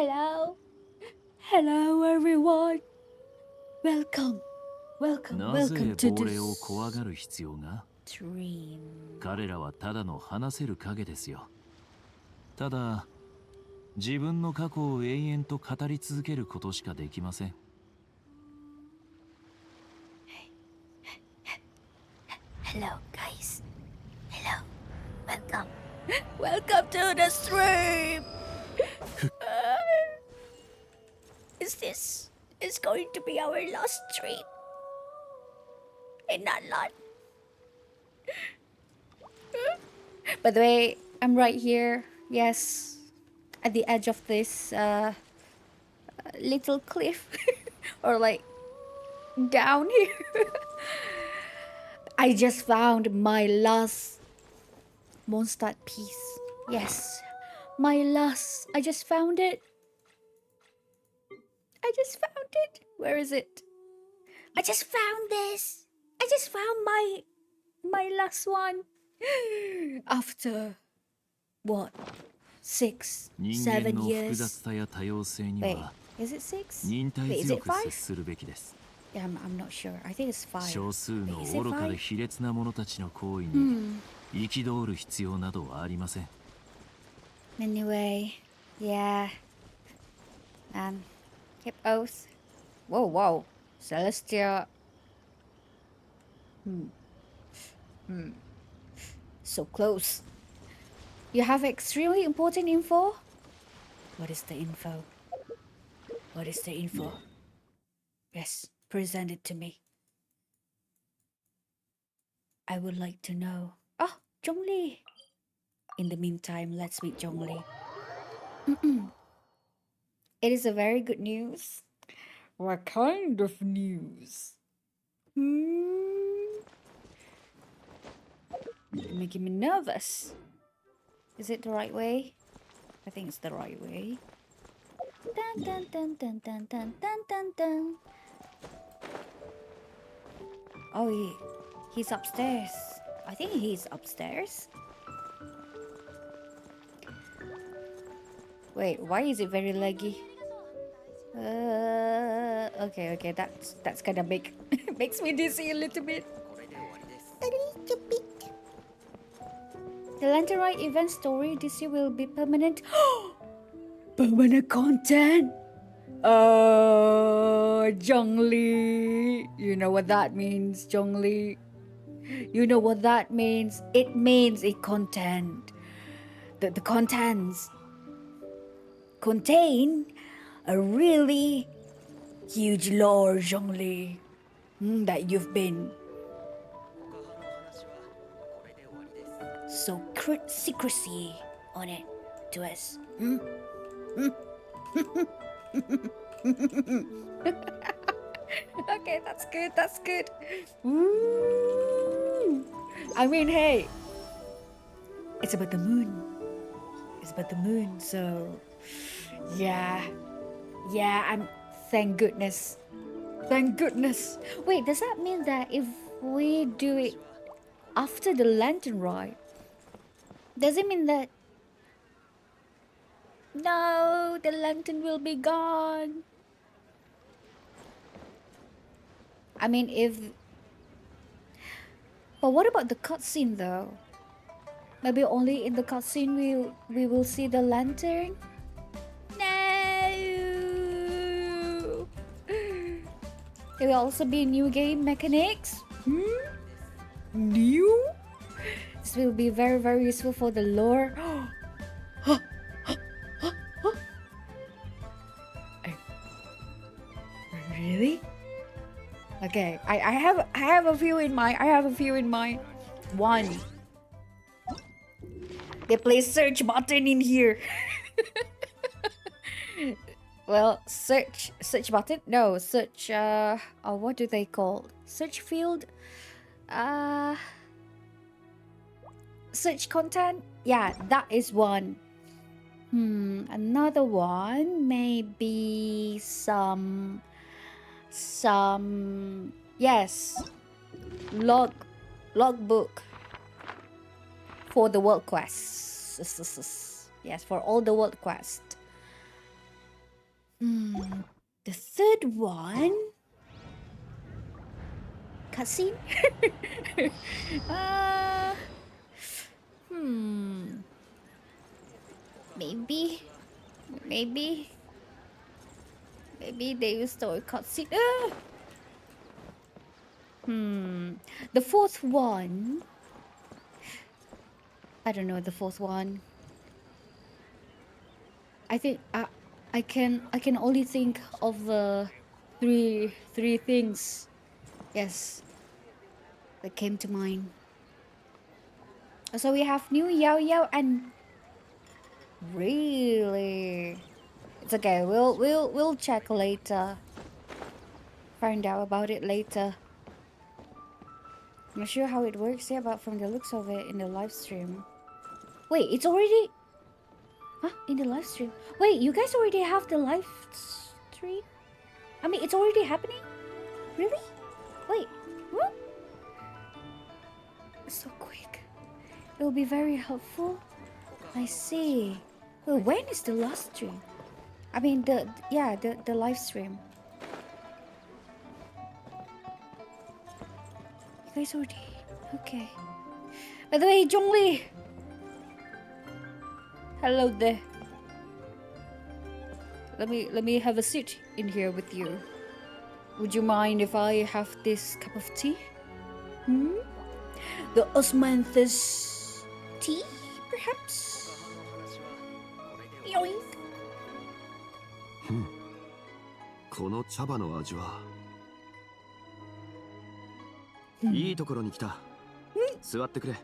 Hello. Hello, everyone. Welcome. Welcome. なぜ Welcome to 亡霊を this 怖がる必要が dream. 彼らはただの話せる影ですよ。ただ自分の過去を永遠と語り続けることしかできません。Hello, guys. Hello. Welcome. Welcome to the stream. Is going to be our last stream in Natlan? By the way, I'm right here. Yes, at the edge of this little cliff, or like down here. I just found my last Mondstadt piece. Yes, my last. I just found it. I just found it. Where is it? I just found this. I just found my last one. After what? 6, 人間 7の複 years. 雑さや多様性に Wait, は is it 6? 忍耐 Wait, is 強 it く 5? 接するべきです。 Yeah, I'm not sure. I think it's 5. 少数の Is it 愚かで 5? 卑劣な者たちの行為に Hmm. 憤る必要などはありません。 Anyway, yeah. Keep oath. Whoa, whoa. Celestia. So close. You have extremely important info? What is the info? What is the info? Yes, present it to me. I would like to know. Oh, Zhongli. In the meantime, let's meet Zhongli. It is a very good news. What kind of news? You're making me nervous. Is it the right way? I think it's the right way. Dun dun dun dun dun dun dun dun dun. Oh, he's upstairs. I think he's upstairs. Wait, why is it very laggy? Okay, that's kind of big. Makes me dizzy a little bit. A little bit. The Lantern Ride event story this year will be permanent. Permanent content. Oh, Zhongli. You know what that means, Zhongli. You know what that means. It means it content. The contents contain a really huge lore, Zhongli, that you've been so secrecy on it to us. Okay, that's good. That's good. Ooh. I mean, hey, it's about the moon. It's about the moon, so yeah. I'm. Thank goodness. Thank goodness. Wait, does that mean that if we do it after the lantern ride, does it mean that no, the lantern will be gone? I mean, but what about the cutscene though? Maybe only in the cutscene we will see the lantern? No! There will also be new game mechanics? New? This will be very, very useful for the lore. Really? Okay, I have a few in mind. One. They place search button in here. Well, search button? No, search what do they call? Search field? Search content? Yeah, that is one. Another one maybe some yes, logbook for the world quest. Yes, for all the world quest. The third one. Cutscene? uh, hmm. Maybe. Maybe. Maybe they will start a cutscene. The fourth one. I don't know the fourth one. I think I can only think of three things. Yes, that came to mind. So we have new Yao Yao and really, it's okay. We'll check later. Find out about it later. I'm not sure how it works yet, but from the looks of it in the live stream. Wait, it's already. Huh? In the live stream? Wait, you guys already have the live stream? I mean, it's already happening? Really? Wait, what? So quick. It will be very helpful. I see. Well, when is the last stream? I mean, the live stream. You guys already. Okay. By the way, Zhongli. Hello there. Let me have a seat in here with you. Would you mind if I have this cup of tea? The osmanthus tea, perhaps? Yoink. この茶葉の味は、いいところに来た。座ってくれ。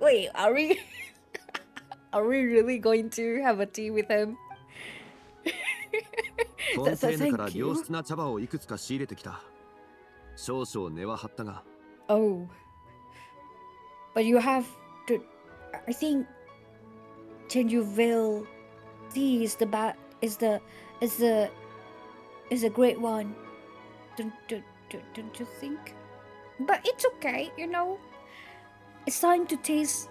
Wait, are we really going to have a tea with him? フォンテーヌから良質な茶葉をいくつか仕入れてきた。少々値は張ったが。Oh, but you have to. I think Tenjuville tea is the is a great one. Don't you think? But it's okay, you know. It's time to taste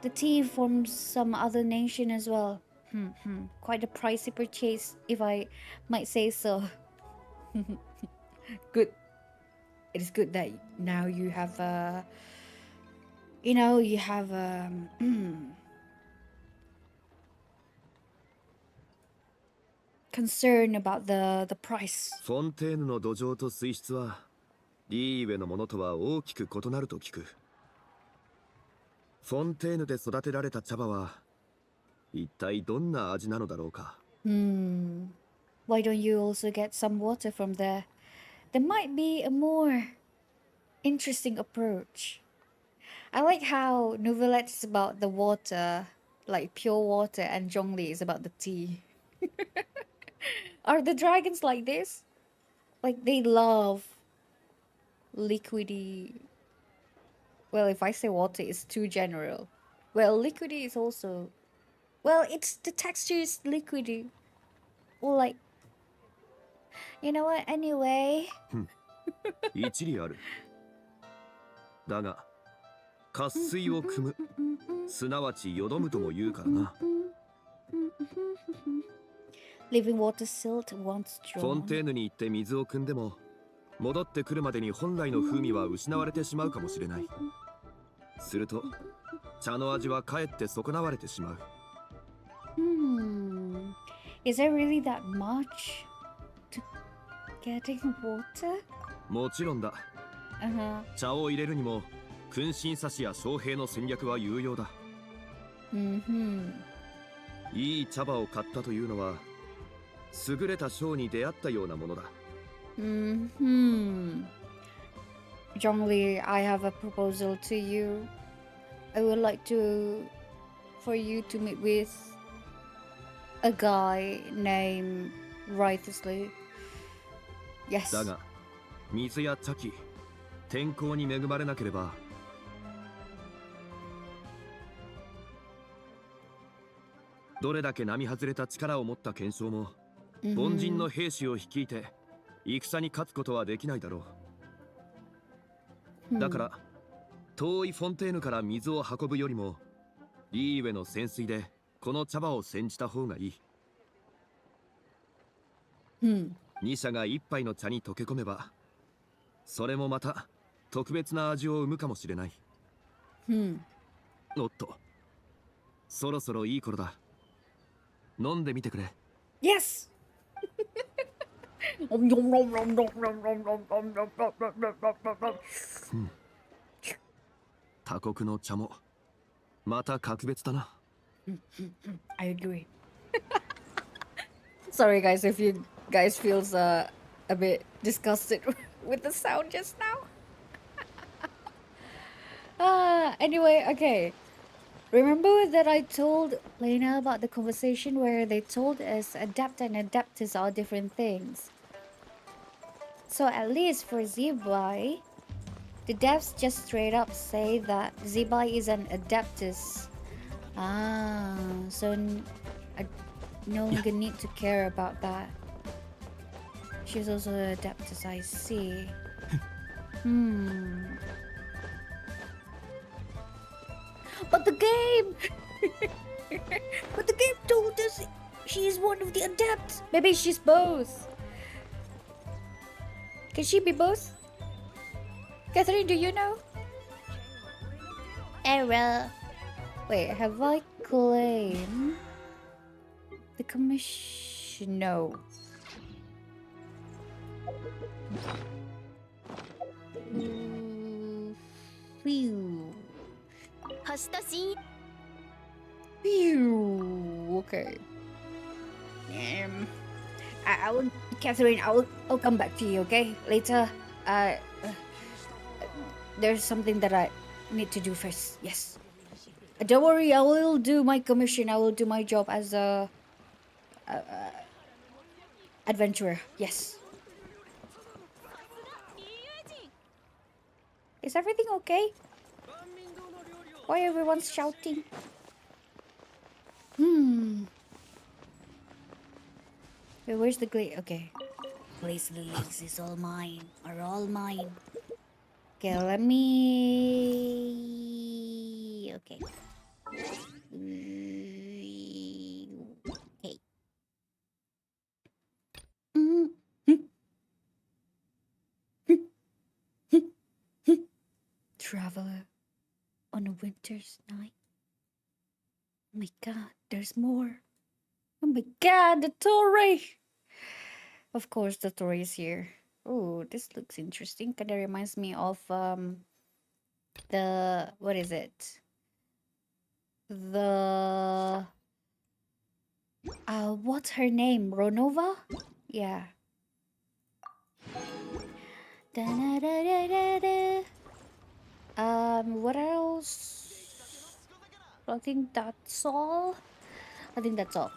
the tea from some other nation as well. Quite a pricey purchase, if I might say so. Good. It is good that now you have you have concern about the price. フォンテーヌの土壌と水質はリーウェのものとは大きく異なると聞く。フォンテーヌで育てられた茶葉は一体どんな味なのだろうか。Why don't you also get some water from there? There might be a more interesting approach. I like how Novelette is about the water, like pure water, and Zhongli is about the tea. Are the dragons like this? Like they love liquidy. Well, if I say water, it's too general. Well, liquidy is also. Well, it's the texture is liquidy. Or like. You know what? Anyway. 一理ある。だが、渇水を汲む、すなわちよどむとも言うからな。Living water silt once フォン drawn. テーヌに行って水を汲んでも、戻ってくるまでに本来の風味は失われてしまうかもしれない。すると、茶の味はかえって損なわれてしまう。Is there really that much to getting water? もちろんだ。茶を入れるにも、君臣差しや将兵の戦略は有用だ。いい茶葉を買ったというのは、優れた将に出会ったようなものだ。Zhongli, I have a proposal to you. I would like for you to meet with a guy named Righteously. Yes. だが、水や茶器、天候に恵まれなければ、どれだけ並外れた力を持った剣将も、凡人の兵士を率いて戦に勝つことはできないだろう。だから、遠いフォンテーヌから水を運ぶよりも、リーウェの潜水でこの茶葉を煎じた方がいい。2社が1杯の茶に溶け込めば、それもまた特別な味を生むかもしれない。おっと、そろそろいい頃だ。飲んでみてくれ。 Yes. 他国の茶もまた格別だな。 I agree. Sorry guys if you guys feels a bit disgusted with the sound just now. Anyway, okay. Remember that I told Lena about the conversation where they told us adept and adeptus are different things. So at least for Zebai, the devs just straight up say that Zebai is an adeptus. So I no longer need to care about that. She's also an adeptus, I see. But the game! But the game told us she is one of the adepts. Maybe she's both. Can she be both? Catherine, do you know? Error. Wait, have I claimed the commission? No. Phew. Phew. Okay. I will, Catherine. I'll come back to you. Okay, later. There's something that I need to do first. Yes. Don't worry. I will do my commission. I will do my job as a adventurer. Yes. Is everything okay? Why everyone's shouting? Wait, where's the glade? Okay. Glaze lilies is all mine. Are all mine. Okay, let me... Okay. Okay. Traveler on a winter's night. Oh my god, there's more. Oh my god, the Torii! Of course, the Torii is here. Oh, this looks interesting. Kinda reminds me of the what is it? The what's her name? Ronova? Yeah. Da-da-da-da-da-da. What else? I think that's all. I think that's all.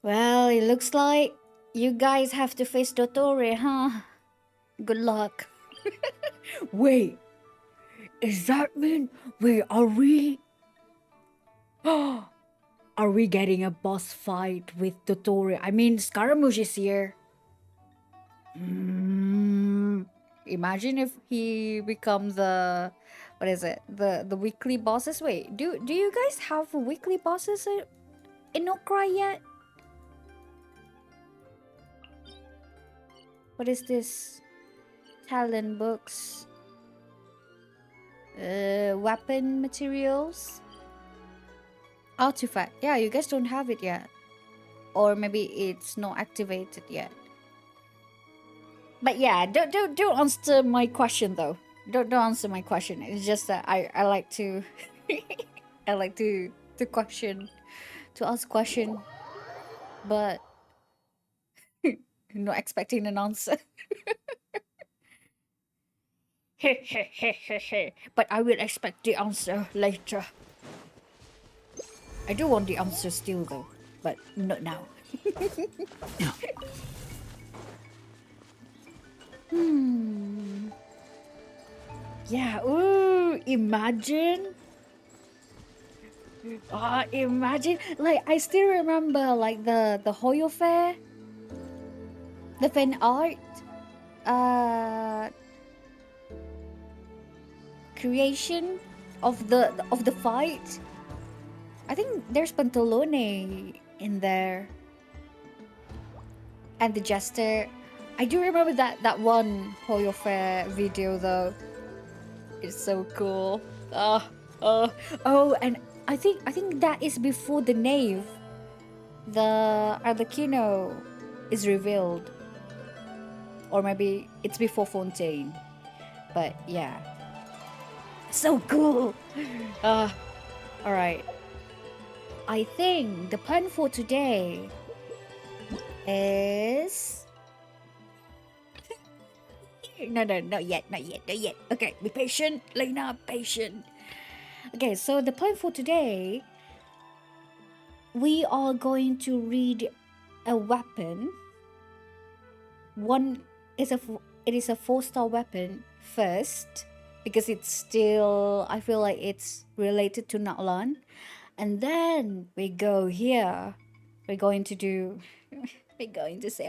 Well, it looks like you guys have to face Dottore, huh? Good luck. Wait, is that mean? Wait, are we? Are we getting a boss fight with Dottore? I mean, Scaramouche is here. Imagine if he becomes the what is it? The weekly bosses. Wait, do you guys have weekly bosses in Nod-Krai yet? What is this? Talent books. Weapon materials. Artifact. Yeah, you guys don't have it yet. Or maybe it's not activated yet. But yeah, don't answer my question though. Don't answer my question. It's just that I like to I like to question, to ask question, but not expecting an answer. But I will expect the answer later. I do want the answer still though, but not now. Yeah, ooh, imagine. Imagine, like, I still remember, like, the Hoyo Fair, the fan art, creation of the fight. I think there's Pantalone in there. And the Jester. I do remember that one Hoyo Fair video though. It's so cool. Oh, and I think that is before the Knave. The Arlecchino is revealed. Or maybe it's before Fontaine. But yeah. So cool. Alright. I think the plan for today is no, not yet. Okay, be patient, Lena, patient. Okay, so the plan for today, we are going to read a weapon. It is a 4-star weapon first because it's still, I feel like it's related to Natlan, and then we go here. We're going to say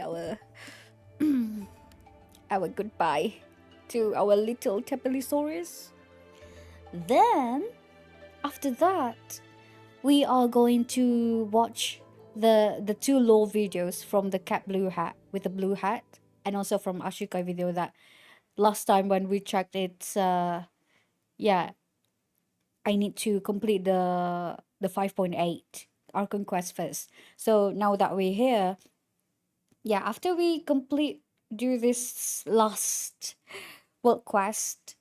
our goodbye to our little Tepelisaurus. Then, after that, we are going to watch the 2 lore videos from the CatBlueHat with the blue hat, and also from Ashikai video that last time when we checked it's yeah, I need to complete the 5.8 Archon quest first. So now that we're here, yeah, after we do this last world quest,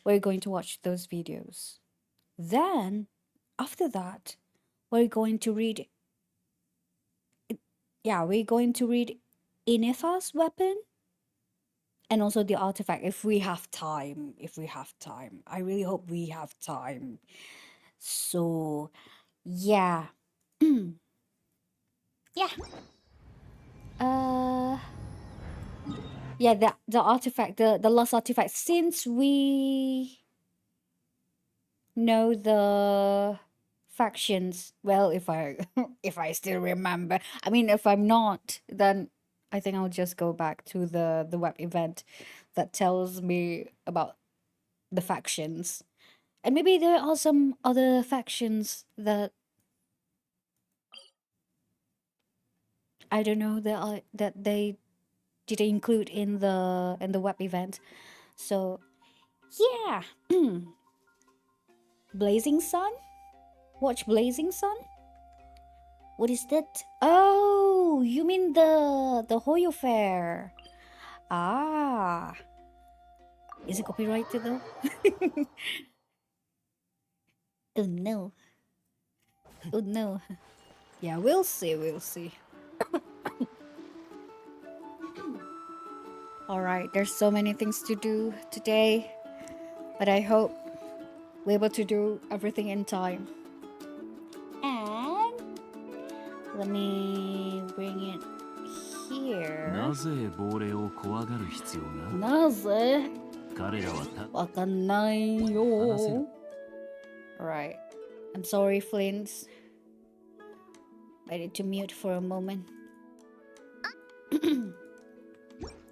we're going to watch those videos. Then, after that, we're going to read Ineffa's weapon and also the artifact if we have time. I really hope we have time. So, yeah. Yeah. Yeah, the artifact, the last artifact, since we know the factions well, if I if I still remember. I mean, if I'm not, then I think I'll just go back to the web event that tells me about the factions. And maybe there are some other factions that I don't know that they didn't include in the web event. So yeah. Blazing Sun? Watch Blazing Sun? What is that? Oh, you mean the Hoyo Fair. Ah. Is it copyrighted though? Oh no. Oh no. Yeah, we'll see. Alright, there's so many things to do today, but I hope we're able to do everything in time. And let me bring it here. なぜ亡霊を怖がる必要がなぜ彼らはわかんないよ。Alright. I'm sorry, Flint. I need to mute for a moment.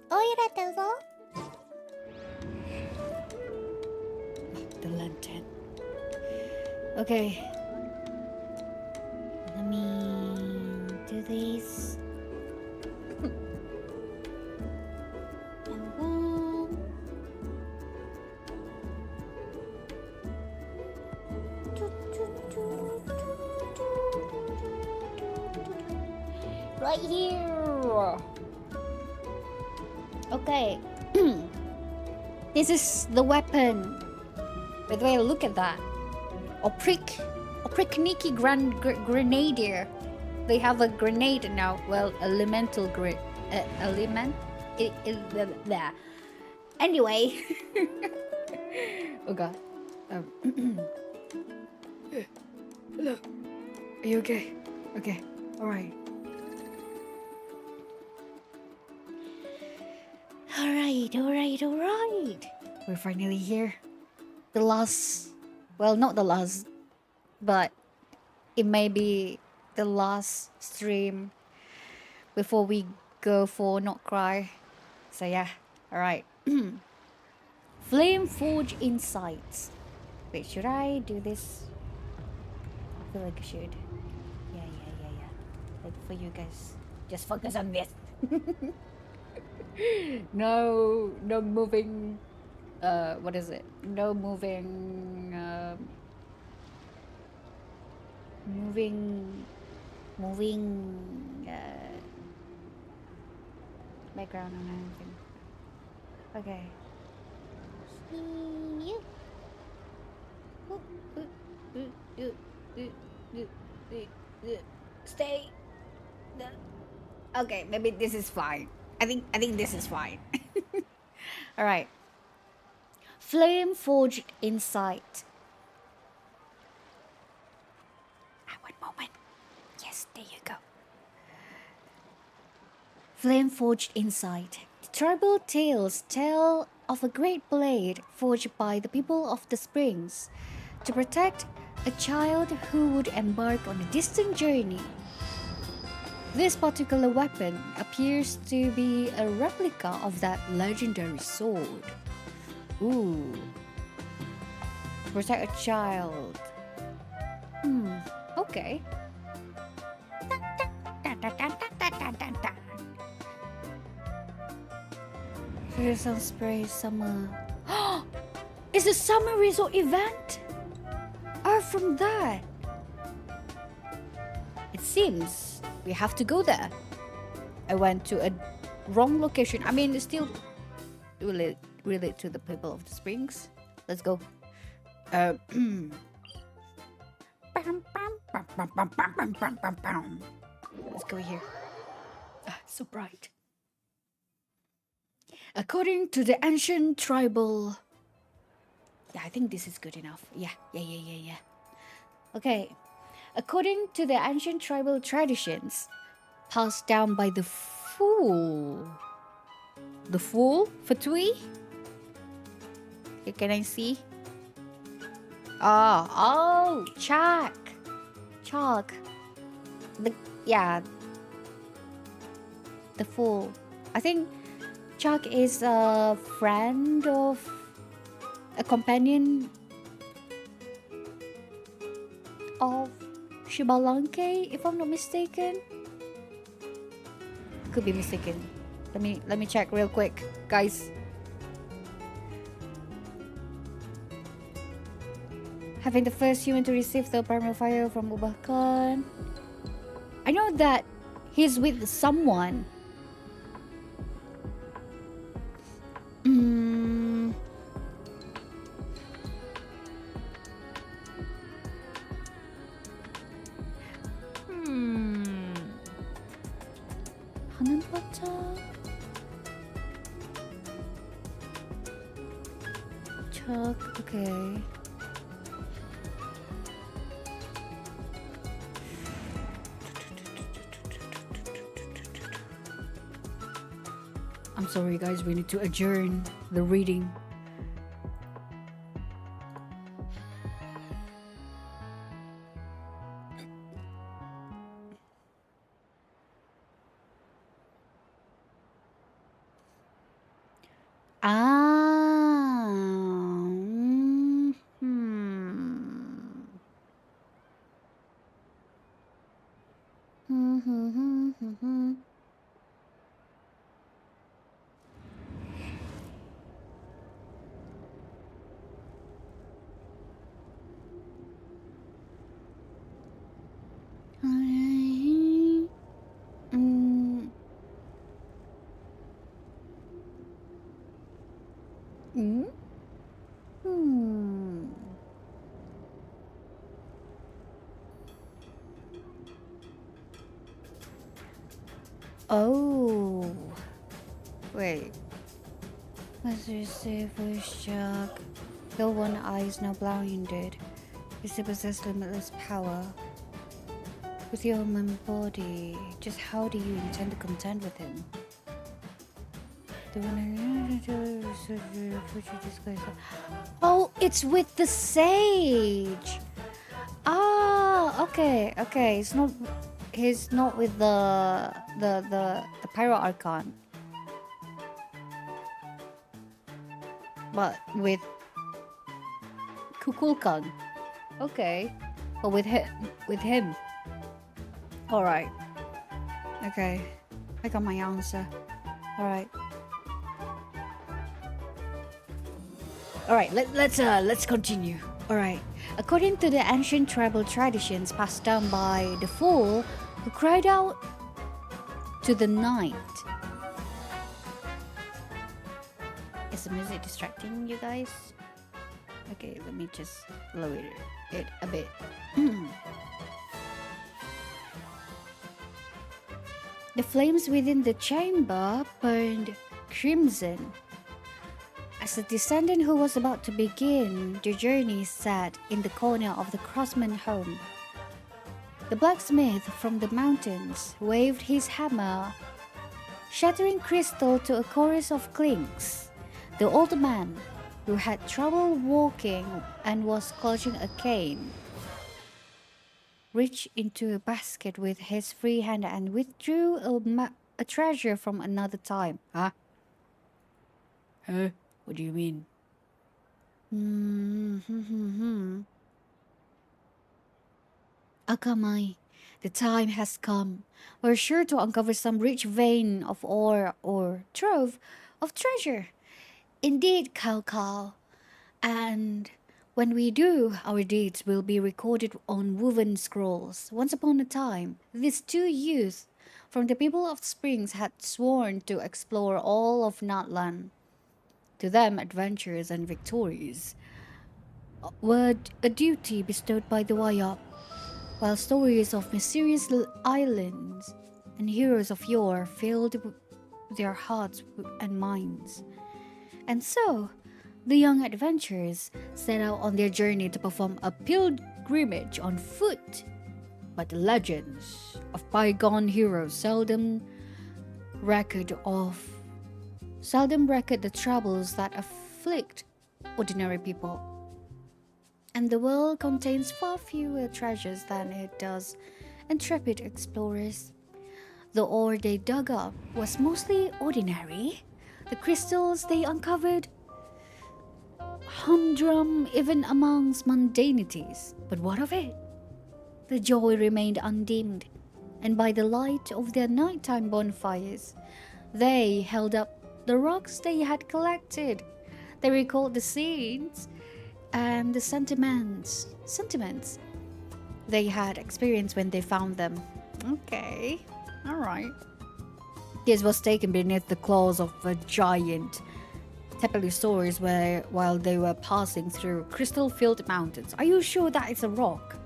おいらどうぞ。The lantern. Okay. Let me do this. And then... Right here. Okay. This is the weapon. By the way, look at that. Oprikniki Grenadier. They have a grenade now. Well, elemental element. There. Anyway. Oh god. Hello. Are you okay? Okay. Alright. Alright. We're finally here. The last... Well, not the last, but it may be the last stream before we go for Nod-Krai. So yeah, alright. Flame Forge Insights. Wait, should I do this? feel like I should. Yeah. Like for you guys, just focus on this. No moving. What is it? No moving. Moving. Background on anything. Okay. See you. Stay. Okay, maybe this is fine. I think this is fine. All right. Flame forged insight. One moment. Yes, there you go. Flame forged insight. The tribal tales tell of a great blade forged by the people of the springs to protect a child who would embark on a distant journey. This particular weapon appears to be a replica of that legendary sword. Ooh. To protect a child. Okay. Fairy spray summer. Is the summer resort event? From that. It seems we have to go there. I went to a wrong location. I mean, it's still relate to the people of the springs. Let's go. Let's go here. So bright. According to the ancient tribal... Yeah, I think this is good enough. Yeah. Okay. According to the ancient tribal traditions passed down by the Fool. The Fool? Fatui? Okay, can I see? Oh, Chalk. The Fool. I think Chalk is a friend of a companion of Shibalanke, if I'm not mistaken. Could be mistaken. Let me check real quick, guys. Having the first human to receive the primal fire from Ubakan. I know that he's with someone. Chuck, okay. I'm sorry guys, we need to adjourn the reading. Oh, wait. Must receive voice shock. Though one eye is now blinded, you still possess limitless power. With your human body, just how do you intend to contend with him? Oh, it's with the sage. Ah, okay. It's not. He's not with the Pyro Archon, but with Kukulkan. Okay. Or with him. With him. Alright. Okay. I got my answer. Alright. Alright, let's continue. Alright. According to the ancient tribal traditions passed down by the fool who cried out to the night. Is the music distracting you guys? Okay, let me just lower it a bit. The flames within the chamber burned crimson. As the descendant who was about to begin the journey sat in the corner of the craftsman's home, the blacksmith from the mountains waved his hammer, shattering crystal to a chorus of clinks. The old man, who had trouble walking and was clutching a cane, reached into a basket with his free hand and withdrew a treasure from another time. Huh? Huh? What do you mean? Akamai, the time has come. We're sure to uncover some rich vein of ore or trove of treasure. Indeed, Kao. And when we do, our deeds will be recorded on woven scrolls. Once upon a time, these two youths from the people of Springs had sworn to explore all of Natlan. To them, adventures and victories were a duty bestowed by the Wayap, while stories of mysterious islands and heroes of yore filled their hearts and minds. And so, the young adventurers set out on their journey to perform a pilgrimage on foot. But the legends of bygone heroes seldom record the troubles that afflict ordinary people. And the world contains far fewer treasures than it does intrepid explorers. The ore they dug up was mostly ordinary. The crystals they uncovered humdrum even amongst mundanities. But what of it? The joy remained undimmed, and by the light of their nighttime bonfires, they held up the rocks they had collected. They recalled the scenes and the sentiments they had experienced when they found them. Okay, alright. This was taken beneath the claws of a giant, telling stories while they were passing through crystal-filled mountains. Are you sure that it's a rock?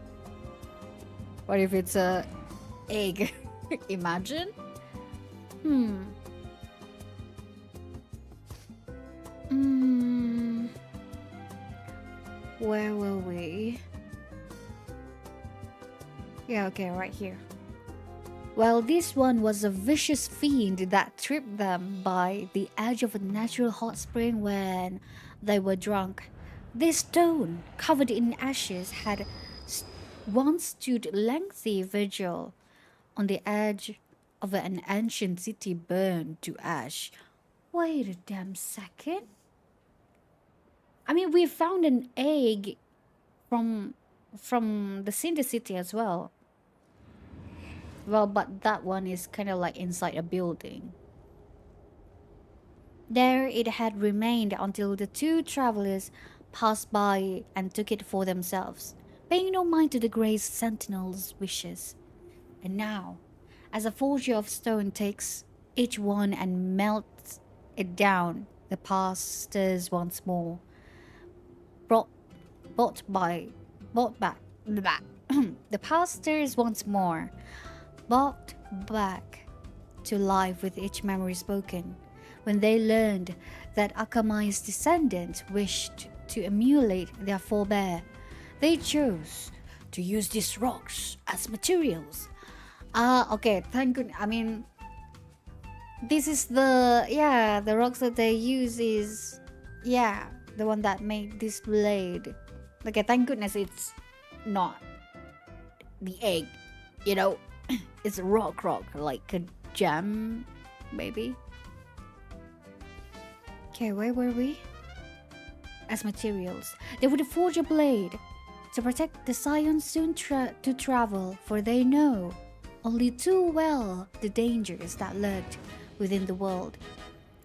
What if it's a egg? Imagine. Where were we? Yeah, okay, right here. Well, this one was a vicious fiend that tripped them by the edge of a natural hot spring when they were drunk. This stone, covered in ashes, had once stood lengthy vigil on the edge of an ancient city burned to ash. Wait a damn second. I mean, we found an egg from the Cinder City as well. Well, but that one is kind of like inside a building. There it had remained until the two travelers passed by and took it for themselves, paying no mind to the grey sentinel's wishes. And now, as a forger of stone takes each one and melts it down, the past stirs once more. The past stirs once more, brought back to life with each memory spoken. When they learned that Akamai's descendants wished to emulate their forebear, they chose to use these rocks as materials. Okay, thank goodness. I mean, this is the rocks that they use is, the one that made this blade. Okay, thank goodness it's not the egg, you know. It's a rock, like a gem, maybe. Okay, where were we? As materials, they would forge a blade to protect the Scions soon to travel, for they know only too well the dangers that lurked within the world.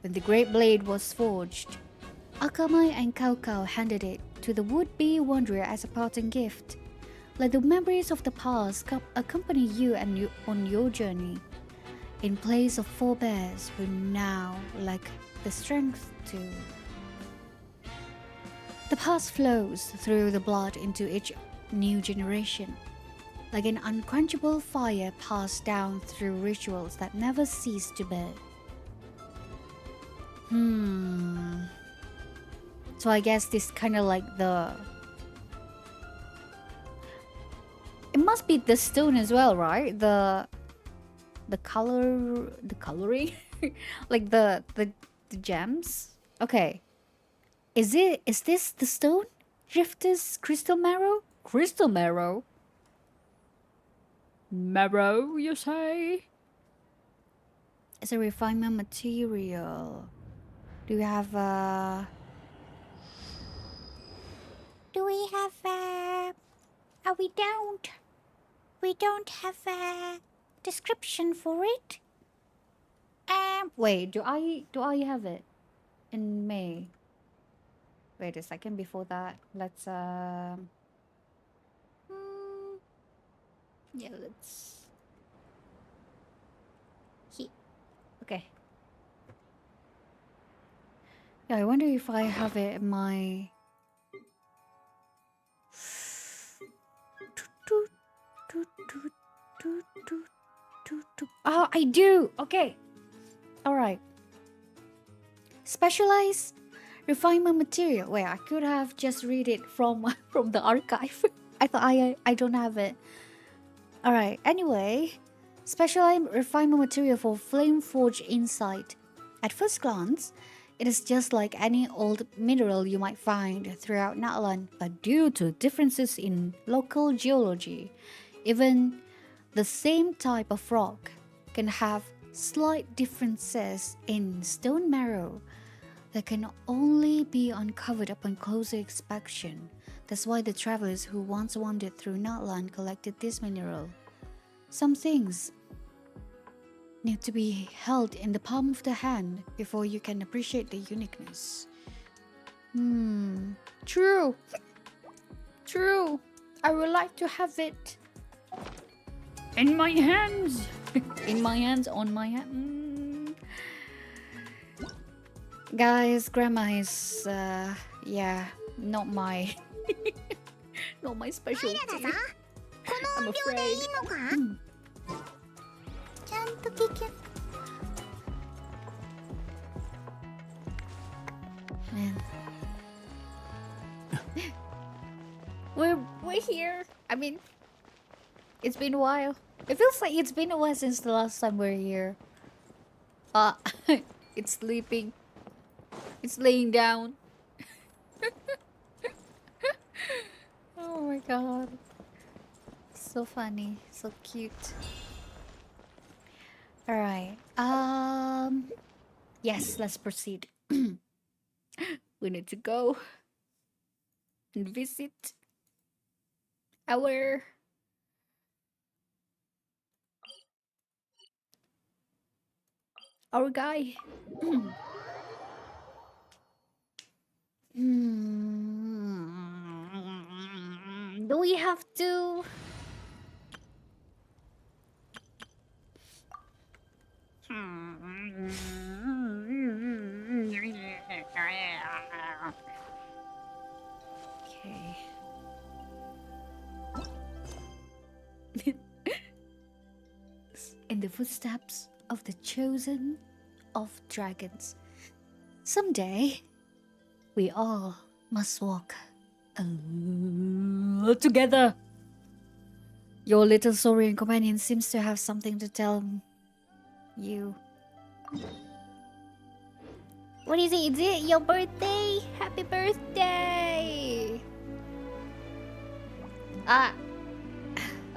When the Great Blade was forged, Akamai and Kaukau handed it to the would-be wanderer as a parting gift. Let the memories of the past accompany you on your journey. In place of forebears who now lack the strength to. The past flows through the blood into each new generation, like an unquenchable fire passed down through rituals that never cease to burn. So I guess this kind of like it must be the stone as well, right? The coloring, like the gems. Okay, is this the stone? Drifter's crystal marrow? Crystal marrow? Marrow, you say? It's a refinement material. Do we have a? Do we have a? We don't. We don't have a description for it. Wait. Do I have it in May? Wait a second. Before that, let's yeah, let's. Okay. Yeah, I wonder if I have it in my. Oh, I do. Okay. All right. Specialized refinement material. Wait, I could have just read it from the archive. I thought I don't have it. All right. Anyway, specialized refinement material for flame forge insight. At first glance, it is just like any old mineral you might find throughout Natlan, but due to differences in local geology, even the same type of rock can have slight differences in stone marrow that can only be uncovered upon closer inspection. That's why the travelers who once wandered through Natlan collected this mineral. Some things need to be held in the palm of the hand before you can appreciate the uniqueness. True. True. I would like to have it in my hands. In my hands, on my hand. Guys, grandma is yeah, not my not my specialty. I'm afraid. Man. We're here. I mean, it's been a while. It feels like it's been a while since the last time we're here. It's sleeping. It's laying down. Oh my god. So funny. So cute. Alright. Yes, let's proceed. We need to go and visit our guy. Do we have to? Okay. In the footsteps of the chosen of dragons. Someday, we all must walk together. Your little Saurian companion seems to have something to tell you. What is it? Is it your birthday? Happy birthday!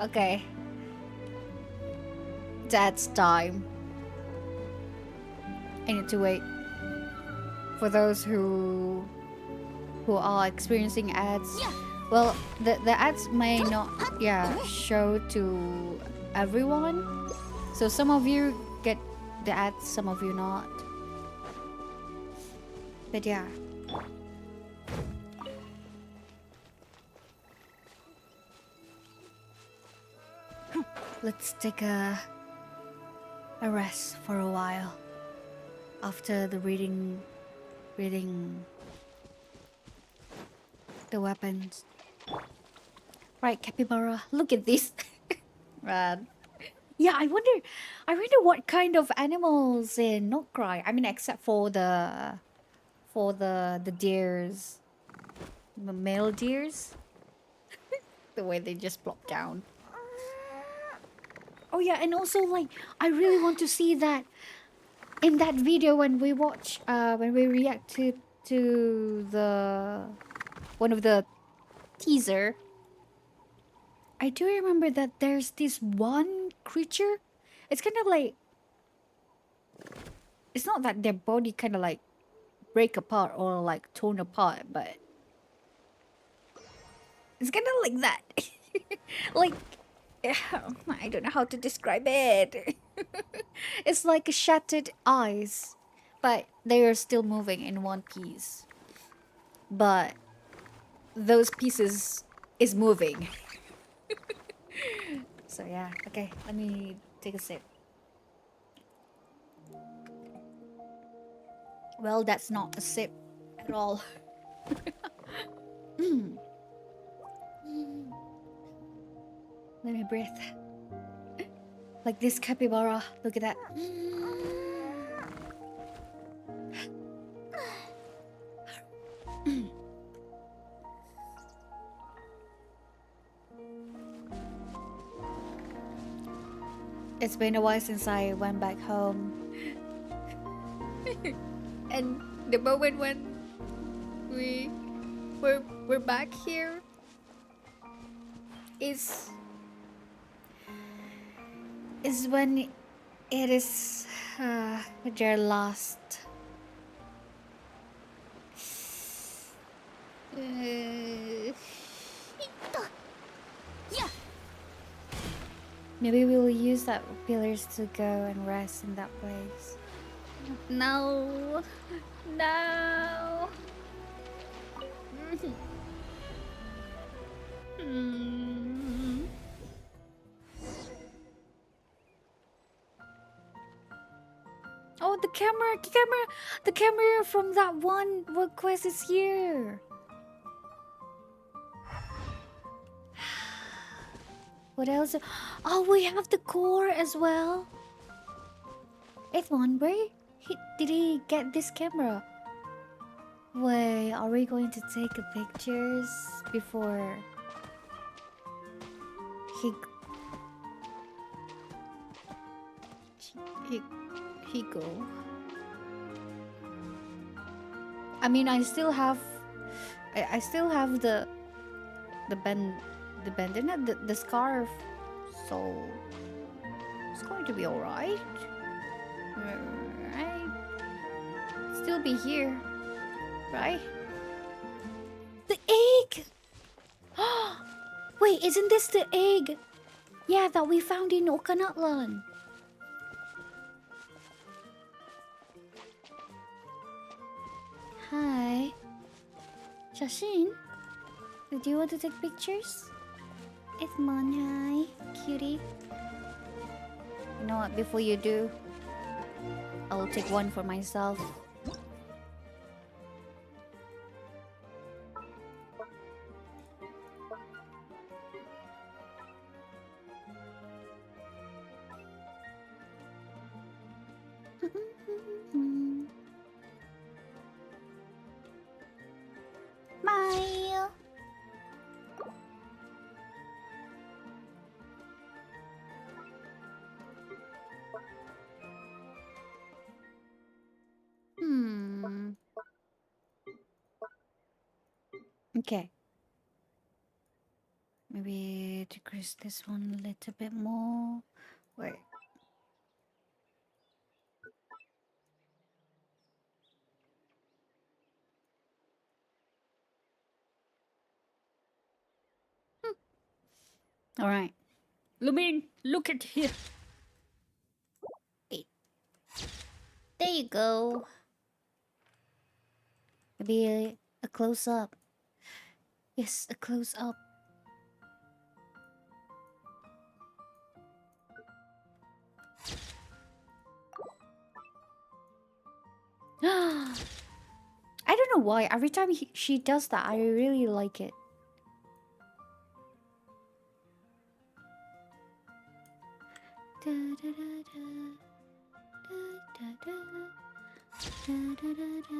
Okay. That's time. I need to wait. For those who are experiencing ads, Well, the ads may not, yeah, show to everyone. So some of you get the ads, some of you not. But yeah. Let's take a rest for a while after the reading the weapons. Right, capybara, look at this. Man. Yeah, I wonder what kind of animals in Nod-Krai. I mean, except for the deers, the male deers, the way they just plop down. Oh yeah, and also like I really want to see that in that video when we watch when we react to the one of the teaser. I do remember that there's this one creature. It's kind of like, it's not that their body kind of like break apart or like torn apart, but it's kind of like that. Like, I don't know how to describe it. It's like shattered eyes, but they are still moving in one piece. But those pieces is moving. So yeah, okay, let me take a sip. Well, that's not a sip at all. Let me breathe. Like this capybara, look at that. It's been a while since I went back home. And the moment when we're back here is when it is their last maybe we'll use that pillars to go and rest in that place. No. No. Oh, the camera from that one world quest is here. What else? Oh, we have the core as well. Aethmon, did he get this camera? Wait, are we going to take a pictures before he go? I mean, I still have the bandana, the scarf, so it's going to be all right. Right? Still be here, right? The egg. Wait, isn't this the egg? Yeah, that we found in Natlan. Hi. Shashin? Do you want to take pictures? Aethmon, hi. Cutie. You know what, before you do, I'll take one for myself. Smile. Okay. Maybe decrease this one a little bit more. Wait. All right. Lumin, look at here. Wait. There you go. Maybe a close up. Yes, a close up. I don't know why. Every time she does that, I really like it. Da, da, da, da. Da, da, da. Da, da, da, da.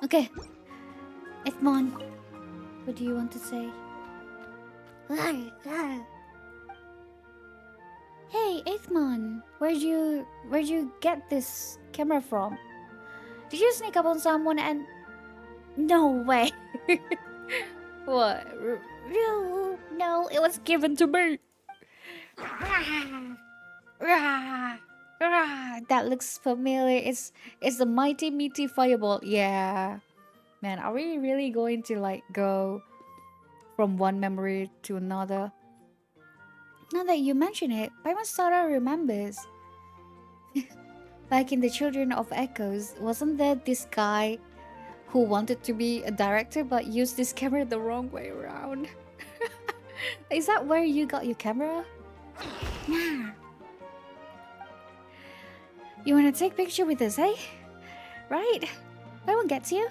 Okay. Aethmon, what do you want to say? Hey, Aethmon, where'd you get this camera from? Did you sneak up on someone and... No way. What? No, it was given to me. That looks familiar. It's the mighty meaty fireball. Yeah. Man, are we really going to like go from one memory to another? Now that you mention it, Paimon Sara remembers. Back in the Children of Echoes, wasn't there this guy who wanted to be a director but used this camera the wrong way around? Is that where you got your camera? Nah. You wanna take picture with us, eh? Right? Paimon gets you?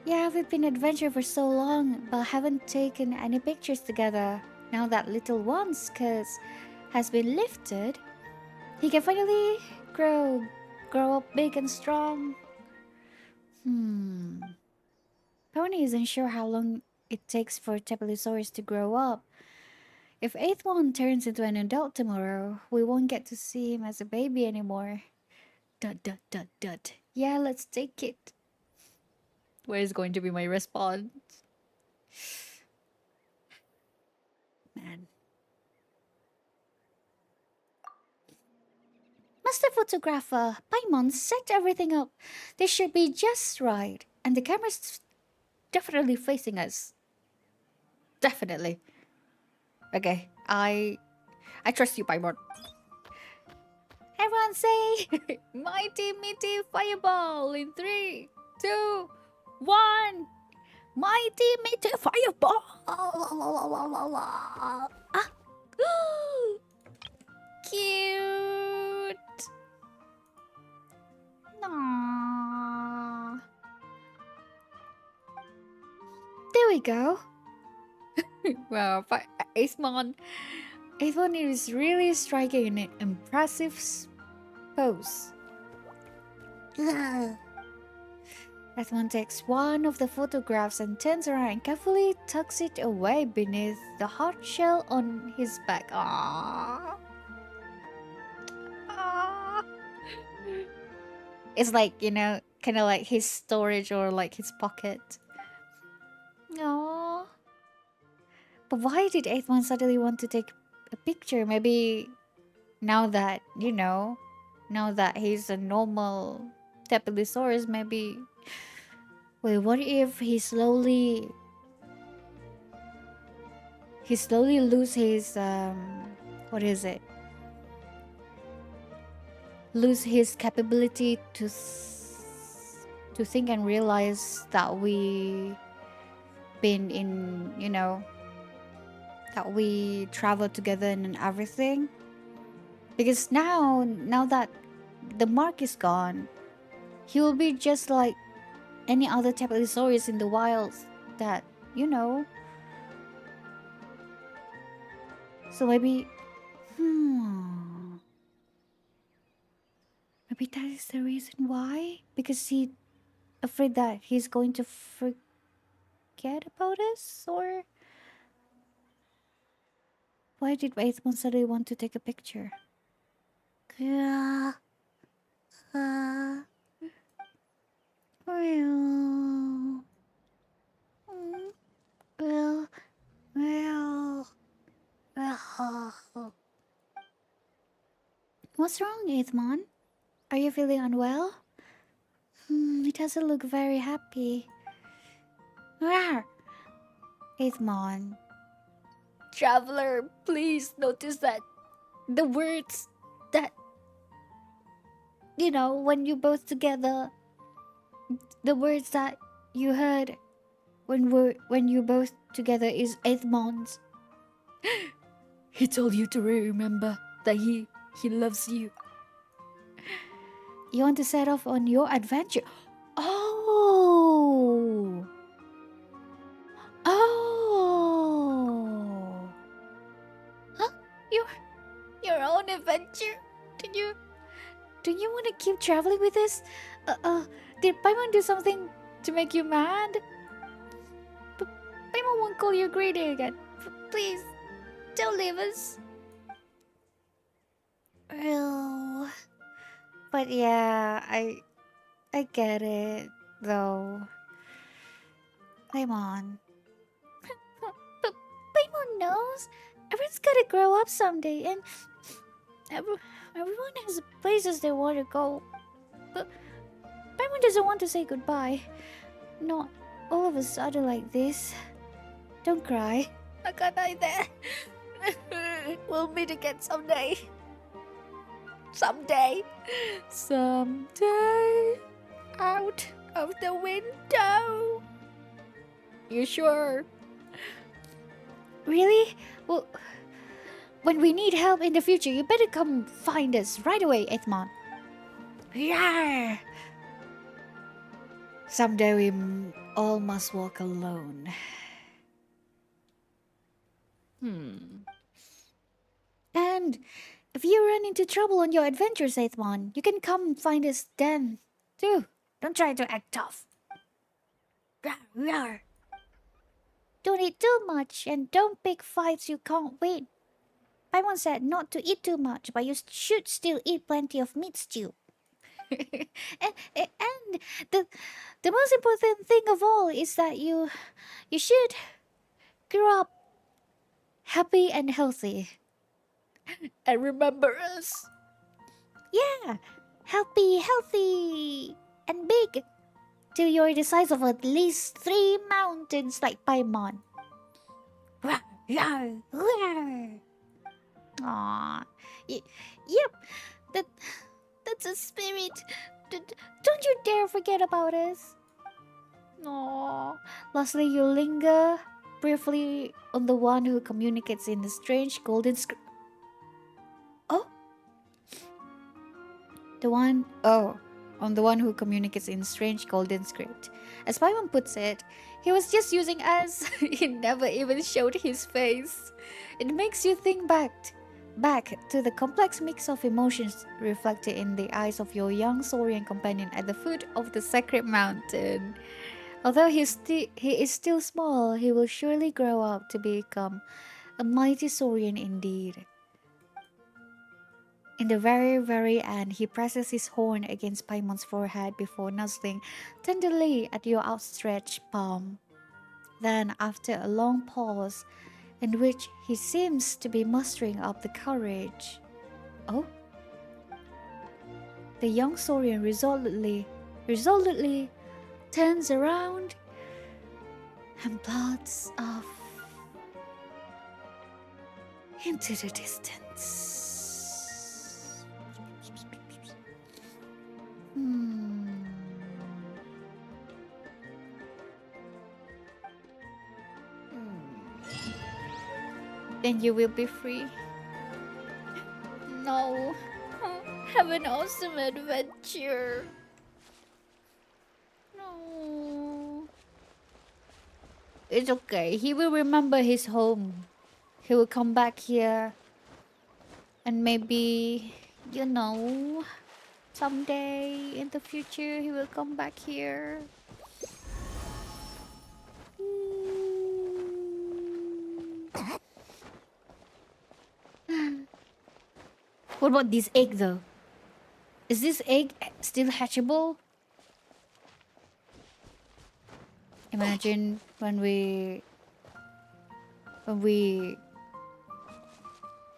Yeah, we've been adventure for so long, but haven't taken any pictures together. Now that little one's curse has been lifted, he can finally grow up big and strong. Pony isn't sure how long it takes for Tepelosaurus to grow up. If Aethmon turns into an adult tomorrow, we won't get to see him as a baby anymore. Dot dot dot dot. Yeah, let's take it. Where is going to be my response? Man. Master photographer, Paimon, set everything up. This should be just right. And the camera's definitely facing us. Definitely. Okay, I trust you, Paimon. Everyone say mighty meaty fireball in 3, 2, 1. Mighty meaty fireball. Ah. Cute. Aww. There we go. Wow, Aethmon is really striking an impressive pose. Aethmon takes one of the photographs and turns around and carefully tucks it away beneath the hard shell on his back. Aww. Aww. It's like, you know, kind of like his storage or like his pocket. Aww. But why did Aethmon suddenly want to take a picture? Maybe now that, you know, now that he's a normal Tepelosaurus, maybe... Wait, what if he slowly lose his what is it? Lose his capability to think and realize that we been in, you know, that we travel together and everything. Because now that the mark is gone, he will be just like any other Tepelosaurus in the wilds that, you know. So maybe... Maybe that is the reason why? Because he's afraid that he's going to forget about us? Or... Why did Aethmon suddenly want to take a picture? What's wrong, Aethmon? Are you feeling unwell? It doesn't look very happy. Rawr! Aethmon. Traveler, please notice that the words that, when you both together, the words that you heard when you both together is Aethmon's. He told you to remember that he loves you. You want to set off on your adventure. Oh. Oh. Huh? Your own adventure? Do you want to keep traveling with us? Did Paimon do something to make you mad? Paimon won't call you greedy again. Please, don't leave us. Oh. But yeah, I get it, though. Paimon. But Paimon knows. Everyone's gotta grow up someday, and everyone has places they want to go. But Paimon doesn't want to say goodbye. Not all of a sudden like this. Don't cry. I can't either. We'll meet again someday. Someday. Out of the window. You sure? Really? Well, when we need help in the future, you better come find us right away, Aethmon. Yarr! Someday we all must walk alone. And if you run into trouble on your adventures, Aethmon, you can come find us then, too. Don't try to act tough. Rawr. Don't eat too much and don't pick fights you can't win. Paimon said not to eat too much, but you should still eat plenty of meat stew. and the most important thing of all is that you should grow up happy and healthy. And remember us. Yeah, happy, healthy, and big. Till you're the size of at least 3 mountains like Paimon. Aww. Yep, that's a spirit. Don't you dare forget about us. Aww. Lastly, you linger briefly on the one who communicates in the strange golden script. Oh? On the one who communicates in strange golden script. As Paimon puts it, he was just using us. He never even showed his face. It makes you think back to the complex mix of emotions reflected in the eyes of your young Saurian companion at the foot of the sacred mountain. Although he is still small, he will surely grow up to become a mighty Saurian indeed. In the very, very end, he presses his horn against Paimon's forehead before nuzzling tenderly at your outstretched palm. Then, after a long pause, in which he seems to be mustering up the courage, oh, the young Saurian resolutely turns around and plods off into the distance. Then you will be free. No. Have an awesome adventure. No. It's okay. He will remember his home. He will come back here. And maybe, someday in the future he will come back here. What about this egg though? Is this egg still hatchable? Imagine when we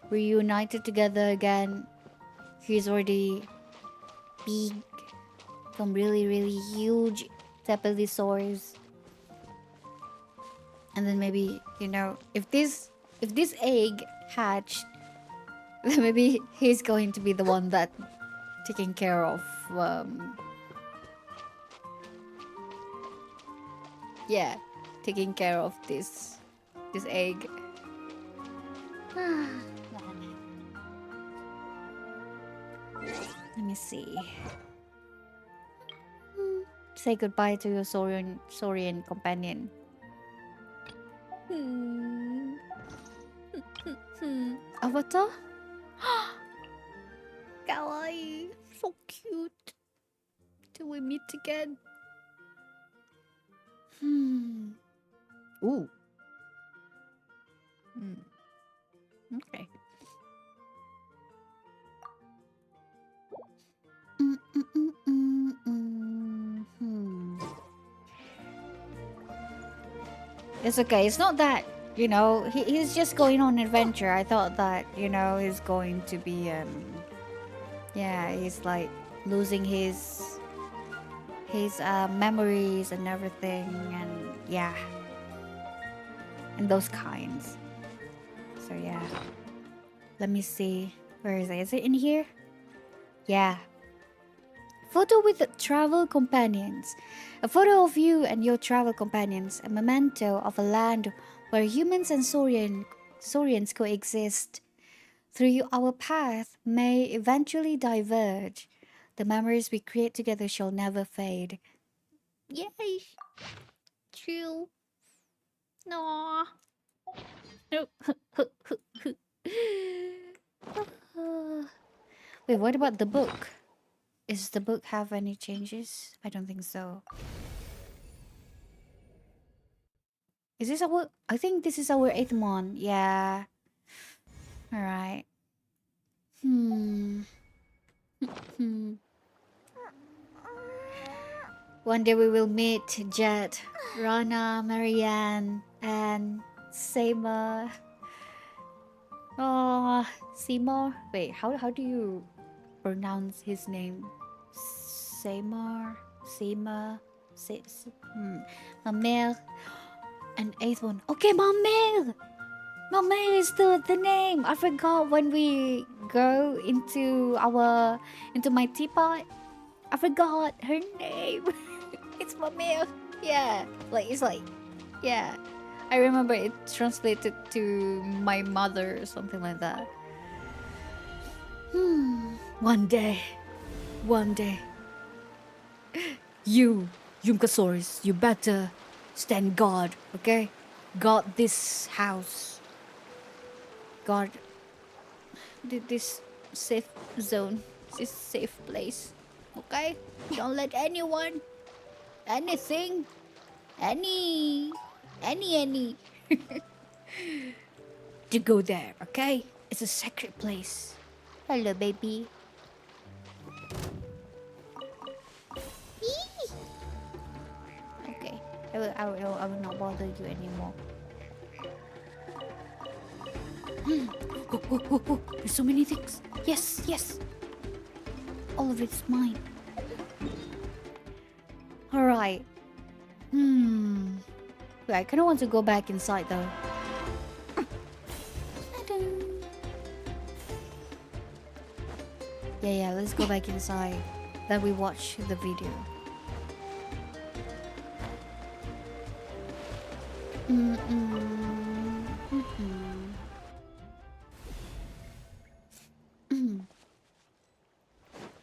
reunited together again, he's already big, some really, really huge Tapelisaurs. And then maybe, you know, if this egg hatched, then maybe he's going to be the one that taking care of yeah, taking care of this egg. Let me see. Say goodbye to your Saurian companion. Avatar? Kawaii. So cute. Till we meet again. Ooh. Okay. It's okay. It's not that, you know, he's just going on adventure. I thought that, you know, he's going to be yeah, he's like losing his memories and everything, and yeah, and those kinds. So yeah, let me see, where is it? Is it in here? Yeah. Photo with the travel companions. A photo of you and your travel companions, a memento of a land where humans and Saurians coexist. Through our path may eventually diverge. The memories we create together shall never fade. Yay! True. No. Wait, what about the book? Does the book have any changes? I don't think so. Is this our... I think this is our Aethmon. Yeah. Alright. One day we will meet Jet, Rana, Marianne, and Seymour. Oh, Seymour. Wait, how do you pronounce his name? Seymour, Mamel, and Aethmon. Okay, Mamel. Mamel is the name. I forgot when we go into my teapot. I forgot her name. It's Mamel. Yeah, it's like, yeah. I remember it translated to my mother or something like that. One day. You, Yunkasaurus, you better stand guard, okay? Guard this house. Guard this safe zone. This safe place. Okay? Don't let anyone, anything, any to go there, okay? It's a sacred place. Hello, baby. Okay, I will not bother you anymore. There's so many things. Yes. All of it's mine. Alright. I kind of want to go back inside though. Yeah, let's go back inside. Then we watch the video.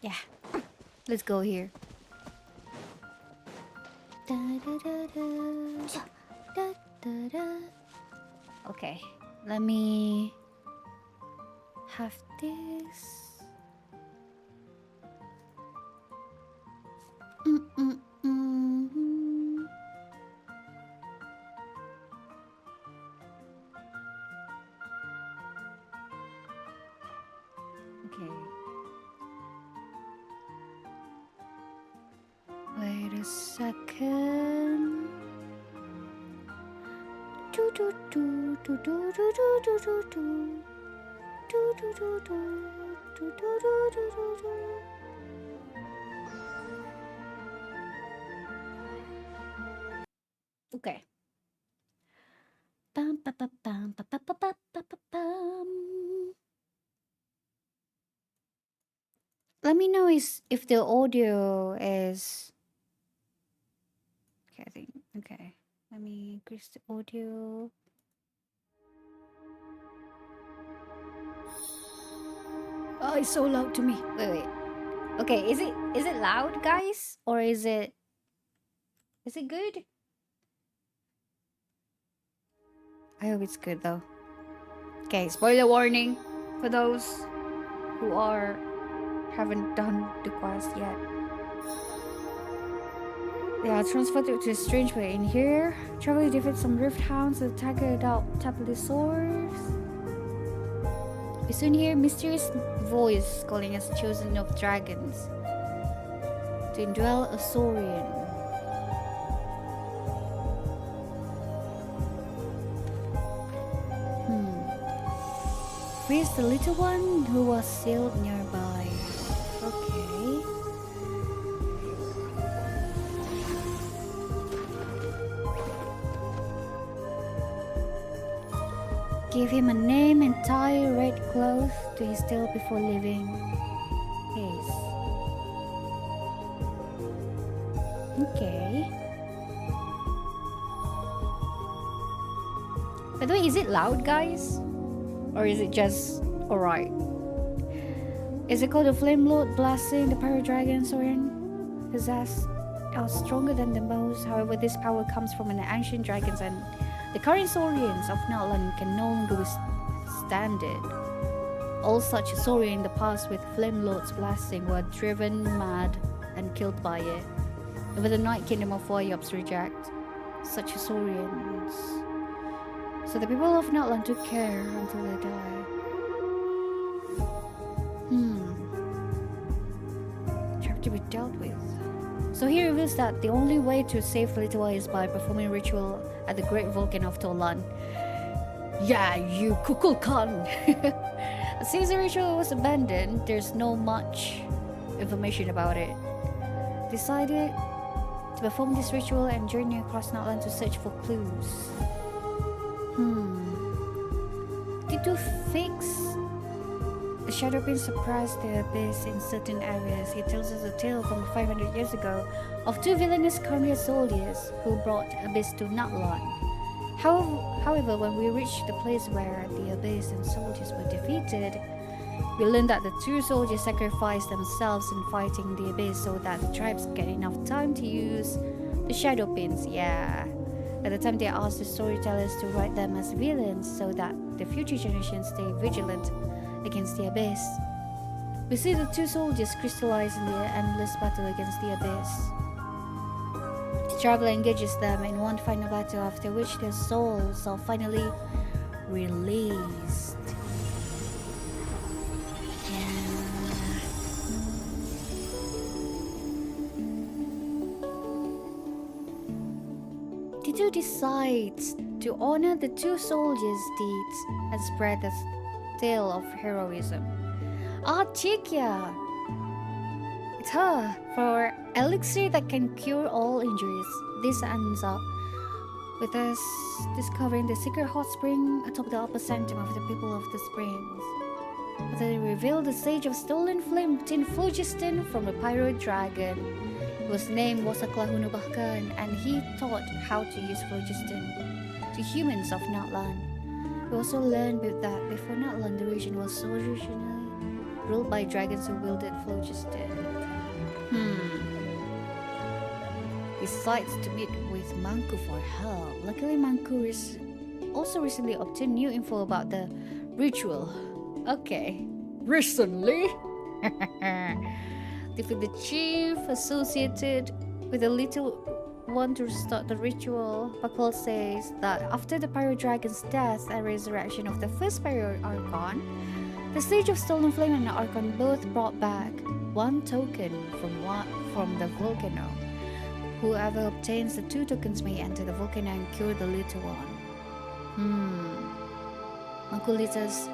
Yeah, let's go here. Okay, let me have this. Okay. Wait a second. Okay. Bum, ba, ba, bum, ba, ba, ba, ba, ba, ba, bum. Let me know if the audio is... Okay, I think... Okay. Let me increase the audio. Oh, it's so loud to me. Wait, wait. Okay, is it loud, guys? Or is it good? I hope it's good though. Okay, spoiler warning for those who haven't done the quest yet. They are transferred to a strange way. In here, travel to defeat some rift hounds and attack out taplosaurs. We soon hear a mysterious voice calling us chosen of dragons to indwell a saurian. Where's the little one who was sealed nearby? Okay. Give him a name and tie red cloth to his tail before leaving. Yes. Okay. By the way, is it loud, guys? Or is it just alright? Is it called the Flame Lord Blasting? The Pyro Dragon Saurian possessed are stronger than the most. However, this power comes from an ancient dragons, and the current Saurians of Natlan can no longer withstand it. All such Saurian in the past with Flame Lord's Blasting were driven mad and killed by it. Over the Night Kingdom of Waryops reject such Saurians. So the people of Natlan took care until they died. Have to be dealt with. So he reveals that the only way to save the little one is by performing a ritual at the great volcano of Tolan. Yeah, you Kukulkan! Since the ritual was abandoned, there's no much information about it. Decided to perform this ritual and journey across Natlan to search for clues. To fix the Shadow Prince suppressed the abyss in certain areas. He tells us a tale from 500 years ago of two villainous Carnian soldiers who brought abyss to Natlan. However, when we reached the place where the abyss and soldiers were defeated, we learned that the two soldiers sacrificed themselves in fighting the abyss so that the tribes get enough time to use the Shadow Pins. Yeah. At the time, they asked the storytellers to write them as villains so that the future generations stay vigilant against the abyss. We see the two soldiers crystallize in the endless battle against the abyss. The traveler engages them in one final battle, after which their souls are finally released. Titu decides to honor the two soldiers' deeds and spread the tale of heroism. Chikia! It's her for elixir that can cure all injuries. This ends up with us discovering the secret hot spring atop the upper sanctum of the people of the springs. But they reveal the sage of stolen flame tin phlogiston from a pyro dragon. His name was Aklahunubakan, and he taught how to use phlogiston to humans of Natlan. We also learned that before Natlan, the region was originally ruled by dragons who wielded phlogiston. Decides to meet with Manku for help. Luckily, Manku also recently obtained new info about the ritual. Okay. Recently? Defeat the chief associated with the little one to start the ritual. Pakal says that after the Pyro Dragon's death and resurrection of the first Pyro Archon, the Sage of Stolen Flame and the Archon both brought back one token from the volcano. Whoever obtains the two tokens may enter the volcano and cure the little one. Manku leads us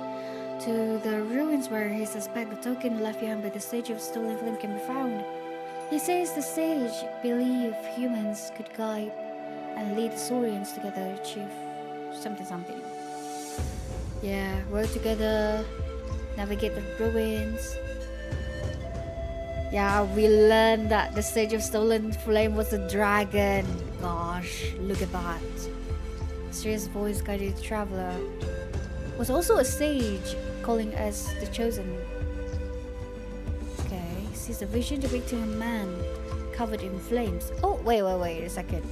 to the ruins where he suspects the token left behind by the Sage of Stolen Flame can be found. He says the sage believed humans could guide and lead Saurians together to achieve something. Yeah, work together, navigate the ruins. Yeah, we learned that the sage of stolen flame was a dragon. Gosh, look at that. Mysterious voice guided the traveler. Was also a sage, calling us the chosen. Okay, sees a vision depicting a man covered in flames. Oh, wait a second.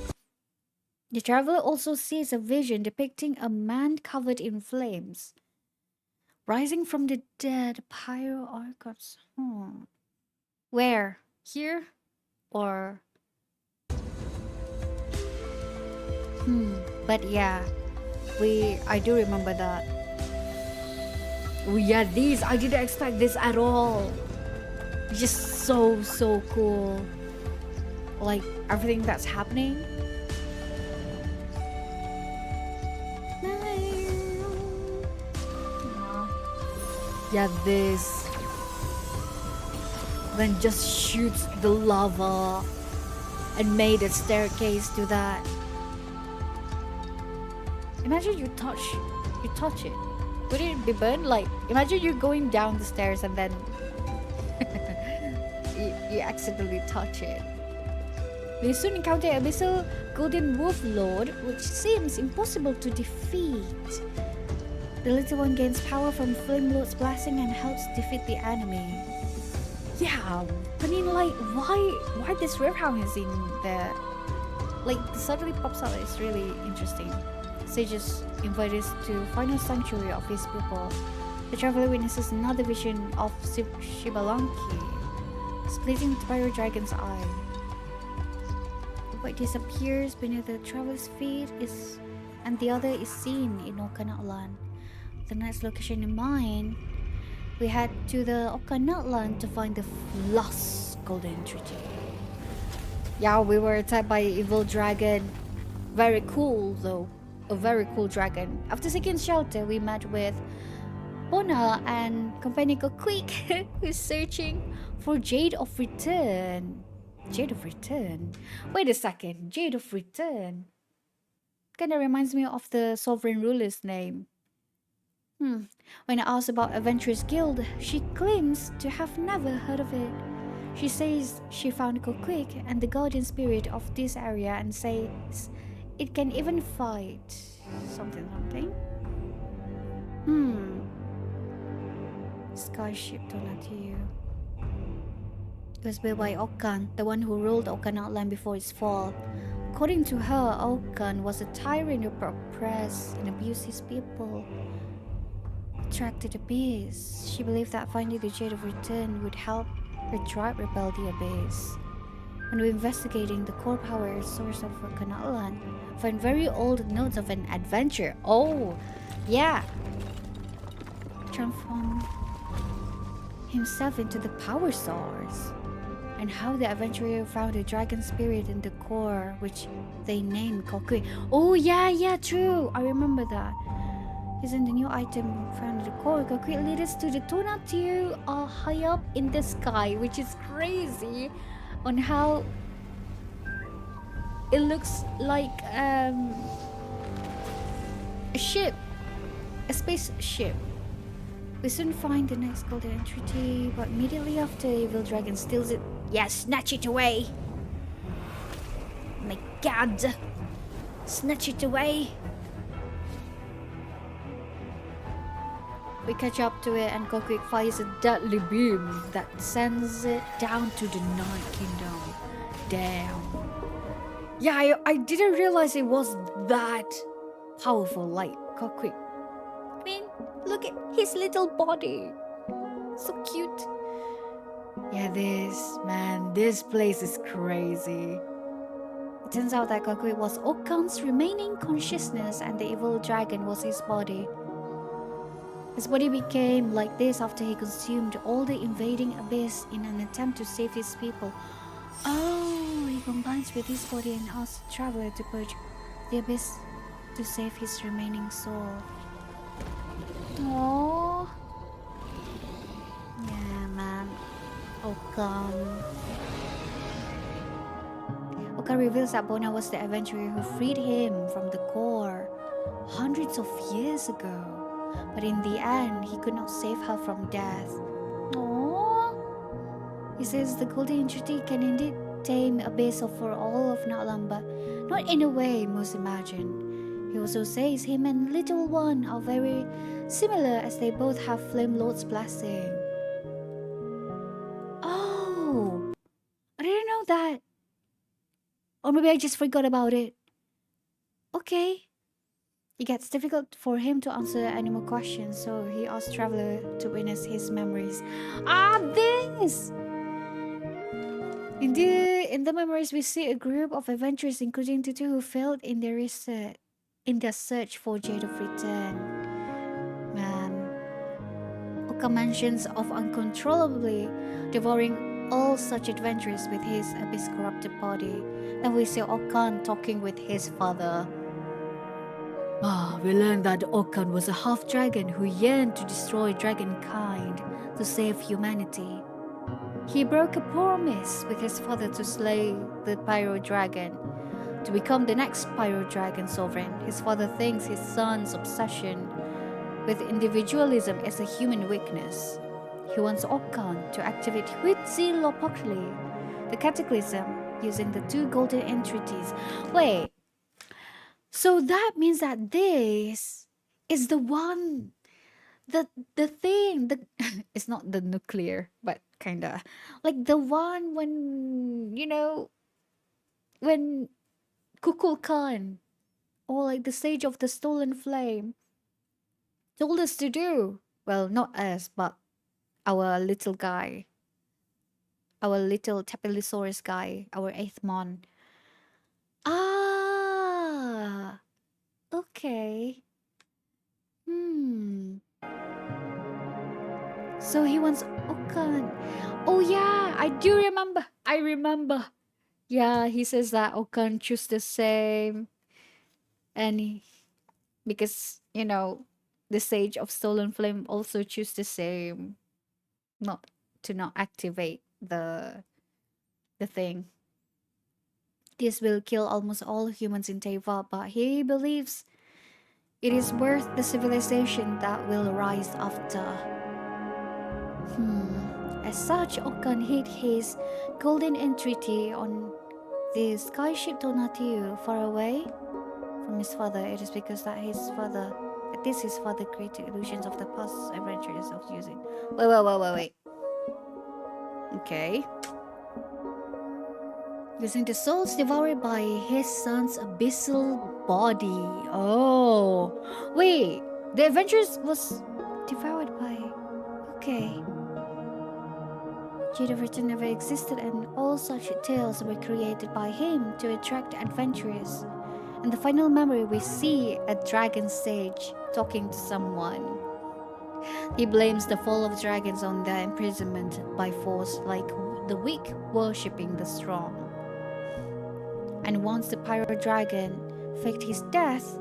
The traveler also sees a vision depicting a man covered in flames. Rising from the dead, pyro archons. Where? Here? Or... But yeah, I do remember that. Oh yeah, these, I didn't expect this at all. Just so cool. Like, everything that's happening. Yeah, this. Then just shoots the lava and made a staircase to that. Imagine you touch it. Would it be burned? Like, imagine you're going down the stairs and then you accidentally touch it. We soon encounter Abyssal Golden Wolf Lord, which seems impossible to defeat. The little one gains power from Flame Lord's blessing and helps defeat the enemy. Yeah, I mean, like, why this Riverhound is in there? Like, suddenly pops out. It's really interesting. Sages invite us to final sanctuary of his people. The traveler witnesses another vision of Shibalanki, splitting the Pyro Dragon's eye. What disappears beneath the traveler's feet and the other is seen in Natlan. The next location in mind, we head to the Natlan to find the lost golden treaty. Yeah, we were attacked by an evil dragon. Very cool though. A very cool dragon. After seeking shelter, we met with Bona and companion Quick, who's searching for Jade of Return. Jade of Return? Wait a second, Jade of Return. Kinda reminds me of the sovereign ruler's name. When I asked about Adventurers Guild, she claims to have never heard of it. She says she found Quick and the guardian spirit of this area and says it can even fight something. Skyship Tonatiuh. It was built by Okan, the one who ruled Okan Outland before its fall. According to her, Okan was a tyrant who oppressed and abused his people. Attracted to the Abyss, she believed that finding the Jade of Return would help her tribe repel the Abyss. When we're investigating the core power source of Natlan, find very old notes of an adventure. Oh, yeah. Transform himself into the power source. And how the adventurer found a dragon spirit in the core, which they named Kokui. Oh, yeah, true. I remember that. Isn't the new item found in the core? Kokui leads us to the Tonatiuh high up in the sky, which is crazy. On how it looks like a ship, a spaceship. We soon find the next golden treaty, but immediately after, evil dragon steals it. Yes, snatch it away! My God, snatch it away! We catch up to it, and Kokui fires a deadly beam that sends it down to the Night Kingdom. Damn. Yeah, I didn't realize it was that powerful, like Kokui. I mean, look at his little body. So cute. Yeah, this place is crazy. It turns out that Kokui was Okan's remaining consciousness and the evil dragon was his body. His body became like this after he consumed all the invading abyss in an attempt to save his people. Oh, he combines with his body and asks the traveler to purge the abyss to save his remaining soul. Oh, yeah, man. Okan reveals that Bona was the adventurer who freed him from the core hundreds of years ago. But in the end, he could not save her from death. Aww. He says the golden entity can indeed tame a beast for all of Natlan, but not in a way most imagine. He also says him and Little One are very similar as they both have Flame Lord's blessing. Oh, I didn't know that. Or maybe I just forgot about it. Okay. It gets difficult for him to answer any more questions, so he asks Traveler to witness his memories. This! In the memories, we see a group of adventurers, including the two who failed in their research, in their search for Jade of Return. Man, Oka mentions of uncontrollably devouring all such adventurers with his abyss-corrupted body. Then we see Okan talking with his father. We learned that Okan was a half-dragon who yearned to destroy dragonkind to save humanity. He broke a promise with his father to slay the Pyro Dragon, to become the next Pyro Dragon sovereign. His father thinks his son's obsession with individualism is a human weakness. He wants Okan to activate Huitzilopochtli, the Cataclysm, using the two golden entities. Wait, so that means that this is the one, the thing, it's not the nuclear, but kinda like the one when when Kukulkan or like the Sage of the Stolen Flame told us to do. Well, not us, but our little guy, our little Tapilisaurus guy, our Aethmon. Ah, okay. So he wants Okan. Oh yeah, I do remember. I remember. Yeah, he says that Okan choose the same, and because the Sage of Stolen Flame also choose the same, not to not activate the thing. This will kill almost all humans in Teyvat, but he believes it is worth the civilization that will rise after. As such, Okan hid his golden entreaty on the skyship Donatiu far away from his father. It is because that his father created illusions of the past adventures of using. Wait. Okay. Using the souls devoured by his son's abyssal body. Oh. Wait. The adventures was devoured by... Okay. Jade of Return never existed, and all such tales were created by him to attract adventurers. In the final memory, we see a dragon sage talking to someone. He blames the fall of dragons on their imprisonment by force, like the weak worshipping the strong. And once the Pyro Dragon faked his death,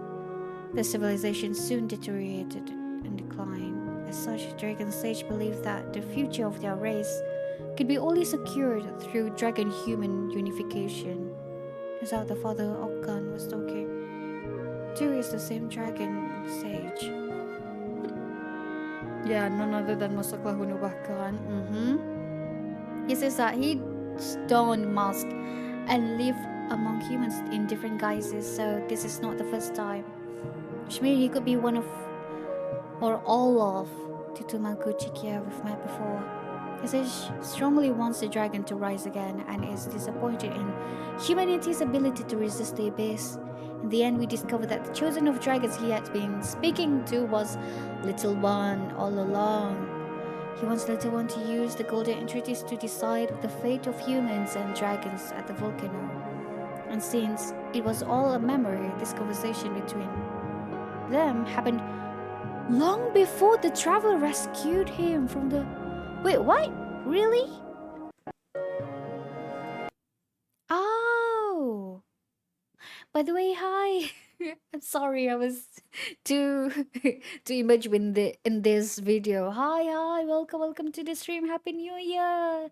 the civilization soon deteriorated and declined. As such, Dragon Sage believed that the future of their race could be only secured through dragon-human unification. As how the father Okan was talking. Two is the same Dragon Sage. Yeah, none other than Masakla Hunubakan. He says that he donned mask and lived among humans in different guises, so this is not the first time. Which means he could be one of, or all of, Titumanku Chikia we've met before. He says strongly wants the dragon to rise again and is disappointed in humanity's ability to resist the abyss. In the end, we discover that the chosen of dragons he had been speaking to was Little One all along. He wants Little One to use the golden entreaties to decide the fate of humans and dragons at the volcano. And since it was all a memory, this conversation between them happened long before the traveler rescued him from the... Wait, what? Really? Oh! By the way, hi! I'm sorry, I was too image in this video. Hi, welcome to the stream. Happy New Year!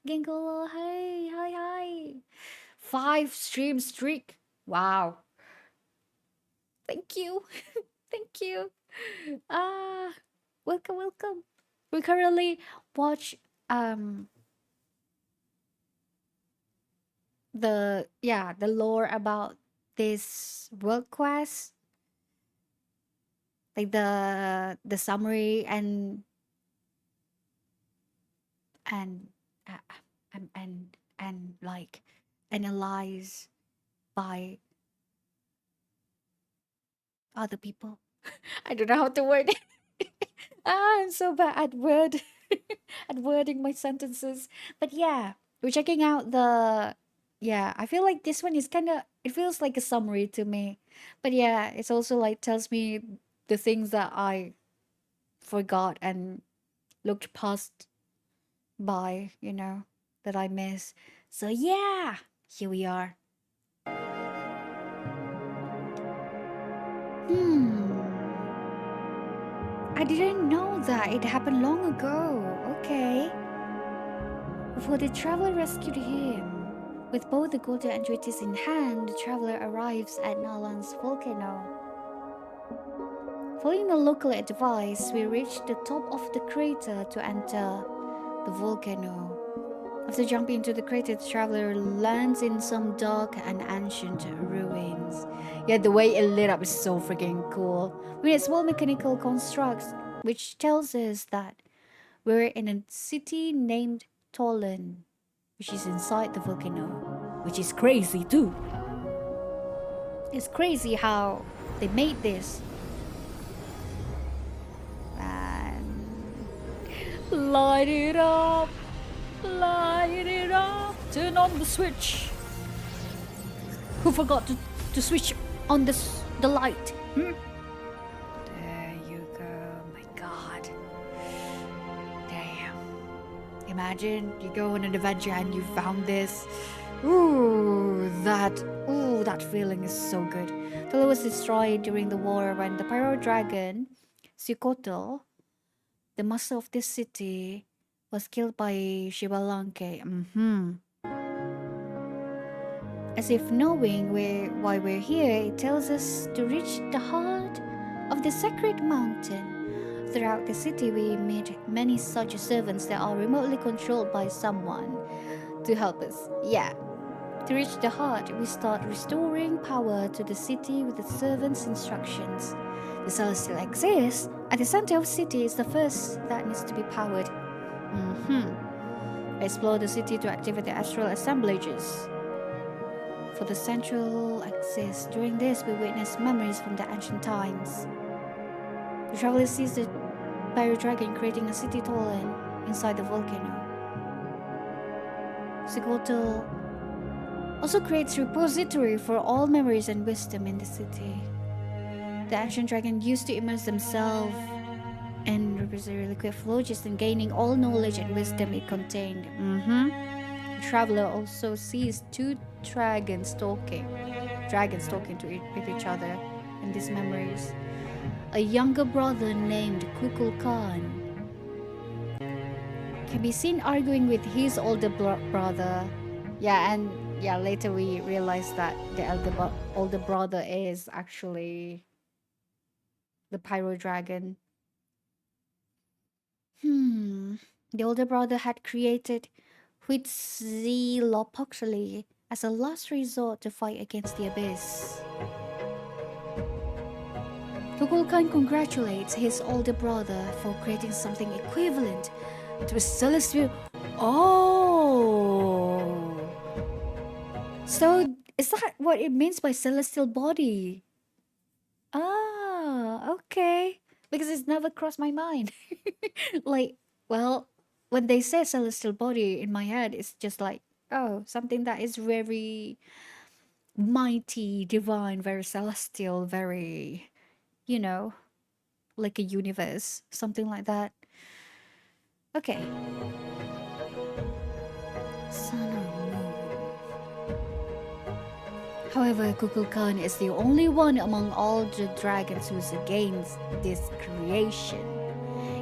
Genko, hi. 5 stream streak. Wow. Thank you. Thank you. Ah, welcome, welcome. We currently watch the lore about this world quest, like the summary and uh, and like analyze by other people. I don't know how to word it. I'm so bad at at wording my sentences. But yeah, we're checking out the yeah, I feel like this one is kind of it feels like a summary to me. But yeah, it's also like tells me the things that I forgot and looked past by, that I miss. So yeah, here we are. I didn't know that it happened long ago. Okay. Before the traveler rescued him. With both the golden entreaties in hand, the traveler arrives at Natlan's volcano. Following the local advice, we reach the top of the crater to enter the volcano. After jumping into the crater, the traveler lands in some dark and ancient ruins. Yeah, the way it lit up is so freaking cool. With its small mechanical constructs, which tells us that we're in a city named Tolan, which is inside the volcano, which is crazy too. It's crazy how they made this. And light it up. Light it up. Turn on the switch. Who forgot to switch on the light? There you go. My God. Damn. Imagine you go on an adventure and you found this. Ooh, that feeling is so good. Tula was destroyed during the war when the pyro dragon, Sikoto, the master of this city, was killed by Shibalanke. As if knowing why we're here, it tells us to reach the heart of the sacred mountain. Throughout the city, we meet many such servants that are remotely controlled by someone to help us. Yeah. To reach the heart, we start restoring power to the city with the servants' instructions. The celestial exists. At the center of the city is the first that needs to be powered. Explore the city to activate the astral assemblages. For the central axis, during this we witness memories from the ancient times. The traveler sees the pyro dragon creating a city Tolan inside the volcano. Sikoto also creates repository for all memories and wisdom in the city. The ancient dragon used to immerse themselves in repository liquid flow, just in gaining all knowledge and wisdom it contained. The traveler also sees two dragons talking with each other in these memories. A younger brother named Kukulkan can be seen arguing with his older brother. Later we realize that the older brother is actually the pyro dragon. The older brother had created Huitzilopochtli as a last resort to fight against the abyss. Kukulkan congratulates his older brother for creating something equivalent to a celestial. Oh! So, is that what it means by celestial body? Ah, okay. Because it's never crossed my mind. When they say celestial body in my head, it's just like, oh, something that is very mighty, divine, very celestial, very, like a universe, something like that. Okay. Sun or moon. However, Kukulkan is the only one among all the dragons who's against this creation.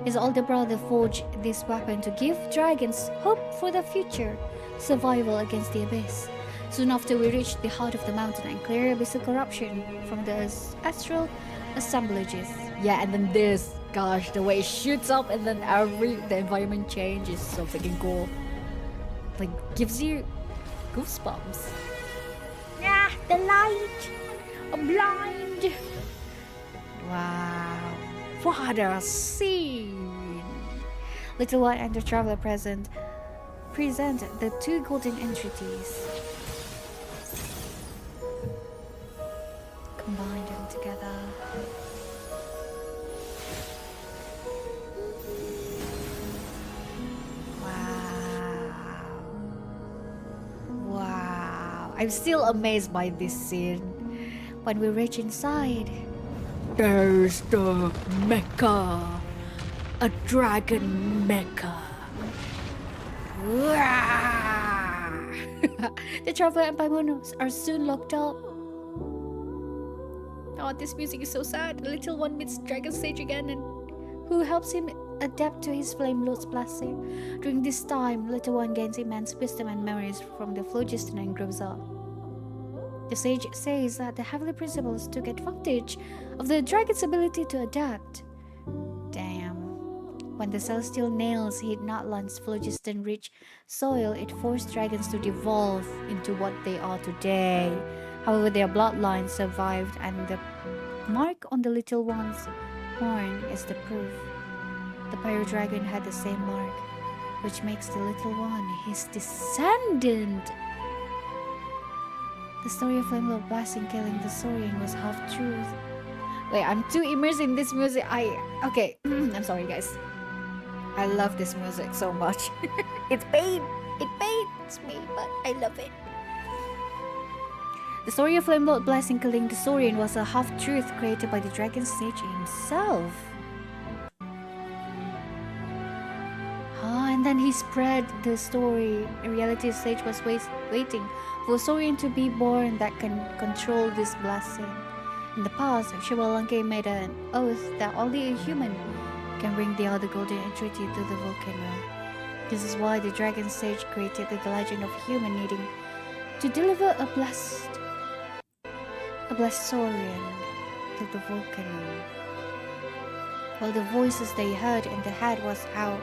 His older brother forged this weapon to give dragons hope for the future, survival against the abyss. Soon after, we reached the heart of the mountain and clear abyssal corruption from the astral assemblages. Yeah, and then this, gosh, the way it shoots up and then the environment change is so freaking cool. Like, gives you goosebumps. Yeah, the light! I'm blind! Wow, what a scene! Little One and the Traveler present the two golden entities. Combine them together. Wow. I'm still amazed by this scene. When we reach inside, there's the mecha. A dragon mecha. The Traveler and Paimon are soon locked up. Oh, this music is so sad. The Little One meets Dragon Sage again, and who helps him adapt to his Flame Lord's blessing. During this time, Little One gains immense wisdom and memories from the phlogiston and grows up. The sage says that the Heavenly Principles took advantage of the dragon's ability to adapt. Damn. When the celestial nails hit Natlan's phlogiston-rich soil, it forced dragons to devolve into what they are today. However, their bloodline survived, and the mark on the Little One's horn is the proof. The Pyro Dragon had the same mark, which makes the Little One his descendant. The story of Flamelord Blessing killing the Saurian was half truth. Wait, I'm too immersed in this music. Okay, I'm sorry guys. I love this music so much. It pains me, but I love it. The story of Flamelord Blessing killing the Saurian was a half-truth created by the Dragon Sage himself. And then he spread the story. In reality, Sage was waiting for a Saurian to be born that can control this blessing. In the past, Shivalanke made an oath that only a human can bring the other golden entity to the volcano. This is why the Dragon Sage created the legend of human needing to deliver a blessed Saurian to the volcano. While the voices they heard in the head was how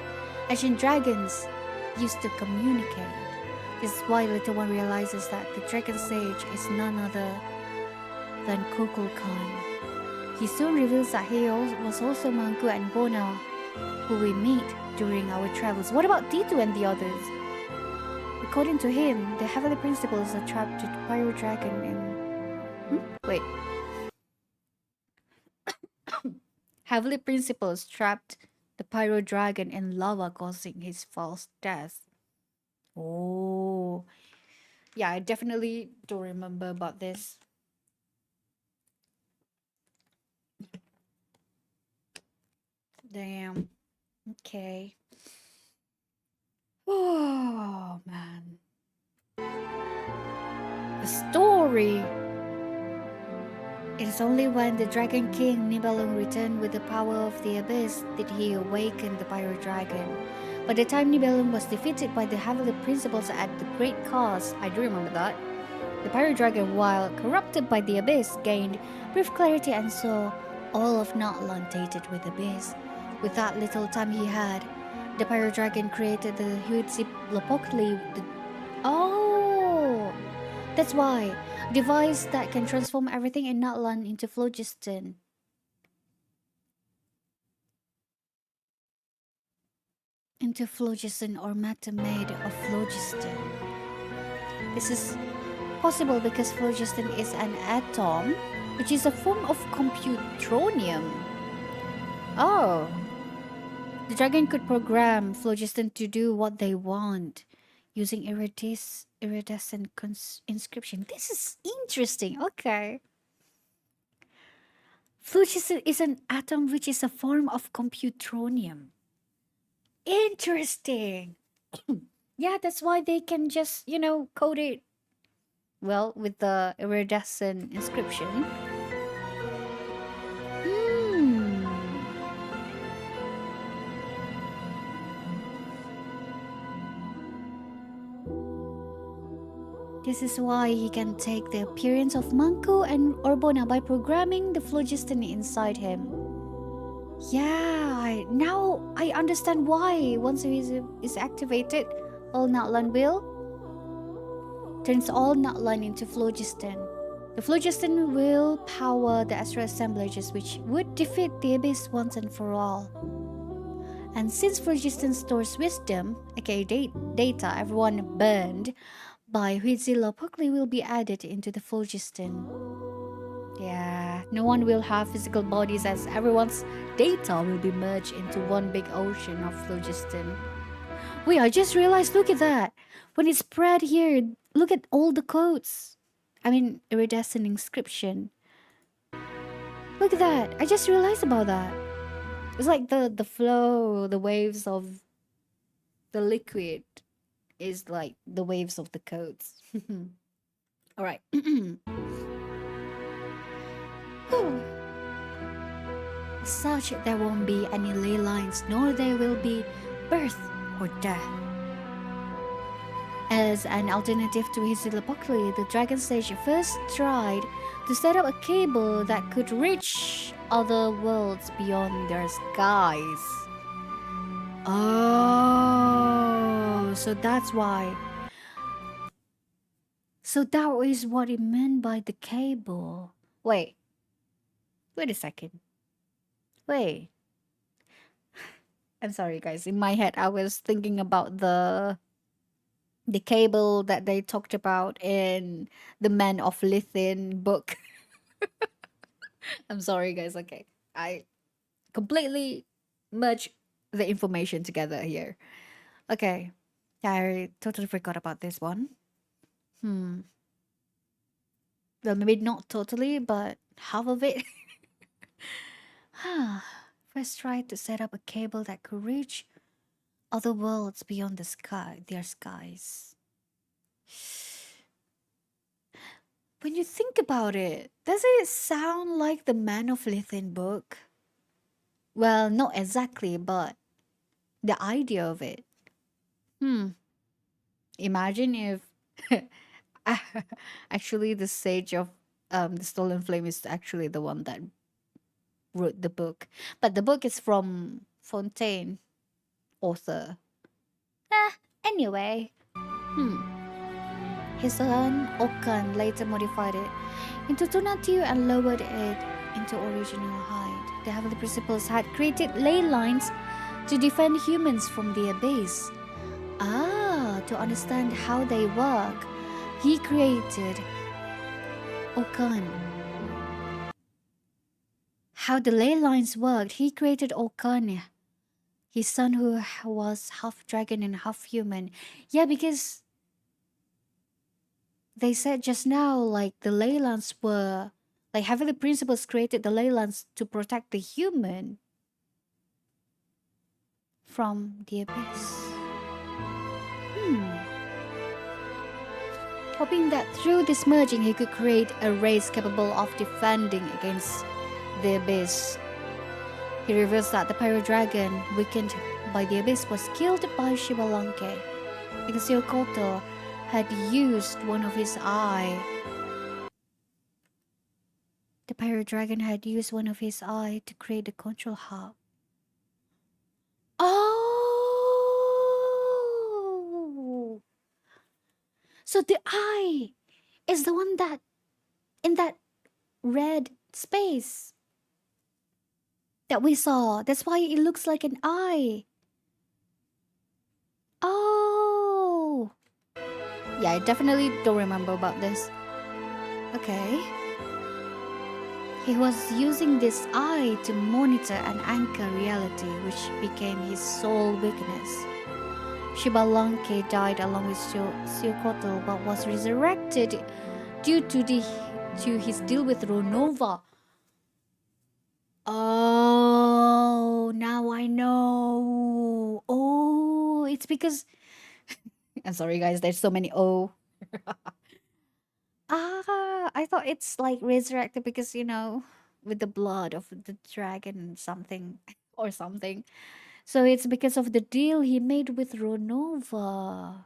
ancient dragons used to communicate. This is why Little One realizes that the Dragon Sage is none other than Kukulkan. He soon reveals that he was also Manku and Bona, who we meet during our travels. What about Titu and the others? According to him, the Heavenly Principles are trapped to the Pyro Dragon in... Wait. Heavenly Principles trapped the Pyro Dragon in lava, causing his false death. Oh. Yeah, I definitely don't remember about this. Damn. Okay. Oh, man. The story. It is only when the Dragon King Nibelung returned with the power of the Abyss did he awaken the Pyro Dragon. By the time Nibelung was defeated by the Heavenly Principles at the great cost, I do remember that, the Pyro Dragon, while corrupted by the Abyss, gained brief clarity and saw all of Natlan tainted with Abyss. With that little time he had, the Pyro Dragon created the Huitzilopochtli. Oh! That's why. A device that can transform everything in Natlan into phlogiston. Or matter made of phlogiston. This is possible because phlogiston is an atom, which is a form of computronium. Oh. The dragon could program phlogiston to do what they want using iridescent inscription. This is interesting. Okay. Phlogiston is an atom which is a form of computronium. Interesting. Yeah, that's why they can just, code it. Well, with the iridescent inscription. This is why he can take the appearance of Manko and Orbona by programming the phlogiston inside him. Yeah, now I understand why once he is activated, all Natlan will turns all Natlan into phlogiston. The phlogiston will power the astral assemblages which would defeat the abyss once and for all. And since phlogiston stores wisdom, aka data everyone burned by Huitzilopochtli will be added into the phlogiston. Yeah, no one will have physical bodies as everyone's data will be merged into one big ocean of phlogiston. Wait, I just realized, look at that. When it's spread here, look at all the codes. I mean, iridescent inscription. Look at that. I just realized about that. It's like the flow, the waves of the liquid is like the waves of the codes. All right. Such there won't be any ley lines, nor there will be birth or death. As an alternative to Huitzilopochtli, the Dragon Sage first tried to set up a cable that could reach other worlds beyond their skies. Oh, so that's why. So that is what it meant by the cable. Wait a second. Wait. I'm sorry, guys. In my head, I was thinking about the cable that they talked about in the Man of Lithin book. I'm sorry, guys. Okay, I completely merged the information together here. Okay, I totally forgot about this one. Well, maybe not totally, but half of it. First tried to set up a cable that could reach other worlds beyond their skies. When you think about it, doesn't it sound like the Man of Lithin book? Well, not exactly, but the idea of it. Imagine if actually the Sage of the Stolen Flame is actually the one that wrote the book. But the book is from Fontaine, author. Anyway. His son, Okan, later modified it into Tonatiuh and lowered it into original height. The Heavenly Principles had created ley lines to defend humans from the abyss. To understand how they work, he created Okan. How the ley lines worked, he created Okan, his son who was half dragon and half human. Yeah, because they said just now, like the ley lines were, like Heavenly Principles created the ley lines to protect the human from the abyss. Hoping that through this merging he could create a race capable of defending against the abyss. He reveals that the pirate dragon, weakened by the abyss, was killed by Shibalanke because Yokoto had used one of his eye. The pirate dragon had used one of his eye to create the control hub. Oh! So the eye is the one that in that red space that we saw. That's why it looks like an eye. Oh! Yeah, I definitely don't remember about this. Okay. He was using this eye to monitor and anchor reality, which became his sole weakness. Shibalanke died along with Siokoto, but was resurrected due to his deal with Ronova. Oh, now I know. Oh, it's because I'm sorry, guys. There's so many O. I thought it's like resurrected because with the blood of the dragon something or something. So it's because of the deal he made with Ronova.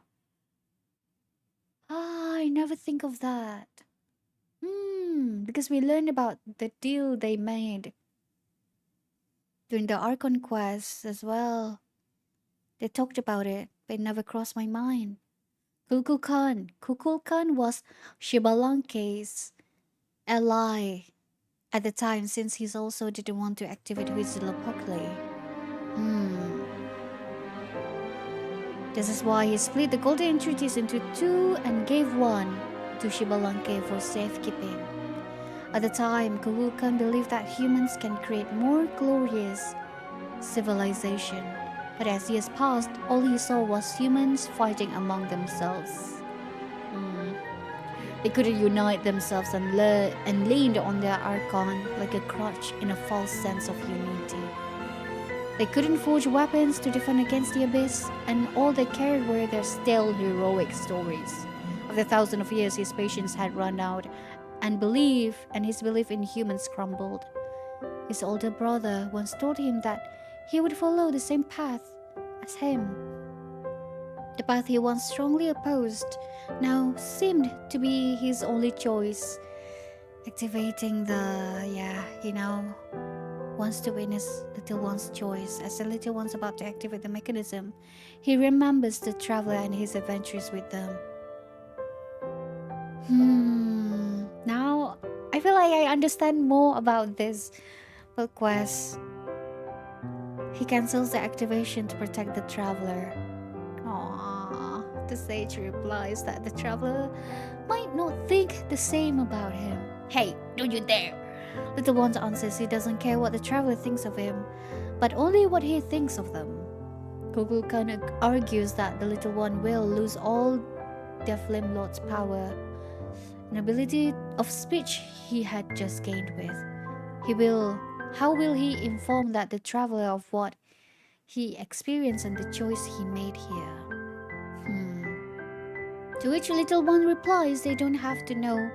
I I never think of that. Because we learned about the deal they made during the Archon quest as well. They talked about it, but it never crossed my mind. Kukulkan. Kukulkan was Shibalanke's ally at the time, since he's also didn't want to activate Huitzilopochtli. Hmm. This is why he split the golden entreaties into two and gave one to Shibalanke for safekeeping. At the time, Kukulkan believed that humans can create more glorious civilization. But as years passed, all he saw was humans fighting among themselves. They couldn't unite themselves and leaned on their Archon like a crutch in a false sense of unity. They couldn't forge weapons to defend against the Abyss, and all they cared were their stale heroic stories. After thousands of years, his patience had run out, and his belief in humans crumbled. His older brother once told him that he would follow the same path as him. The path he once strongly opposed now seemed to be his only choice. Activating he now wants to witness little one's choice. As the little one's about to activate the mechanism, he remembers the traveler and his adventures with them. Now I feel like I understand more about this book quest. He cancels the activation to protect the traveler. Aww. The sage replies that the traveler might not think the same about him. Hey, don't you dare! Little one answers he doesn't care what the traveler thinks of him, but only what he thinks of them. Kukulkan argues that the little one will lose all their Flame Lord's power, an ability of speech he had just gained with. How will he inform that the traveler of what he experienced and the choice he made here? To which little one replies they don't have to know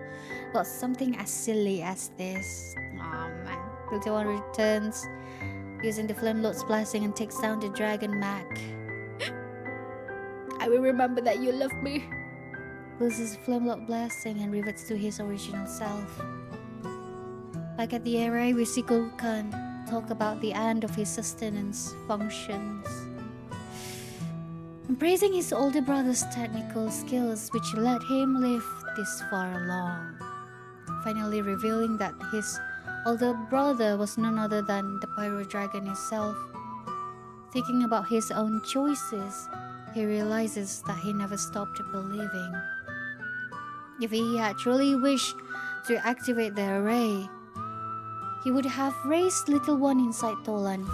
about something as silly as this. Aw man. Little one returns using the Flame Lord's blessing and takes down the dragon Mac. I will remember that you love me. Loses Flame Lord blessing and reverts to his original self. Back at the area, we see Kukulkan talk about the end of his sustenance functions, and praising his older brother's technical skills which let him live this far along, finally revealing that his older brother was none other than the Pyro Dragon himself. Thinking about his own choices, he realizes that he never stopped believing. If he had truly wished to activate the array, he would have raised little one inside Tolan,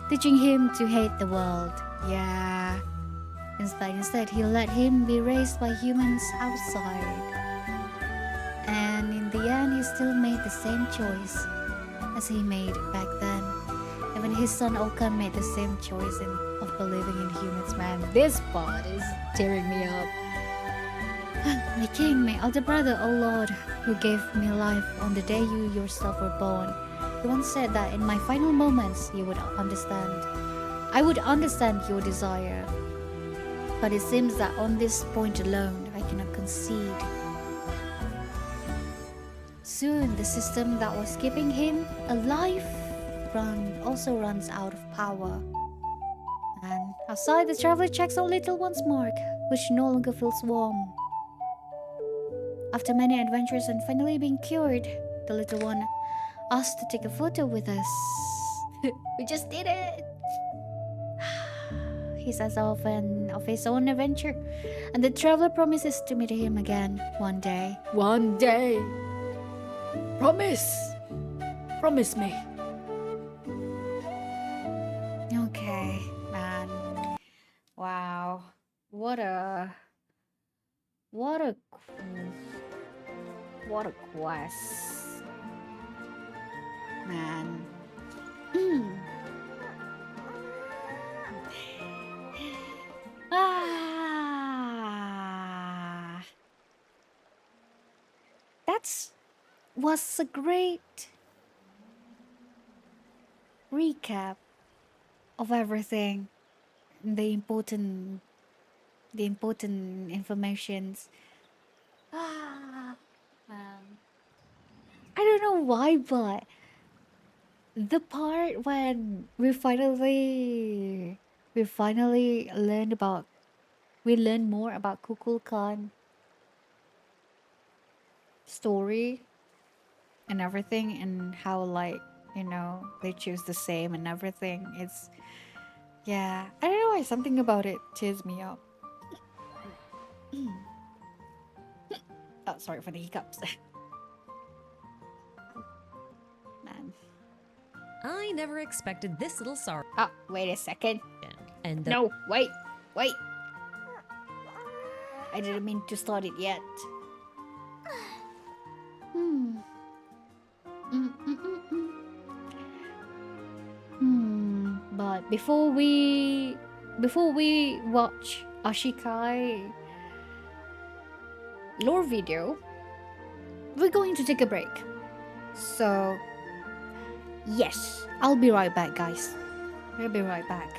teaching him to hate the world. Yeah. Instead, he let him be raised by humans outside. And in the end, he still made the same choice as he made back then. Even his son Okan made the same choice of believing in humans. Man, this part is tearing me up. My king, my elder brother, O Lord, who gave me life on the day you yourself were born, you once said that in my final moments you would understand. I would understand your desire. But it seems that on this point alone, I cannot concede. Soon, the system that was keeping him alive also runs out of power. And outside, the traveler checks on little one's mark, which no longer feels warm. After many adventures and finally being cured, the little one asked to take a photo with us. We just did it! He says of his own adventure, and the traveler promises to meet him again one day. One day! Promise! Promise me! Okay, man. Wow. What a quest. Man. That was a great recap of everything. The important informations Ah, man. I don't know why, but the part when we finally learn more about Kukul Khan story and everything, and how, like, they choose the same and everything. It's, yeah, I don't know why, something about it tears me up. Oh, sorry for the hiccups. Man. I never expected this little sorrow. Oh, wait a second. And No, wait. I didn't mean to start it yet. Hmm. But before we watch Ashikai lore video, we're going to take a break. So, yes, I'll be right back, guys. I'll be right back.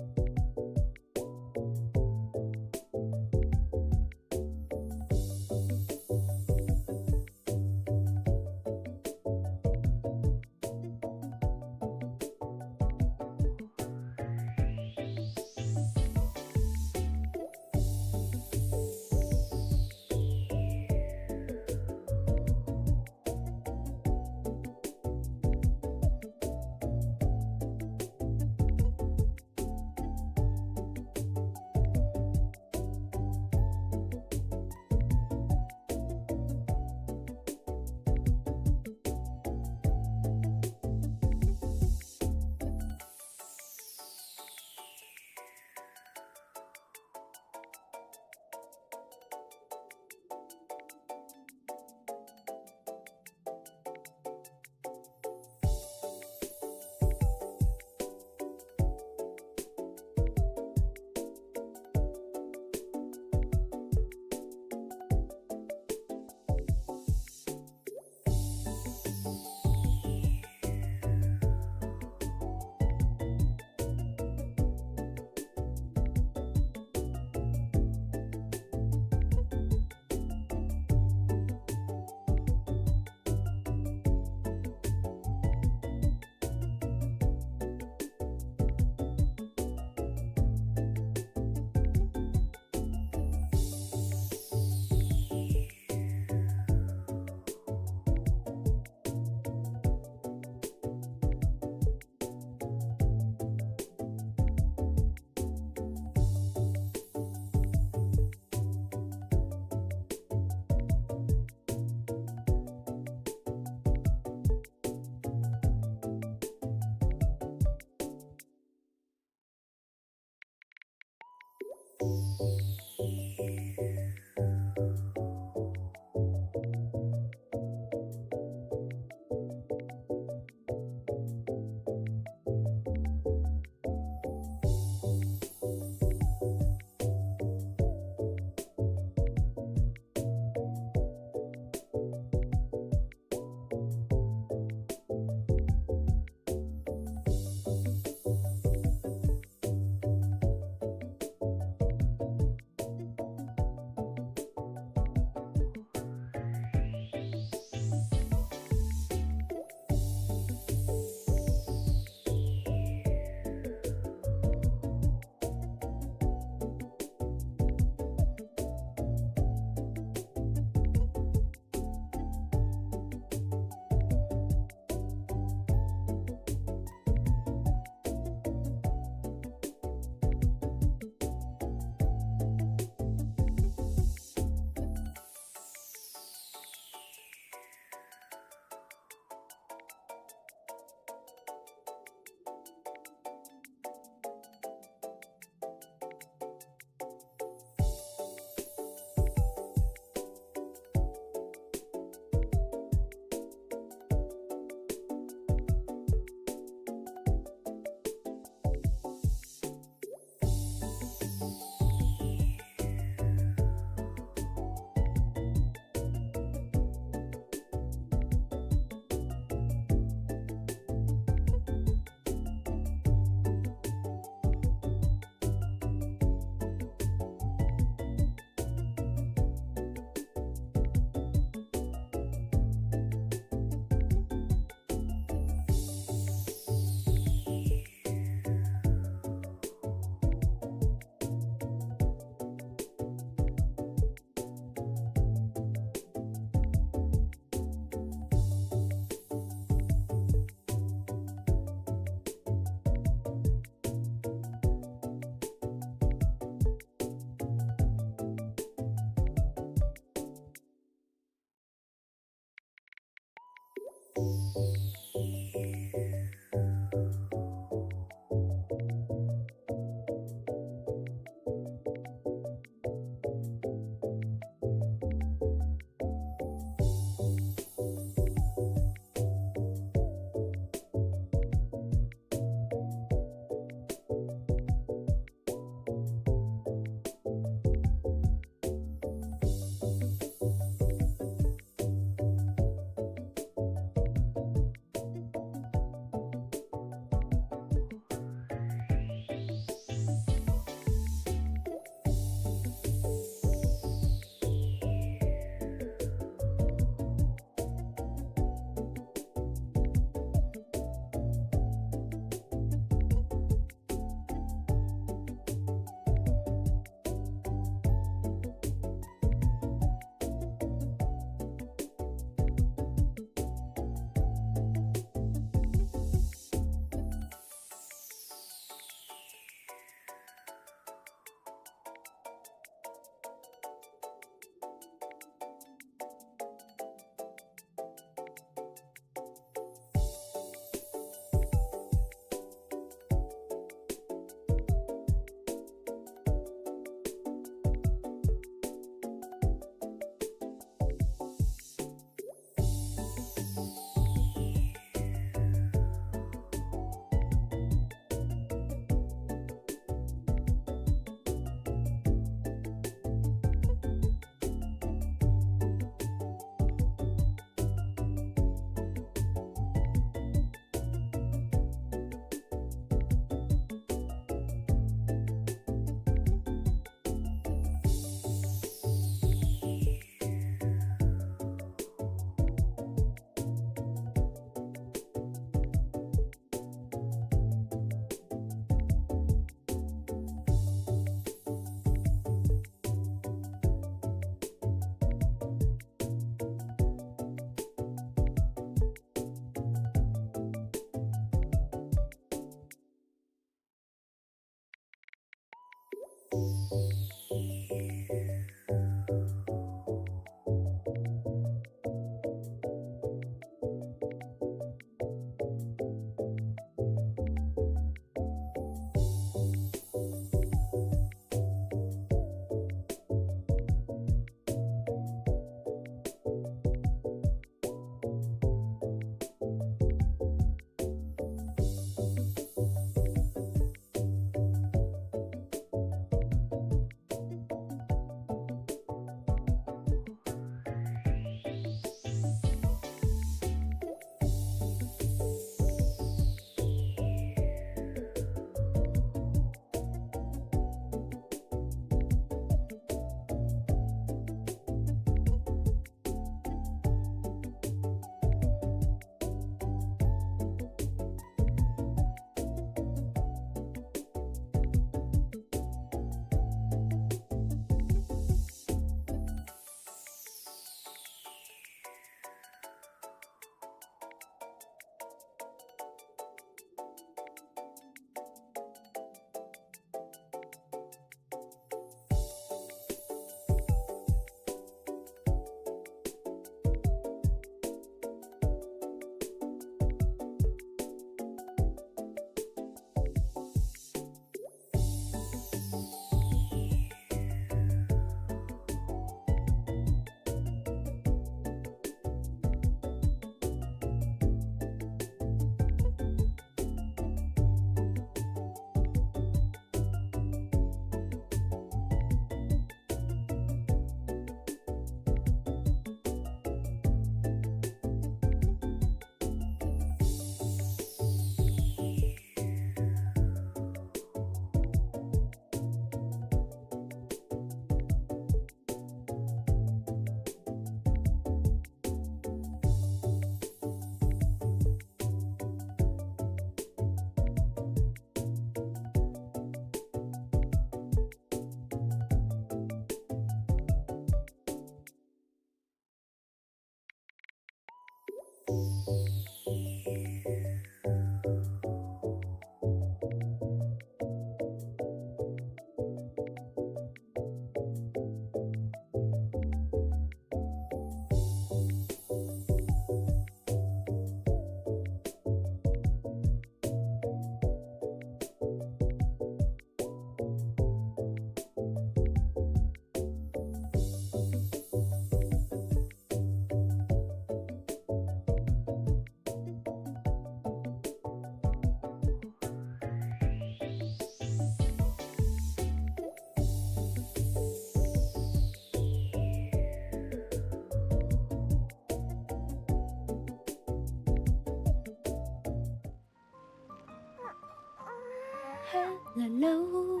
Hello,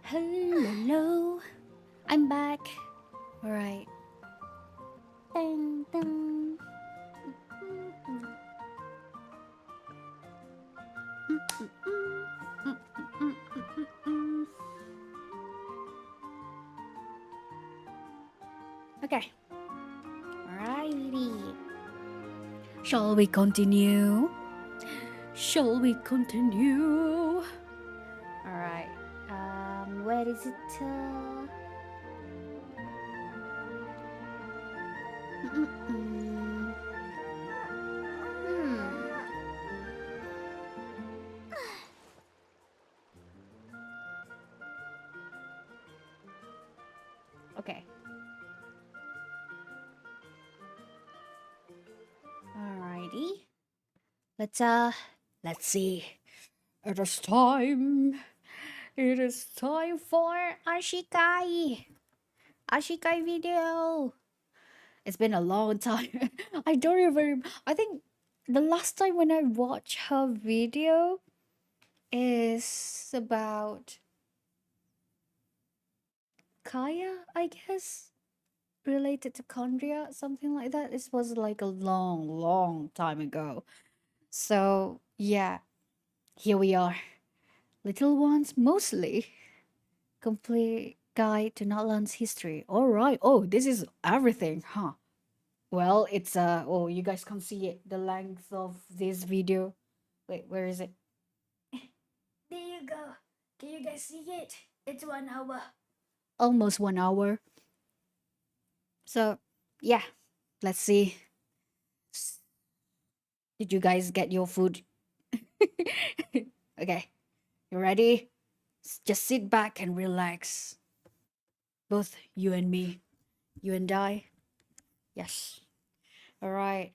hello. I'm back. All right. Dun, dun. Okay. Alrighty. Shall we continue? Shall we continue? Alright. Where is it? Hmm. Okay. Alrighty. Let's see. It is time. It is time for Ashikai. Ashikai video. It's been a long time. I don't even. I think the last time when I watched her video is about Kaya, I guess, related to Chondria, something like that. This was like a long time ago. So yeah, here we are. Little ones mostly. Complete guide to Natlan's history. All right. Oh, this is everything, huh? Well, it's oh, you guys can't see it. The length of this video. Wait, where is it? There you go. Can you guys see it? It's 1 hour. Almost 1 hour. So, yeah. Let's see. Did you guys get your food? Okay. You ready? Just sit back and relax. Both you and me. You and I. Yes. All right.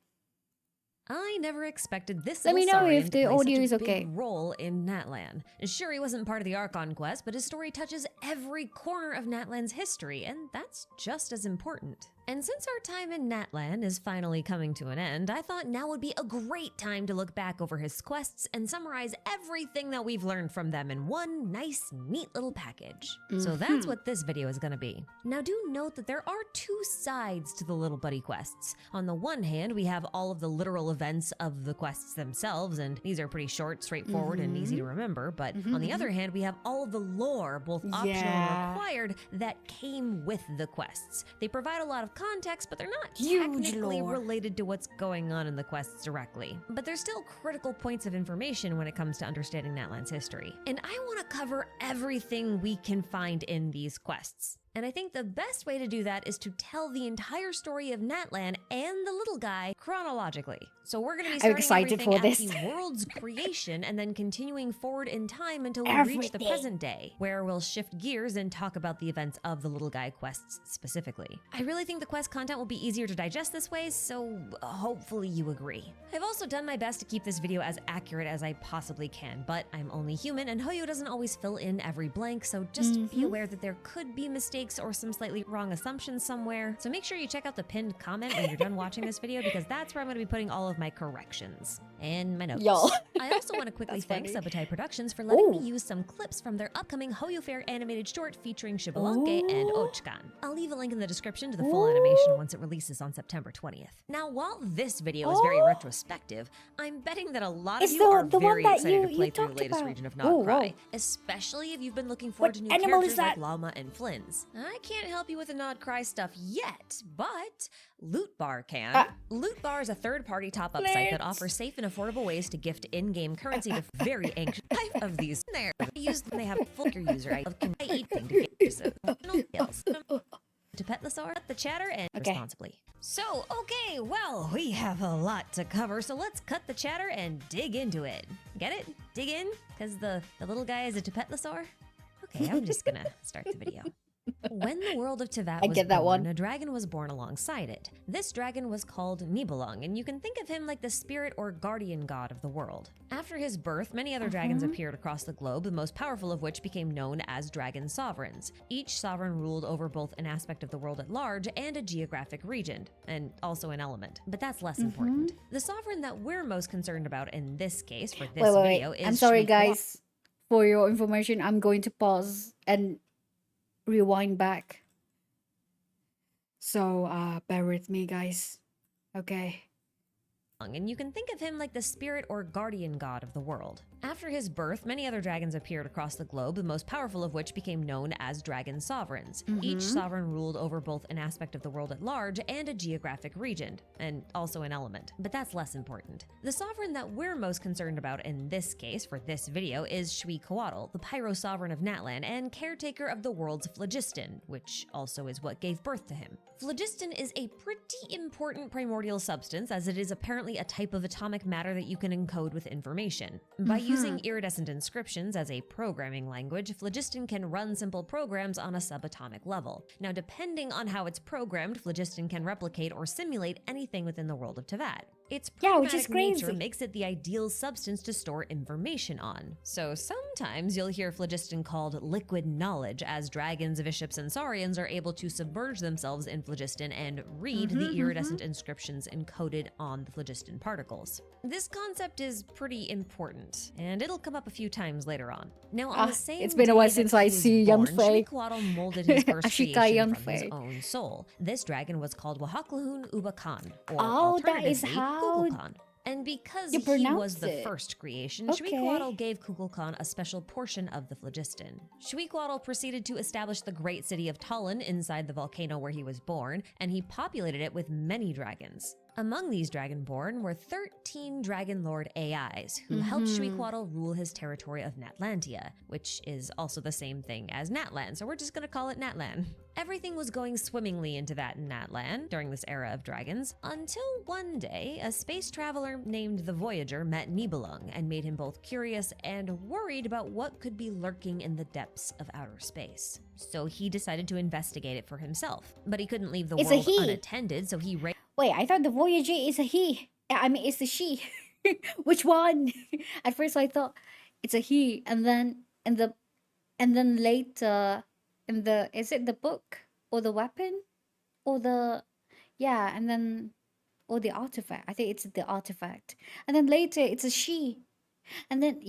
I never expected this Let little me know Saurian if to the play audio such is a okay. big role in Natlan. Sure, he wasn't part of the Archon quest, but his story touches every corner of Natlan's history, and that's just as important. And since our time in Natlan is finally coming to an end, I thought now would be a great time to look back over his quests and summarize everything that we've learned from them in one nice, neat little package. So that's what this video is gonna be. Now do note that there are two sides to the Little Buddy quests. On the one hand, we have all of the literal events of the quests themselves, and these are pretty short, straightforward, and easy to remember, but on the other hand, we have all of the lore, both optional and required, that came with the quests. They provide a lot of context, but they're not technically related to what's going on in the quests directly. But they're still critical points of information when it comes to understanding Natlan's history. And I want to cover everything we can find in these quests. And I think the best way to do that is to tell the entire story of Natlan and the little guy chronologically. So we're going to be starting everything at the world's creation and then continuing forward in time until we reach the present day, where we'll shift gears and talk about the events of the little guy quests specifically. I really think the quest content will be easier to digest this way, so hopefully you agree. I've also done my best to keep this video as accurate as I possibly can, but I'm only human and Hoyo doesn't always fill in every blank, so just be aware that there could be mistakes or some slightly wrong assumptions somewhere. So make sure you check out the pinned comment when you're done watching this video, because that's where I'm going to be putting all of my corrections and my notes. Y'all. I also want to quickly thank Sabotai Productions for letting me use some clips from their upcoming Hoyo Fair animated short featuring Shibalanke and Ochkan. I'll leave a link in the description to the full animation once it releases on September 20th. Now, while this video is very retrospective, I'm betting that a lot of you are very excited to play through the latest region of Nod-Krai, especially if you've been looking forward to new characters like Llama and Flynn's. I can't help you with the Nod-Krai stuff yet, but Loot Bar can. Loot Bar is a third-party top-up site that offers safe and affordable ways to gift in-game currency to very anxious type of these. There, used when they have a full user ID can eat thing to get to pet the sword, the chatter, and responsibly. So, okay, well, we have a lot to cover, so let's cut the chatter and dig into it. Get it? Dig in? Because the little guy is a Tepetlosaur? Okay, I'm just gonna start the video. When the world of Teyvat was born, a dragon was born alongside it. This dragon was called Nibelung, and you can think of him like the spirit or guardian god of the world. After his birth, many other dragons appeared across the globe, the most powerful of which became known as dragon sovereigns. Each sovereign ruled over both an aspect of the world at large and a geographic region, and also an element. But that's less important. The sovereign that we're most concerned about in this case for this video is I'm sorry, guys. For your information, I'm going to pause and rewind back. So bear with me, guys. Okay. and you can think of him like the spirit or guardian god of the world. After his birth, many other dragons appeared across the globe, the most powerful of which became known as dragon sovereigns. Each sovereign ruled over both an aspect of the world at large and a geographic region, and also an element, but that's less important. The sovereign that we're most concerned about in this case for this video is Shui-Coatl, the pyro sovereign of Natlan and caretaker of the world's phlogiston, which also is what gave birth to him. Phlogiston is a pretty important primordial substance, as it is apparently a type of atomic matter that you can encode with information. By using iridescent inscriptions as a programming language, phlogiston can run simple programs on a subatomic level. Now, depending on how it's programmed, phlogiston can replicate or simulate anything within the world of Teyvat. Its Yeah, which is pragmatic nature crazy. makes it the ideal substance to store information on. So sometimes you'll hear phlogiston called liquid knowledge, as dragons, bishops, and saurians are able to submerge themselves in phlogiston and read the iridescent inscriptions encoded on the phlogiston particles. This concept is pretty important, and it'll come up a few times later on. Now, on the same it's been a while day that since he I was see Young born, Fei. Shui-Coatl molded his first Ashikai creation Young from his Fei. own soul. This dragon was called Wahaklahun Ubakan, or Oh, that is alternatively, how Kukulkan. And because you he pronounce was the it. first creation, Okay. Shui-Coatl gave Kukulkan a special portion of the phlogiston. Shui-Coatl proceeded to establish the great city of Talon inside the volcano where he was born, and he populated it with many dragons. Among these dragonborn were 13 Dragon Lord AIs who helped Shui-Coatl rule his territory of Natlantia, which is also the same thing as Natlan, so we're just gonna call it Natlan. Everything was going swimmingly into that Natlan during this era of dragons, until one day, a space traveler named the Voyager met Nibelung and made him both curious and worried about what could be lurking in the depths of outer space. So he decided to investigate it for himself. But he couldn't leave the It's a world he. unattended, so he Wait, I thought the Voyager is a he. I mean, it's a she. Which one? At first, I thought it's a he, and then later, in the is it the book or the weapon or the and then or the artifact? I think it's the artifact, and then later it's a she, and then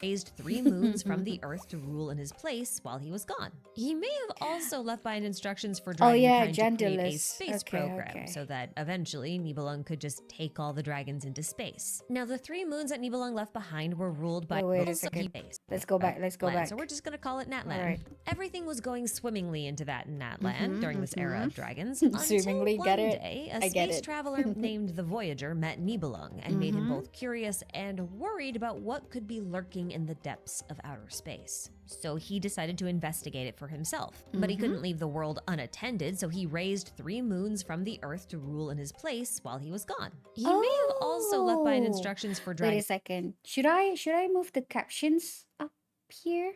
raised 3 moons from the earth to rule in his place while he was gone. He may have also left behind instructions for Oh, yeah, dragonkind to create a genderless. space Okay, program okay. so that eventually Nibelung could just take all the dragons into space. Now, the 3 moons that Nibelung left behind were ruled by Wait a also second. space. Let's go back. Let's go Natlan, back. So we're just gonna call it Natlan. Alright. Everything was going swimmingly into that Natlan during this era of dragons. Swimmingly, until get one it? day, a I get space it. traveler named the Voyager met Nibelung and made him both curious and worried about what could be lurking in the depths of outer space. So he decided to investigate it for himself. But he couldn't leave the world unattended, so he raised 3 moons from the earth to rule in his place while he was gone. He may have also left behind Oh. instructions for Wait a dragons. second. Should I move the captions up here?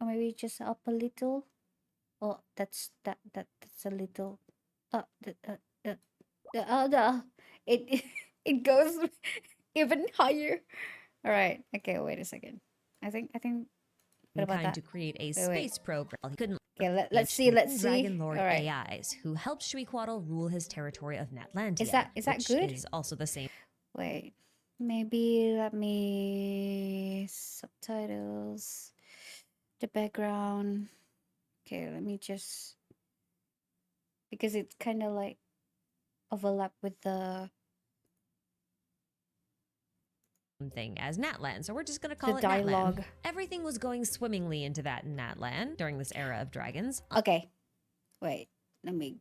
Or maybe just up a little? Oh, that's a little. It it goes even higher. All right. Okay. Wait a second. I think. What about that? To create a wait. space program. He couldn't Okay. Let's see. Let's see. Dragon Lord All right. AIs who helped Shui-Coatl rule his territory of Natlantia. Is that which good? Is also the same. Wait. Maybe let me subtitles. The background. Okay. Let me just because it kind of like overlap with the Thing as Natlan, so we're just gonna call it dialogue. Natlan. Everything was going swimmingly into that Natlan during this era of dragons. Okay. Wait. Let me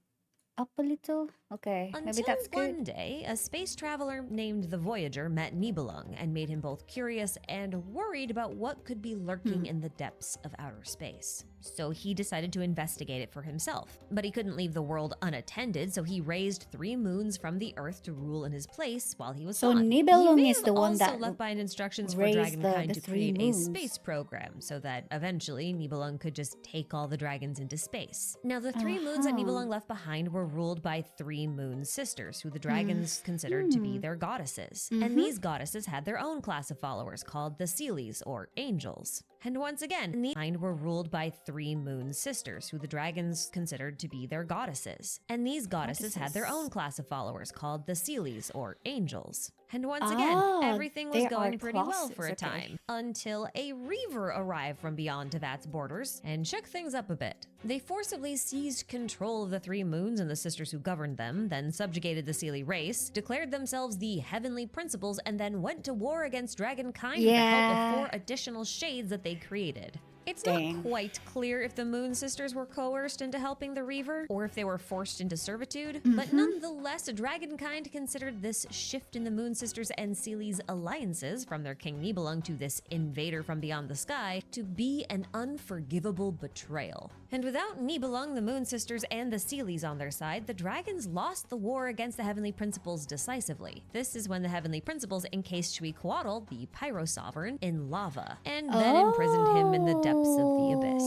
up a little. Okay. Maybe Until that's good. one day, a space traveler named the Voyager met Nibelung and made him both curious and worried about what could be lurking in the depths of outer space. So he decided to investigate it for himself. But he couldn't leave the world unattended, so he raised 3 moons from the earth to rule in his place while he was So gone. Nibelung He may is have the one also that left behind instructions for raised dragonkind the to 3 create moons. a space program so that eventually Nibelung could just take all the dragons into space. Now, the 3 moons that Nibelung left behind were ruled by 3 moon sisters, who the dragons considered to be their goddesses. And these goddesses had their own class of followers called the Seelies, or angels. And once again, the kind were ruled by 3 moon sisters, who the dragons considered to be their goddesses. And these goddesses had their own class of followers called the Seelies, or angels. And once again, everything was they going are pretty well for a classes, okay. time, until a reaver arrived from beyond Tevat's borders and shook things up a bit. They forcibly seized control of the 3 moons and the sisters who governed them, then subjugated the Seelie race, declared themselves the Heavenly Principles, and then went to war against dragonkind with the help of 4 additional shades that they created. It's not quite clear if the Moon Sisters were coerced into helping the Reaver, or if they were forced into servitude, but nonetheless, dragonkind considered this shift in the Moon Sisters and Seelie's alliances from their King Nibelung to this invader from beyond the sky to be an unforgivable betrayal. And without Nibelung, the Moon Sisters, and the Seelies on their side, the dragons lost the war against the Heavenly Principles decisively. This is when the Heavenly Principles encased Xuequatl, the Pyro Sovereign, in lava, and then imprisoned him in the depths of the abyss.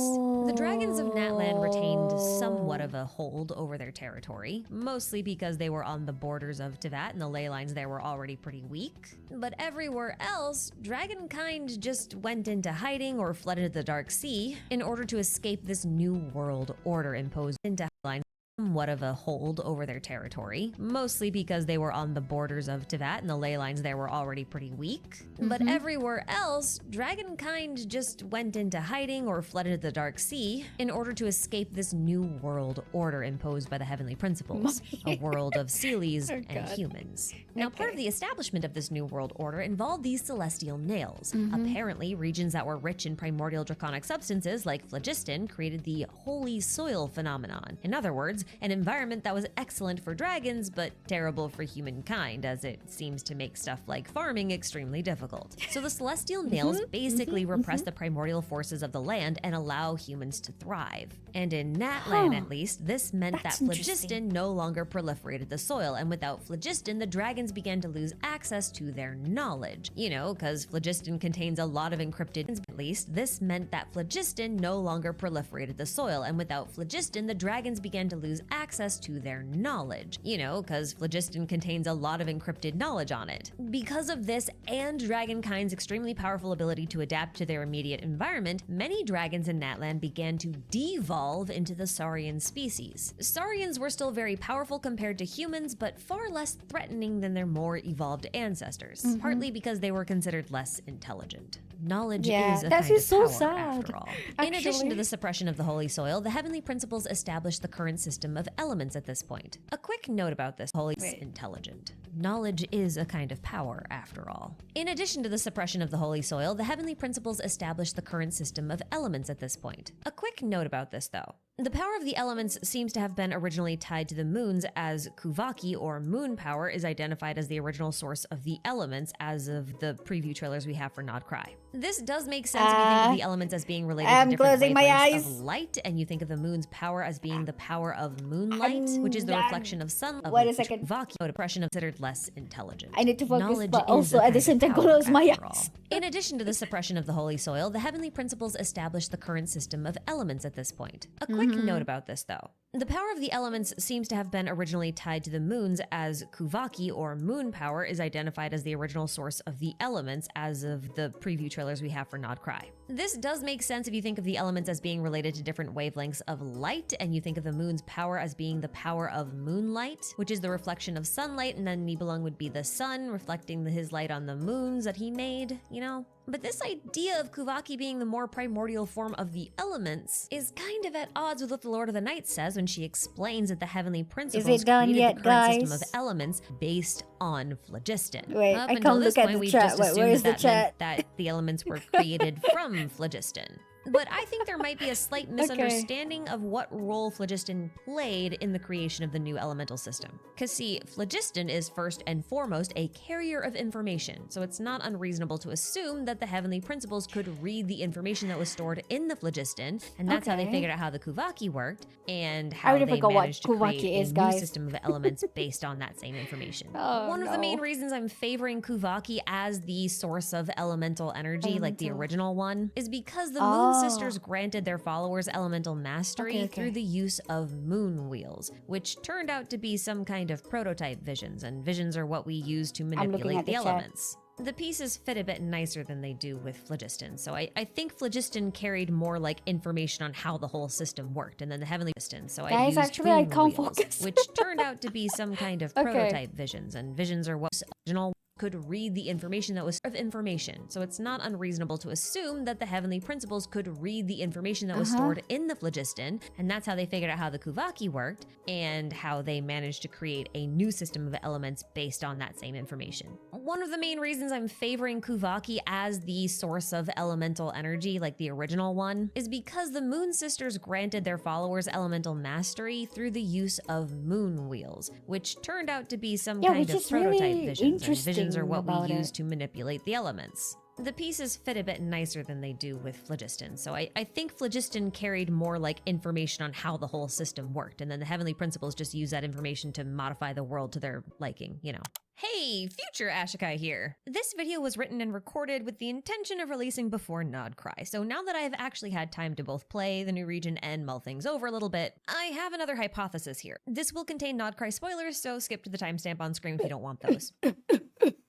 The dragons of Natlan retained somewhat of a hold over their territory, mostly because they were on the borders of Tevat and the ley lines there were already pretty weak. But everywhere else, dragonkind just went into hiding or fled into the Dark Sea in order to escape this new world order imposed into line. Somewhat of a hold over their territory, mostly because they were on the borders of Tevat and the ley lines there were already pretty weak. But everywhere else, dragonkind just went into hiding or fled into the Dark Sea in order to escape this new world order imposed by the Heavenly Principles, a world of Seelies and humans. Now, part of the establishment of this new world order involved these celestial nails. Apparently, regions that were rich in primordial draconic substances like phlogiston created the holy soil phenomenon. In other words, an environment that was excellent for dragons but terrible for humankind, as it seems to make stuff like farming extremely difficult. So the celestial nails basically repress the primordial forces of the land and allow humans to thrive. And in Natlan, at least, this meant that phlogiston no longer proliferated the soil, and without phlogiston, the dragons began to lose access to their knowledge. You know, because phlogiston contains a lot of encrypted. At least, this meant that phlogiston no longer proliferated the soil, and without phlogiston, the dragons began to lose access to their knowledge. You know, because phlogiston contains a lot of encrypted knowledge on it. Because of this and dragonkind's extremely powerful ability to adapt to their immediate environment, many dragons in Natlan began to devolve into the Saurian species. Saurians were still very powerful compared to humans, but far less threatening than their more evolved ancestors, partly because they were considered less intelligent. Knowledge is a kind of power, after all. In addition to the suppression of the holy soil, the Heavenly Principles established the current system of elements at this point. A quick note about this: holy is intelligent. Knowledge is a kind of power, after all. In addition to the suppression of the holy soil, the Heavenly Principles established the current system of elements at this point. A quick note about this, though. The power of the elements seems to have been originally tied to the moons, as Kuvaki, or moon power, is identified as the original source of the elements as of the preview trailers we have for Nod-Krai. This does make sense if you think of the elements as being related to different wavelengths of light, and you think of the moon's power as being the power of moonlight, which is the reflection of sunlight. Wait a second. Kuvaki, depression considered less intelligent. I need to focus, Knowledge but is also a at the kind same of time power, close my after eyes. all. In addition to the suppression of the holy soil, the Heavenly Principles established the current system of elements at this point. A quick note about this, though. The power of the elements seems to have been originally tied to the moons, as Kuvaki, or moon power, is identified as the original source of the elements as of the preview trailers we have for Nod-Krai. This does make sense if you think of the elements as being related to different wavelengths of light, and you think of the moon's power as being the power of moonlight, which is the reflection of sunlight, and then Nibelung would be the sun, reflecting his light on the moons that he made, you know? But this idea of Kuvaki being the more primordial form of the elements is kind of at odds with what the Lord of the Night says when she explains that the Heavenly Principles created the current system of elements based on phlogiston. Wait, Up I until can't this look at point, the we've chat. just Wait, assumed where is the that chat? meant that the elements were created from phlogiston. But I think there might be a slight misunderstanding of what role phlogiston played in the creation of the new elemental system. Because see, phlogiston is first and foremost a carrier of information, so it's not unreasonable to assume that the Heavenly Principles could read the information that was stored in the phlogiston, and that's how they figured out how the Kuvaki worked, and how they managed to create a new system of elements based on that same information. One of the main reasons I'm favoring Kuvaki as the source of elemental energy, like the original one, is because the Moon Sisters granted their followers elemental mastery through the use of moon wheels, which turned out to be some kind of prototype visions, and visions are what we use to manipulate the elements. The pieces fit a bit nicer than they do with phlogiston, so I think phlogiston carried more like information on how the whole system worked, and then the heavenly phlogiston, so I Guys, used actually, I moon can't wheels, focus. which turned out to be some kind of Okay. prototype visions, and visions are what original could read the information that was of information, so it's not unreasonable to assume that the heavenly principles could read the information that was stored in the phlogiston, and that's how they figured out how the Kuvaki worked, and how they managed to create a new system of elements based on that same information. One of the main reasons I'm favoring Kuvaki as the source of elemental energy, like the original one, is because the Moon Sisters granted their followers elemental mastery through the use of moon wheels, which turned out to be some kind which of is prototype really visions, and interesting visions are what about we use it. to manipulate the elements. The pieces fit a bit nicer than they do with phlogiston, so I think phlogiston carried more like information on how the whole system worked, and then the heavenly principles just use that information to modify the world to their liking, you know. Hey, future Ashikai here! This video was written and recorded with the intention of releasing before Nod-Krai, so now that I've actually had time to both play the new region and mull things over a little bit, I have another hypothesis here. This will contain Nod-Krai spoilers, so skip to the timestamp on screen if you don't want those.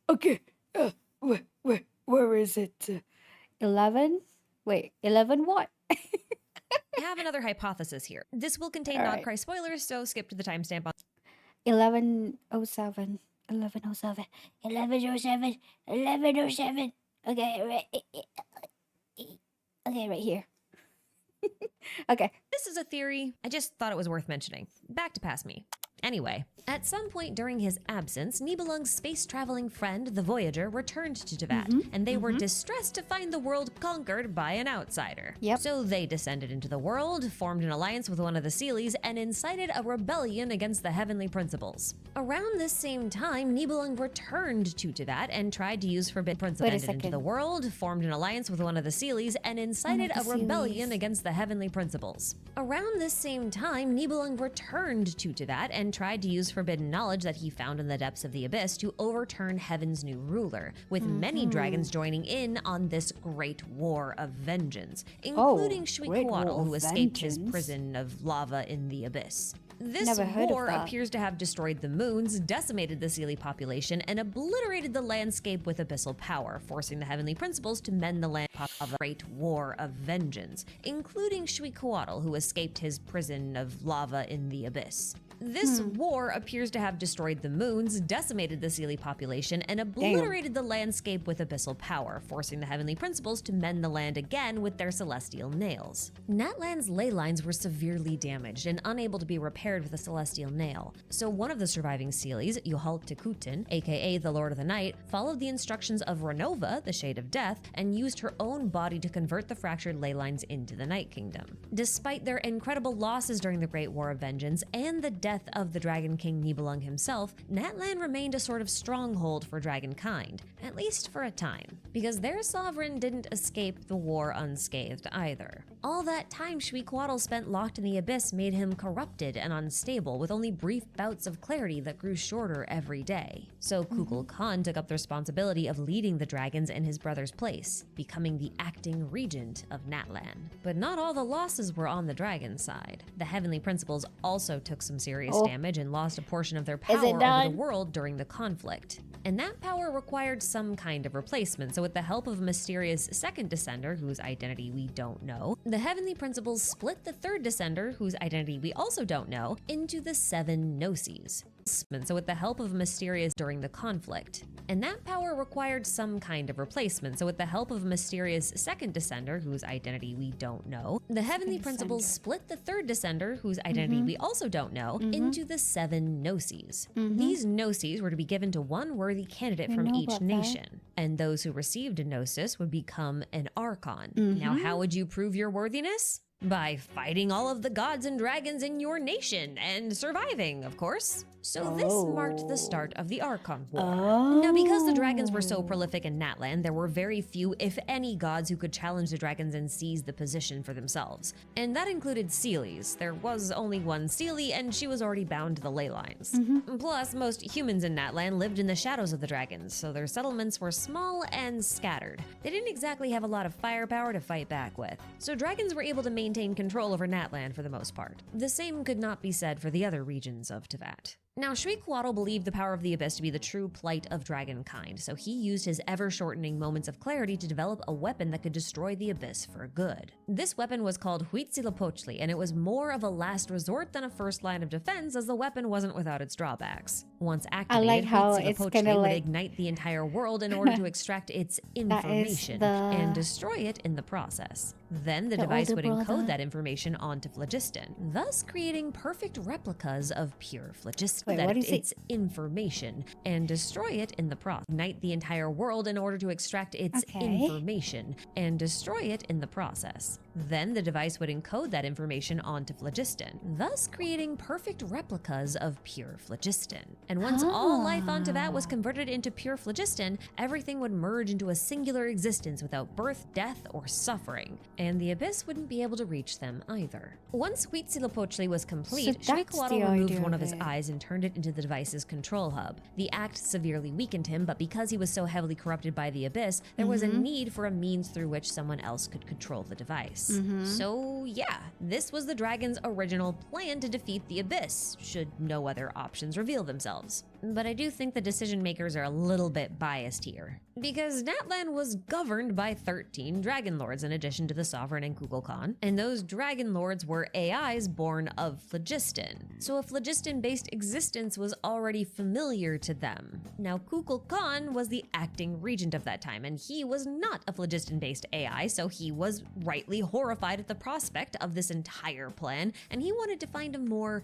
Okay. Where is it? 11? Wait, 11 what? I have another hypothesis here. This will contain All right. Nod-Krai spoilers, so skip to the timestamp on 11:07. 11:07. 11:07. 11:07. Okay, right here. Okay. This is a theory. I just thought it was worth mentioning. Back to past me. Anyway, at some point during his absence, Nibelung's space-traveling friend, the Voyager, returned to Teyvat, and they were distressed to find the world conquered by an outsider. Yep. So they descended into the world, formed an alliance with one of the Seelies, and incited a rebellion against the heavenly principles. Around this same time, Nibelung returned to Teyvat and tried to use forbidden principles into second. the world, formed an alliance with one of the Seelies, and incited a the rebellion Seelies. against the heavenly principles. Around this same time, Nibelung returned to Teyvat and tried to use forbidden knowledge that he found in the depths of the abyss to overturn heaven's new ruler, with many dragons joining in on this great war of vengeance, including Great War Shwikoatl, of who escaped his Vengeance. prison of lava in the abyss. This Never heard of war that. appears to have destroyed the moons, decimated the Seelie population, and obliterated the landscape with abyssal power, forcing the heavenly principles to mend the land of a great war of vengeance, including Shwikoatl, who escaped his prison of lava in the abyss. This war appears to have destroyed the moons, decimated the Seelie population, and obliterated the landscape with abyssal power, forcing the heavenly principles to mend the land again with their celestial nails. Natlan's ley lines were severely damaged and unable to be repaired with a celestial nail, so one of the surviving Seelies, Yuhal Tekutin, aka the Lord of the Night, followed the instructions of Renova, the Shade of Death, and used her own body to convert the fractured ley lines into the Night Kingdom. Despite their incredible losses during the Great War of Vengeance and the death of the Dragon King Nibelung himself, Natlan remained a sort of stronghold for dragonkind, at least for a time, because their sovereign didn't escape the war unscathed either. All that time Shwikoatl spent locked in the abyss made him corrupted and unstable, with only brief bouts of clarity that grew shorter every day. So Kukulkan Khan took up the responsibility of leading the dragons in his brother's place, becoming the acting regent of Natlan. But not all the losses were on the dragon side. The heavenly principles also took some serious damage and lost a portion of their power over done? the world during the conflict. And that power required some kind of replacement, so with the help of a mysterious second descender, whose identity we don't know, the heavenly principles split the third descender, whose identity we also don't know, into the 7 Gnosis. So with the help of a mysterious during the conflict. And that power required some kind of replacement, so with the help of a mysterious second descender, whose identity we don't know, the heavenly principles split the third descender, whose identity we also don't know, into the 7 Gnosis. These Gnosis were to be given to one worthy candidate from know each about that. nation, and those who received a Gnosis would become an Archon. Now, how would you prove your worthiness? By fighting all of the gods and dragons in your nation and surviving, of course. So this marked the start of the Archon War. Now, because the dragons were so prolific in Natlan, there were very few, if any, gods who could challenge the dragons and seize the position for themselves. And that included Seelies. There was only one Seelie, and she was already bound to the ley lines. Plus, most humans in Natlan lived in the shadows of the dragons, so their settlements were small and scattered. They didn't exactly have a lot of firepower to fight back with. So dragons were able to maintain control over Natlan for the most part. The same could not be said for the other regions of Teyvat. Now, Shriekwaddle believed the power of the Abyss to be the true plight of dragonkind, so he used his ever-shortening moments of clarity to develop a weapon that could destroy the Abyss for good. This weapon was called Huitzilopochtli, and it was more of a last resort than a first line of defense, as the weapon wasn't without its drawbacks. Once activated, like how it's Huitzilopochtli kinda would like- ignite the entire world in order to extract its information the- and destroy it in the process. Then the device older would encode brother. that information onto phlogiston, thus creating perfect replicas of pure phlogiston. Wait, that what is it? its information and destroy it in the process. Ignite the entire world in order to extract its Okay. information and destroy it in the process. Then the device would encode that information onto phlogiston, thus creating perfect replicas of pure phlogiston. And once all life on Teyvat was converted into pure phlogiston, everything would merge into a singular existence without birth, death, or suffering, and the Abyss wouldn't be able to reach them either. Once Huitzilopochtli was complete, So that's Shriekwaddle the removed idea one of of his it. eyes and turned it into the device's control hub. The act severely weakened him, but because he was so heavily corrupted by the Abyss, there was a need for a means through which someone else could control the device. So yeah, this was the dragon's original plan to defeat the Abyss, should no other options reveal themselves. But I do think the decision makers are a little bit biased here, because Natlan was governed by 13 dragon lords in addition to the sovereign and Kukulkan, and those dragon lords were AIs born of phlogiston. So a phlogiston-based existence was already familiar to them. Now Kukulkan was the acting regent of that time, and he was not a phlogiston-based AI, so he was rightly horrified at the prospect of this entire plan, and he wanted to find a more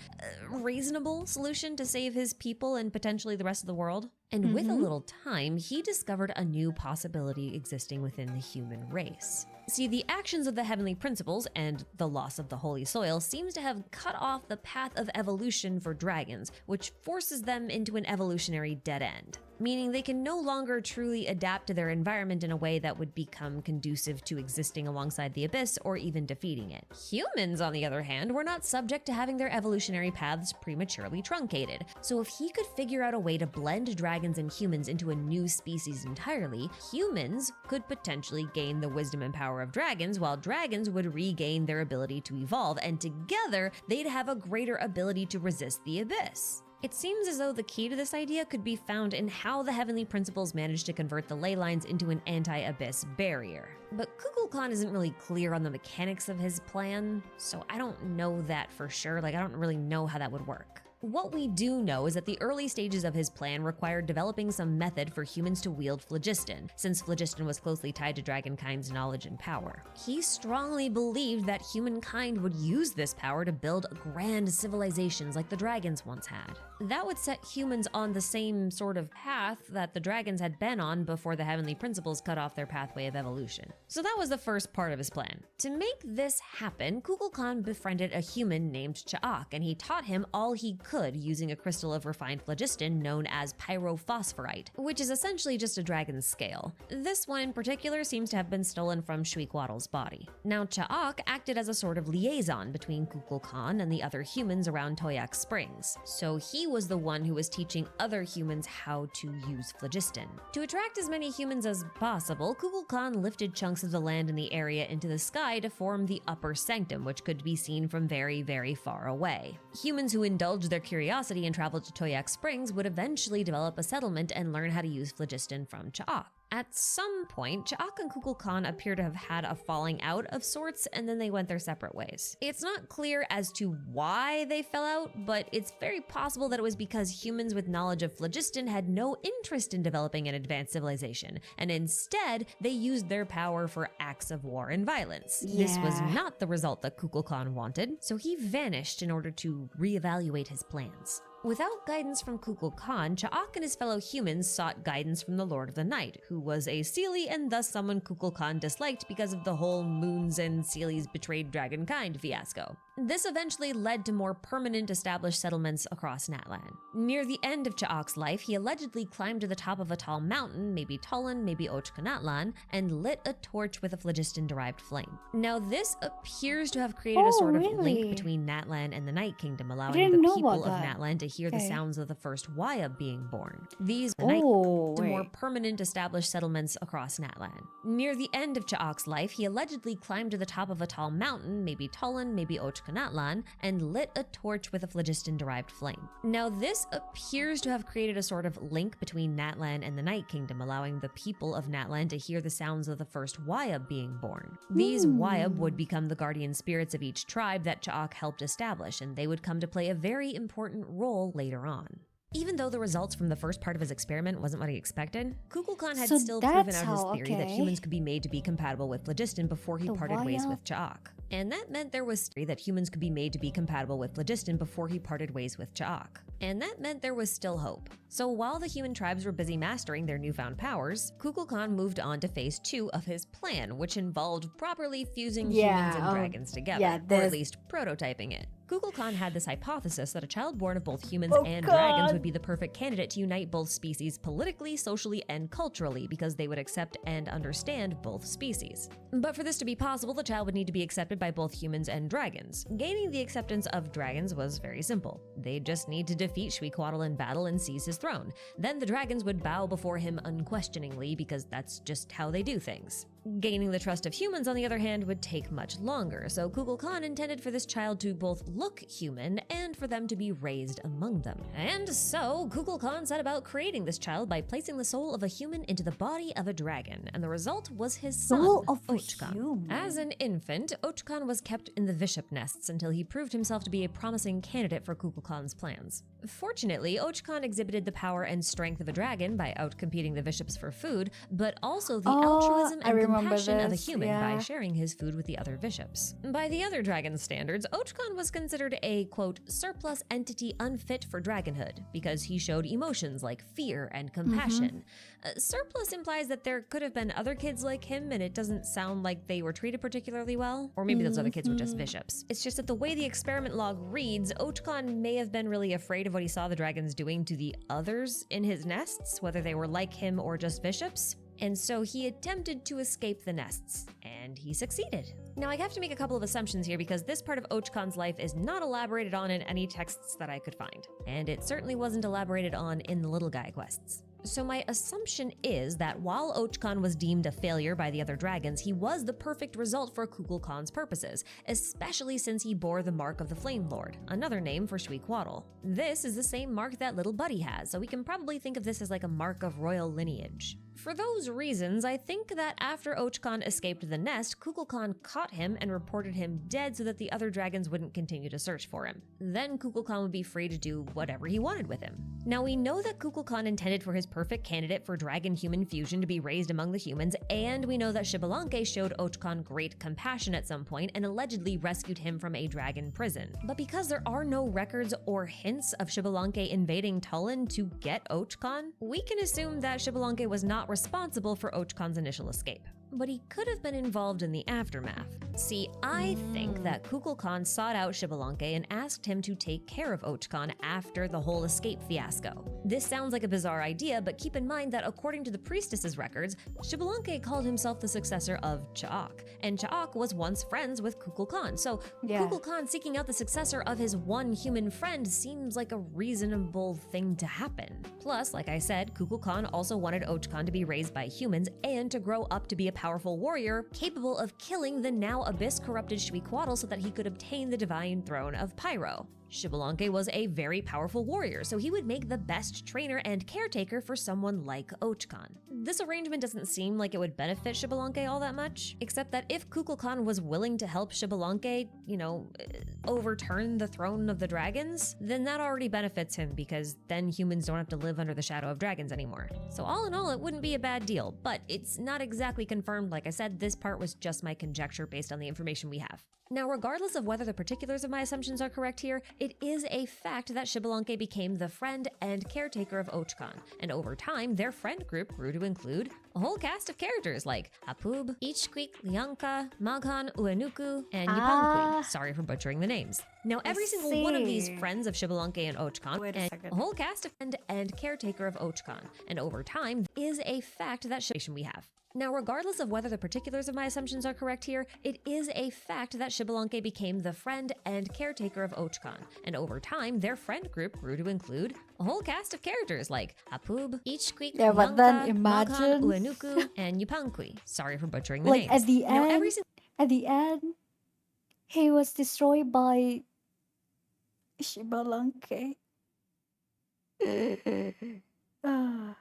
reasonable solution to save his people and potentially the rest of the world. And with a little time, he discovered a new possibility existing within the human race. See, the actions of the heavenly principles and the loss of the holy soil seems to have cut off the path of evolution for dragons, which forces them into an evolutionary dead end, meaning they can no longer truly adapt to their environment in a way that would become conducive to existing alongside the Abyss or even defeating it. Humans, on the other hand, were not subject to having their evolutionary paths prematurely truncated, so if he could figure out a way to blend dragons and humans into a new species entirely, humans could potentially gain the wisdom and power of dragons, while dragons would regain their ability to evolve, and together they'd have a greater ability to resist the Abyss. It seems as though the key to this idea could be found in how the heavenly principles managed to convert the ley lines into an anti-abyss barrier. But Kukulkan isn't really clear on the mechanics of his plan, so I don't know that for sure. I don't really know how that would work. What we do know is that the early stages of his plan required developing some method for humans to wield phlogiston, since phlogiston was closely tied to dragonkind's knowledge and power. He strongly believed that humankind would use this power to build grand civilizations like the dragons once had. That would set humans on the same sort of path that the dragons had been on before the heavenly principles cut off their pathway of evolution. So that was the first part of his plan. To make this happen, Kukulkan befriended a human named Cha'ak, and he taught him all he could using a crystal of refined phlogiston known as pyrophosphorite, which is essentially just a dragon's scale. This one in particular seems to have been stolen from Shriekwaddle's body. Now Cha'ak acted as a sort of liaison between Kukulkan and the other humans around Toyak Springs, so he was the one who was teaching other humans how to use phlogiston. To attract as many humans as possible, Kukulkan lifted chunks of the land in the area into the sky to form the Upper Sanctum, which could be seen from very, very far away. Humans who indulged their curiosity and traveled to Toyak Springs would eventually develop a settlement and learn how to use phlogiston from Cha'ak. At some point, Cha'ak and Kukulkan appear to have had a falling out of sorts, and then they went their separate ways. It's not clear as to why they fell out, but it's very possible that it was because humans with knowledge of phlogiston had no interest in developing an advanced civilization, and instead, they used their power for acts of war and violence. This was Yeah. not the result that Kukulkan wanted, so he vanished in order to reevaluate his plans. Without guidance from Kukulkan, Cha'ak and his fellow humans sought guidance from the Lord of the Night, who was a Seelie and thus someone Kukulkan disliked because of the whole Moons and Seelies betrayed dragonkind fiasco. This eventually led to more permanent established settlements across Natlan. Near the end of Cha'ak's life, he allegedly climbed to the top of a tall mountain, maybe Tolan, maybe Ochka Natlan, and lit a torch with a phlogiston-derived flame. Now this appears to have created a sort of really? link between Natlan and the Night Kingdom, allowing didn't the know people about of that. Natlan to hear the Okay. sounds of the first Waya being born. These Oh, to more wait. permanent established settlements across Natlan. Near the end of Cha'ak's life, he allegedly climbed to the top of a tall mountain, maybe Tolan, maybe Ochka Natlan and lit a torch with a phlogiston-derived flame. Now, this appears to have created a sort of link between Natlan and the Night Kingdom, allowing the people of Natlan to hear the sounds of the first Wayab being born. These Wayab would become the guardian spirits of each tribe that Cha'ak helped establish, and they would come to play a very important role later on. Even though the results from the first part of his experiment wasn't what he expected, Kukulkan had So still proven that's out his how- theory that okay. humans could be made to be compatible with phlogiston before he The parted ways Wayab. with Cha'ak. And that meant there was that humans could be made to be compatible with phlogiston before he parted ways with Cha'ak. And that meant there was still hope. So while the human tribes were busy mastering their newfound powers, Kukulkan moved on to phase 2 of his plan, which involved properly fusing humans and dragons together, or this- at least prototyping it. Kukulkan had this hypothesis that a child born of both humans Oh, and God. dragons would be the perfect candidate to unite both species politically, socially, and culturally because they would accept and understand both species. But for this to be possible, the child would need to be accepted by both humans and dragons. Gaining the acceptance of dragons was very simple. They'd just need to defeat Shwequaddle in battle and seize his throne. Then the dragons would bow before him unquestioningly because that's just how they do things. Gaining the trust of humans, on the other hand, would take much longer, so Kukulkan intended for this child to both look human and for them to be raised among them. And so, Kukulkan set about creating this child by placing the soul of a human into the body of a dragon, and the result was his son, Soul of a Ochkan. human. As an infant, Ochkan was kept in the bishop nests until he proved himself to be a promising candidate for Kukulkan's plans. Fortunately, Ochkan exhibited the power and strength of a dragon by outcompeting the bishops for food, but also the altruism I and remember compassion of a this, human yeah. by sharing his food with the other bishops. By the other dragon standards, Ochkan was considered a, quote, surplus entity unfit for dragonhood because he showed emotions like fear and compassion. Surplus implies that there could have been other kids like him, and it doesn't sound like they were treated particularly well. Or maybe those other kids were just bishops. It's just that the way the experiment log reads, Ochkan may have been really afraid of what he saw the dragons doing to the others in his nests, whether they were like him or just bishops. And so he attempted to escape the nests, and he succeeded. Now, I have to make a couple of assumptions here because this part of Ochkan's life is not elaborated on in any texts that I could find, and it certainly wasn't elaborated on in the Little Guy quests. So my assumption is that while Ochkan was deemed a failure by the other dragons, he was the perfect result for Kukulkan's purposes, especially since he bore the mark of the Flame Lord, another name for Shwequaddle. This is the same mark that Little Buddy has, so we can probably think of this as like a mark of royal lineage. For those reasons, I think that after Ochkan escaped the nest, Kukulkan caught him and reported him dead so that the other dragons wouldn't continue to search for him. Then Kukulkan would be free to do whatever he wanted with him. Now, we know that Kukulkan intended for his perfect candidate for dragon-human fusion to be raised among the humans, and we know that Xbalanque showed Ochkan great compassion at some point and allegedly rescued him from a dragon prison. But because there are no records or hints of Xbalanque invading Tulin to get Ochkan, we can assume that Xbalanque was not responsible for Ochkan's initial escape. But he could have been involved in the aftermath. See, I think that Kukulkan sought out Xbalanque and asked him to take care of Ochkan after the whole escape fiasco. This sounds like a bizarre idea, but keep in mind that according to the priestess's records, Xbalanque called himself the successor of Cha'ak, and Cha'ak was once friends with Kukulkan, so Yeah. Kukulkan seeking out the successor of his one human friend seems like a reasonable thing to happen. Plus, like I said, Kukulkan also wanted Ochkan to be raised by humans and to grow up to be a powerful warrior capable of killing the now abyss-corrupted Shwequaddle so that he could obtain the divine throne of Pyro. Xbalanque was a very powerful warrior, so he would make the best trainer and caretaker for someone like Ochkan. This arrangement doesn't seem like it would benefit Xbalanque all that much, except that if Kukulkan was willing to help Xbalanque, overturn the throne of the dragons, then that already benefits him because then humans don't have to live under the shadow of dragons anymore. So all in all, it wouldn't be a bad deal, but it's not exactly confirmed. Like I said, this part was just my conjecture based on the information we have. Now, regardless of whether the particulars of my assumptions are correct here, it is a fact that Xbalanque became the friend and caretaker of Ochkan, and over time, their friend group grew to include a whole cast of characters like Hapub, Ichquik, Lianka, Maghan, Uenuku, and Yupankui. Sorry for butchering the names. Now, every single one of these see. friends of Xbalanque and Ochkan, Wait a and second. a whole cast of friend and caretaker of Ochkan, and over time, is a fact that we have. Now, regardless of whether the particulars of my assumptions are correct here, it is a fact that Xbalanque became the friend and caretaker of Ochkan, and over time, their friend group grew to include a whole cast of characters like Hapub, Ichquik, Yeah, but then Lianka, imagine- Maghan, Uenuku, and Yupankui. Sorry for butchering the Like names. at the Now, end, he was destroyed by Shibalanke. Ah.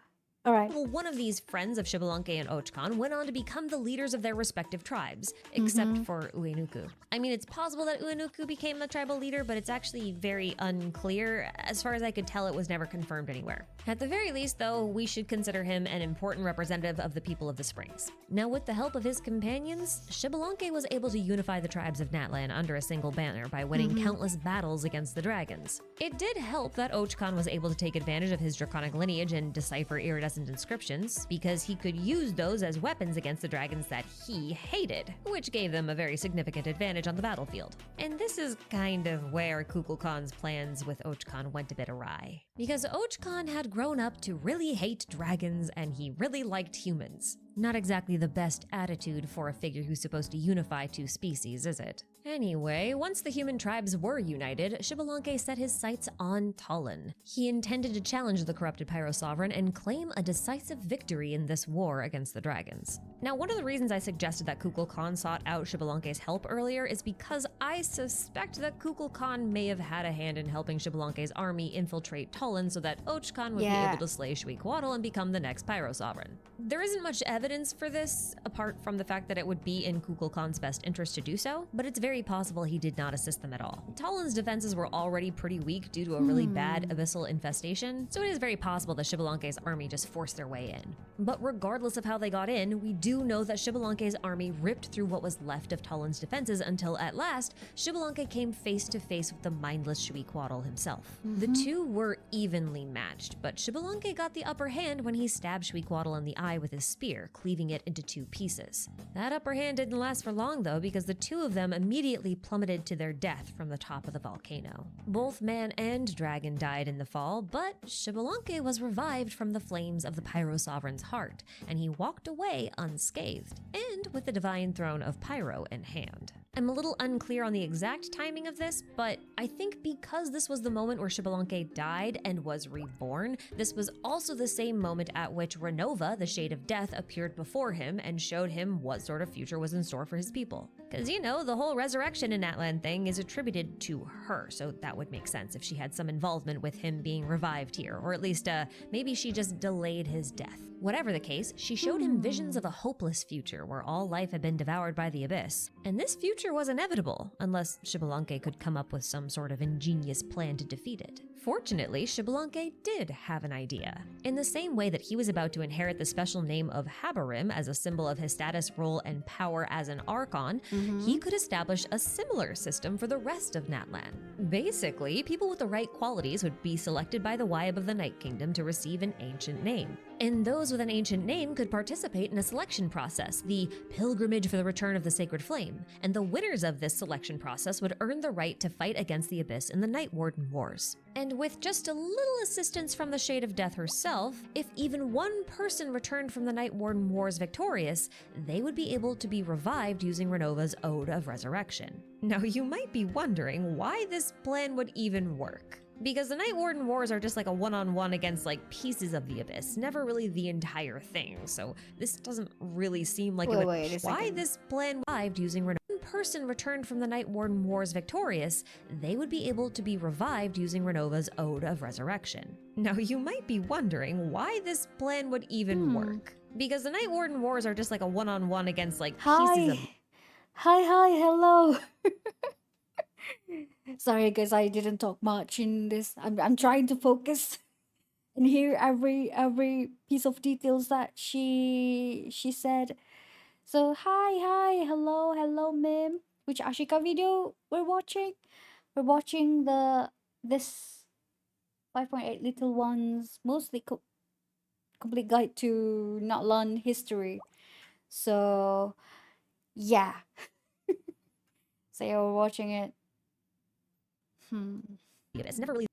All right. Well, one of these friends of Shibalanke and Ochkan went on to become the leaders of their respective tribes, except for Uenuku. I mean, it's possible that Uenuku became the tribal leader, but it's actually very unclear. As far as I could tell, it was never confirmed anywhere. At the very least, though, we should consider him an important representative of the people of the Springs. Now, with the help of his companions, Shibalanke was able to unify the tribes of Natlan under a single banner by winning countless battles against the dragons. It did help that Ochkan was able to take advantage of his draconic lineage and decipher iridescent inscriptions, because he could use those as weapons against the dragons that he hated, which gave them a very significant advantage on the battlefield. And this is kind of where Kukulkan's plans with Ochkan went a bit awry, because Ochkan had grown up to really hate dragons and he really liked humans. Not exactly the best attitude for a figure who's supposed to unify two species, is it? Anyway, once the human tribes were united, Shibalanke set his sights on Talon. He intended to challenge the corrupted Pyro Sovereign and claim a decisive victory in this war against the dragons. Now, one of the reasons I suggested that Kukulkan sought out Shibalanke's help earlier is because I suspect that Kukulkan may have had a hand in helping Shibalanke's army infiltrate Talon so that Ochkan would be able to slay Shwequaddle and become the next Pyro Sovereign. There isn't much evidence for this, apart from the fact that it would be in Kukulkan's best interest to do so, but it's very possible he did not assist them at all. Talon's defenses were already pretty weak due to a really bad abyssal infestation, so it is very possible that Shibalanke's army just forced their way in. But regardless of how they got in, we do know that Shibalanke's army ripped through what was left of Talon's defenses until at last, Shibalanke came face to face with the mindless Shwequaddle himself. The two were evenly matched, but Shibalanke got the upper hand when he stabbed Shwequaddle in the eye with his spear, cleaving it into two pieces. That upper hand didn't last for long though, because the two of them immediately plummeted to their death from the top of the volcano. Both man and dragon died in the fall, but Shibalanke was revived from the flames of the Pyro Sovereign's heart, and he walked away unscathed, and with the divine throne of Pyro in hand. I'm a little unclear on the exact timing of this, but I think because this was the moment where Shibalanke died and was reborn, this was also the same moment at which Renova, the Shade of Death, appeared before him and showed him what sort of future was in store for his people. Because, you know, the whole resurrection in Natlan thing is attributed to her, so that would make sense if she had some involvement with him being revived here, or at least maybe she just delayed his death. Whatever the case, she showed him visions of a hopeless future where all life had been devoured by the abyss. And this future was inevitable, unless Shibalanke could come up with some sort of ingenious plan to defeat it. Fortunately, Shibalanke did have an idea. In the same way that he was about to inherit the special name of Habarim as a symbol of his status, role, and power as an Archon, he could establish a similar system for the rest of Natlan. Basically, people with the right qualities would be selected by the Wyeb of the Night Kingdom to receive an ancient name. And those with an ancient name could participate in a selection process, the Pilgrimage for the Return of the Sacred Flame, and the winners of this selection process would earn the right to fight against the Abyss in the Night Warden Wars. And with just a little assistance from the Shade of Death herself, if even one person returned from the Night Warden Wars victorious, they would be able to be revived using Renova's Ode of Resurrection. Now you might be wondering why this plan would even work. Because the Night Warden Wars are just like a one-on-one against like pieces of the Abyss, never really the entire thing, so this doesn't really seem like it would. Why this plan revived using Renova? One person returned from the Night Warden Wars victorious, they would be able to be revived using Renova's Ode of Resurrection. Now you might be wondering why this plan would even work. Because the Night Warden Wars are just like a one-on-one against like pieces of... Hi, hello. Sorry guys, I didn't talk much in this. I'm trying to focus and hear every piece of details that she said. So hi, hello, ma'am. Which Ashika video we're watching? We're watching this 5.8 Little Ones mostly complete guide to Natlan history. So yeah. So yeah, we're watching it. It's never really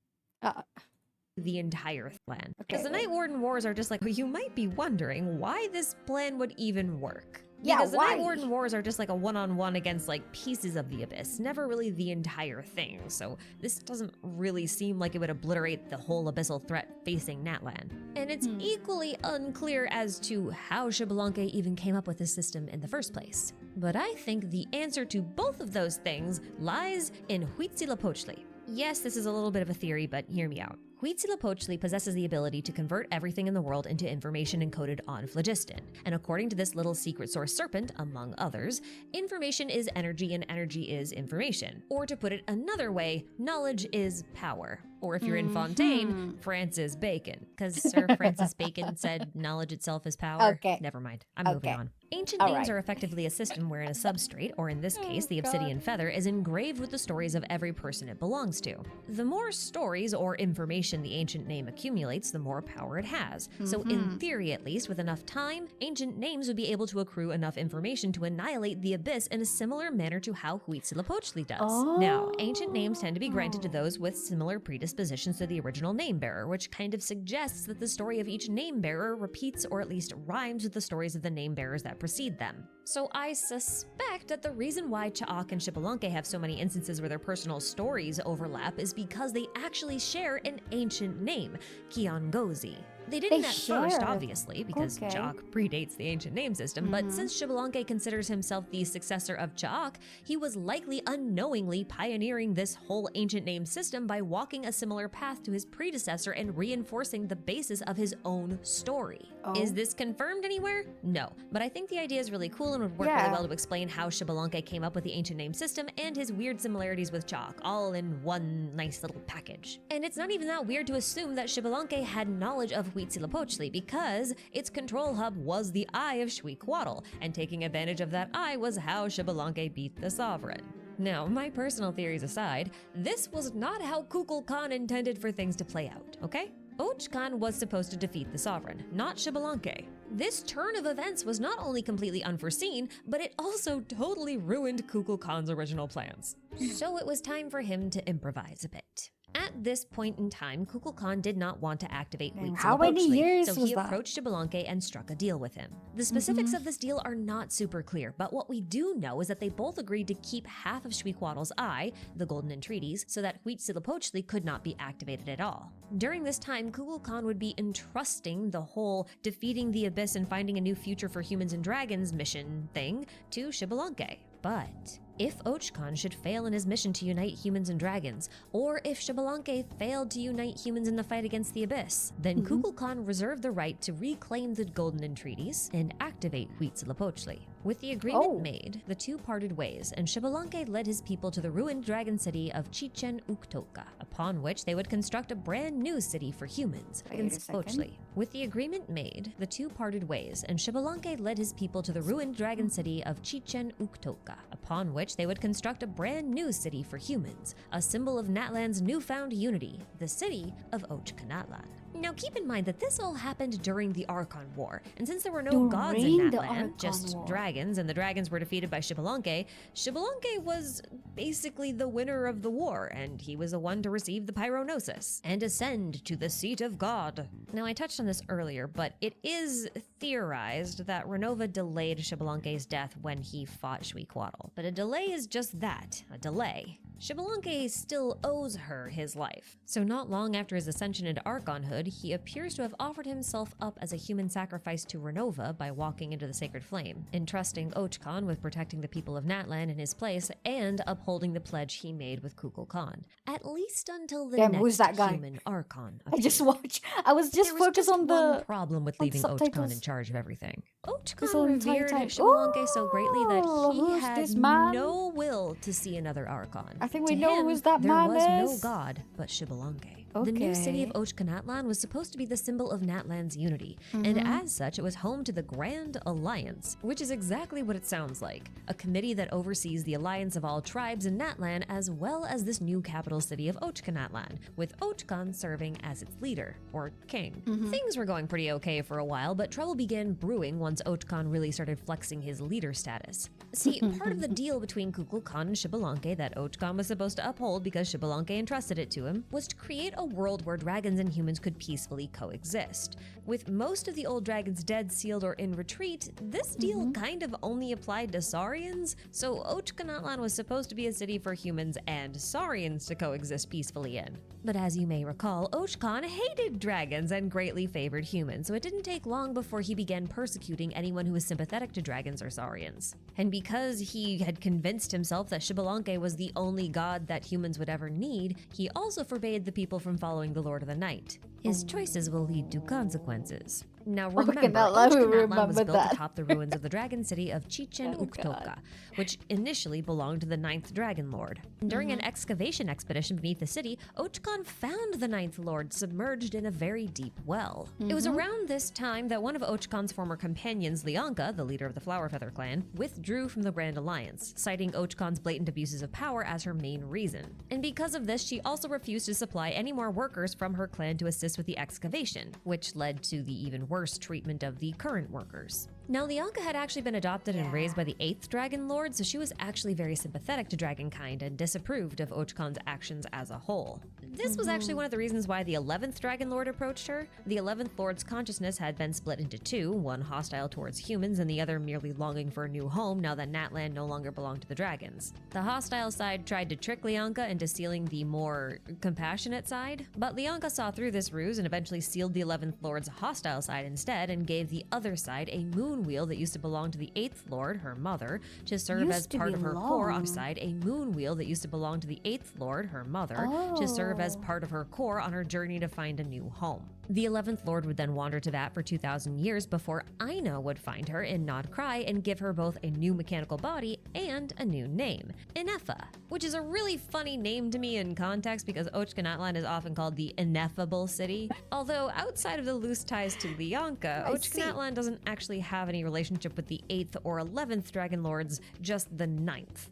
the entire plan. Because the Night Warden Wars are just like, you might be wondering why this plan would even work. Yeah, Because the why? Night Warden Wars are just like a one-on-one against like pieces of the Abyss, never really the entire thing, so this doesn't really seem like it would obliterate the whole abyssal threat facing Natlan. And it's equally unclear as to how Xbalanque even came up with this system in the first place. But I think the answer to both of those things lies in Huitzilopochtli. Yes, this is a little bit of a theory, but hear me out. Huitzilopochtli possesses the ability to convert everything in the world into information encoded on phlogiston. And according to this little secret source serpent, among others, information is energy and energy is information. Or to put it another way, knowledge is power. Or if you're in Fontaine, Francis Bacon. Because Sir Francis Bacon said knowledge itself is power. Okay. Never mind. I'm moving on. Ancient All names right. are effectively a system wherein a substrate, or in this case, the obsidian feather, is engraved with the stories of every person it belongs to. The more stories or information the ancient name accumulates, the more power it has. So in theory at least, with enough time, ancient names would be able to accrue enough information to annihilate the abyss in a similar manner to how Huitzilopochtli does. Now, ancient names tend to be granted to those with similar predispositions to the original name bearer, which kind of suggests that the story of each name bearer repeats or at least rhymes with the stories of the name bearers that precede them. So I suspect that the reason why Cha'ak and Xbalanque have so many instances where their personal stories overlap is because they actually share an ancient name, Kiangozi. They didn't at first, share. obviously, because Okay. Cha'ak predates the ancient name system, but since Xbalanque considers himself the successor of Cha'ak, he was likely unknowingly pioneering this whole ancient name system by walking a similar path to his predecessor and reinforcing the basis of his own story. Is this confirmed anywhere? No, but I think the idea is really cool and would work really well to explain how Xbalanque came up with the ancient name system and his weird similarities with Cha'ak, all in one nice little package. And it's not even that weird to assume that Xbalanque had knowledge of Huitzilopochtli because its control hub was the Eye of Xuequatl, and taking advantage of that eye was how Xbalanque beat the Sovereign. Now, my personal theories aside, this was not how Kukulkan intended for things to play out, okay? Ochkan was supposed to defeat the Sovereign, not Xbalanque. This turn of events was not only completely unforeseen, but it also totally ruined Kukulkan's original plans. So it was time for him to improvise a bit. At this point in time, Kukulkan did not want to activate Huitzilopochtli, how many years so was he that? approached Xbalanque and struck a deal with him. The specifics of this deal are not super clear, but what we do know is that they both agreed to keep half of Xuequatl's eye, the Golden Entreaties, so that Huitzilopochtli could not be activated at all. During this time, Kukulkan would be entrusting the whole defeating the Abyss and finding a new future for humans and dragons mission thing to Xbalanque. But if Ochkan should fail in his mission to unite humans and dragons, or if Xbalanque failed to unite humans in the fight against the Abyss, then Kukulkan reserved the right to reclaim the Golden Entreaties and activate Huitzilopochtli. With the agreement made, the two parted ways, and Xbalanque led his people to the ruined dragon city of Chichen Uktoka, upon which they would construct a brand new city for humans against Pochtli. With the agreement made, the two parted ways, and Xbalanque led his people to the ruined dragon city of Chichen Uktoka, upon which they would construct a brand new city for humans, a symbol of Natlan's newfound unity, the city of Ochkanatlan. Now keep in mind that this all happened during the Archon War, and since there were no gods in During the Natlan, Archon just War. dragons, and the dragons were defeated by Xbalanque, Xbalanque was basically the winner of the war, and he was the one to receive the Pyronosis and ascend to the seat of God. Now I touched on this earlier, but it is theorized that Renova delayed Xbalanque's death when he fought Xuequatl. But a delay is just that, a delay. Xbalanque still owes her his life. So not long after his ascension into Archonhood, he appears to have offered himself up as a human sacrifice to Renova by walking into the Sacred Flame, entrusting Ochkan with protecting the people of Natlan in his place and upholding the pledge he made with Kukulkan, at least until the Damn, next who's that guy? human Archon. I just watched. I was just There was focused just on one the. problem with on leaving Ochkan subtitles. in charge of everything. the Ochkan entire revered time. Xbalanque so greatly that Ooh, he who's had this man? no will to see another Archon. I think we To know him, who's that there man was no is. god but Xbalanque. The new city of Okay. Ochkanatlan was supposed to be the symbol of Natlan's unity, and as such, it was home to the Grand Alliance, which is exactly what it sounds like, a committee that oversees the alliance of all tribes in Natlan as well as this new capital city of Ochkanatlan, with Ochkan serving as its leader, or king. Things were going pretty okay for a while, but trouble began brewing once Ochkan really started flexing his leader status. See, part of the deal between Kukulkan and Xbalanque that Ochkan was supposed to uphold because Xbalanque entrusted it to him was to create a world where dragons and humans could peacefully coexist. With most of the old dragons dead, sealed, or in retreat, this deal kind of only applied to Saurians, so Natlan was supposed to be a city for humans and Saurians to coexist peacefully in. But as you may recall, Ochkon hated dragons and greatly favored humans, so it didn't take long before he began persecuting anyone who was sympathetic to dragons or Saurians. And because he had convinced himself that Xbalanque was the only god that humans would ever need, he also forbade the people from following the Lord of the Night. His choices will lead to consequences. Now remember, Natlan was built atop the ruins of the dragon city of Chichen Uktoka, which initially belonged to the 9th Dragon Lord. During an excavation expedition beneath the city, Ochkon found the 9th Lord submerged in a very deep well. It was around this time that one of Ochkon's former companions, Lianka, the leader of the Flowerfeather clan, withdrew from the Grand Alliance, citing Ochkon's blatant abuses of power as her main reason. And because of this, she also refused to supply any more workers from her clan to assist with the excavation, which led to the even worse treatment of the current workers. Now, Lianka had actually been adopted and raised by the 8th Dragon Lord, so she was actually very sympathetic to dragonkind and disapproved of Ochkon's actions as a whole. This was actually one of the reasons why the 11th Dragon Lord approached her. The 11th Lord's consciousness had been split into two, one hostile towards humans and the other merely longing for a new home now that Natlan no longer belonged to the dragons. The hostile side tried to trick Lianka into sealing the more compassionate side, but Lianka saw through this ruse and eventually sealed the 11th Lord's hostile side instead and gave the other side a moon wheel that used to belong to the 8th Lord, her mother, to serve as part of her core on a moon wheel that used to belong to the 8th Lord, her mother, to serve as part of her core on her journey to find a new home. The 11th Lord would then wander to that for 2,000 years before Aina would find her in Nod-Krai and give her both a new mechanical body and a new name, Ineffa, which is a really funny name to me in context because Natlan is often called the ineffable city. Although outside of the loose ties to Lianka, Natlan doesn't actually have any relationship with the 8th or 11th Dragon Lords, just the 9th.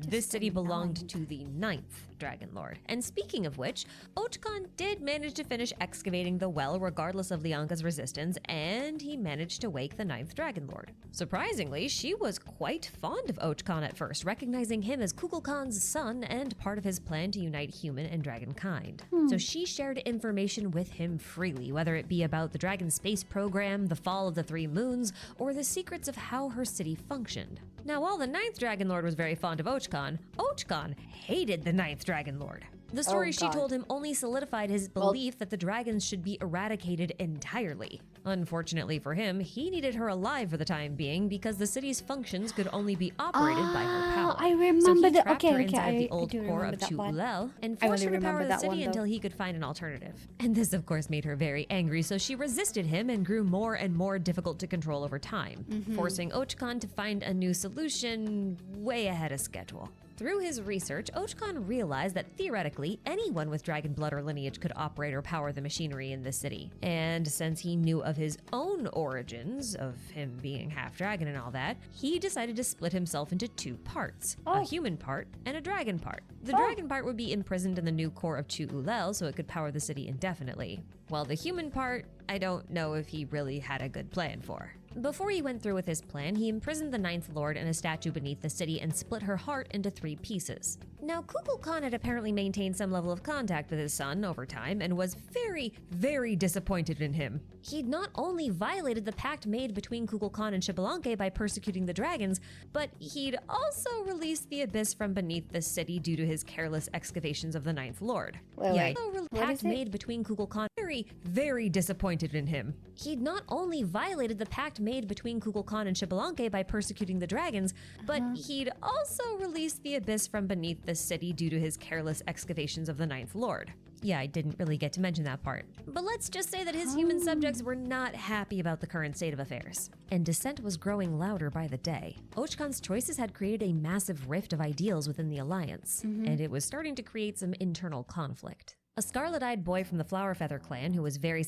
This city belonged to the 9th Dragon Lord. And speaking of which, Ochkon did manage to finish excavating the well regardless of Lianka's resistance, and he managed to wake the 9th Dragon Lord. Surprisingly, she was quite fond of Ochkon at first, recognizing him as Kukulkan's son and part of his plan to unite human and dragonkind. So she shared information with him freely, whether it be about the Dragon Space Program, the fall of the Three Moons, or the secrets of how her city functioned. Now, while the 9th Dragon Lord was very fond of Ochkon hated the 9th Dragon Lord. The story she told him only solidified his belief that the dragons should be eradicated entirely. Unfortunately for him, he needed her alive for the time being because the city's functions could only be operated by her power. I remember so he the trapped her inside the old core of Chu-Ulel and forced her to power the city until he could find an alternative. And this, of course, made her very angry, so she resisted him and grew more and more difficult to control over time, forcing Ochkon to find a new solution way ahead of schedule. Through his research, Ochkon realized that theoretically, anyone with dragon blood or lineage could operate or power the machinery in the city. And since he knew of his own origins, of him being half dragon and all that, he decided to split himself into two parts, a human part and a dragon part. The dragon part would be imprisoned in the new core of Chu-Ulel so it could power the city indefinitely, while the human part, I don't know if he really had a good plan for. Before he went through with his plan, he imprisoned the 9th Lord in a statue beneath the city and split her heart into 3 pieces. Now, Kukulkan had apparently maintained some level of contact with his son over time and was very, very disappointed in him. He'd not only violated the pact made between Kukulkan and Xbalanque by persecuting the dragons, but he'd also released the abyss from beneath the city due to his careless excavations of the 9th Lord. The pact made between Kukulkan very, very disappointed in him. He'd not only violated the pact made between Kukulkan and Xbalanque by persecuting the dragons, but he'd also released the abyss from beneath the city due to his careless excavations of the 9th Lord. Yeah, I didn't really get to mention that part. But let's just say that his human subjects were not happy about the current state of affairs. And dissent was growing louder by the day. Ochkon's choices had created a massive rift of ideals within the Alliance, and it was starting to create some internal conflict. A scarlet-eyed boy from the Flowerfeather clan who was very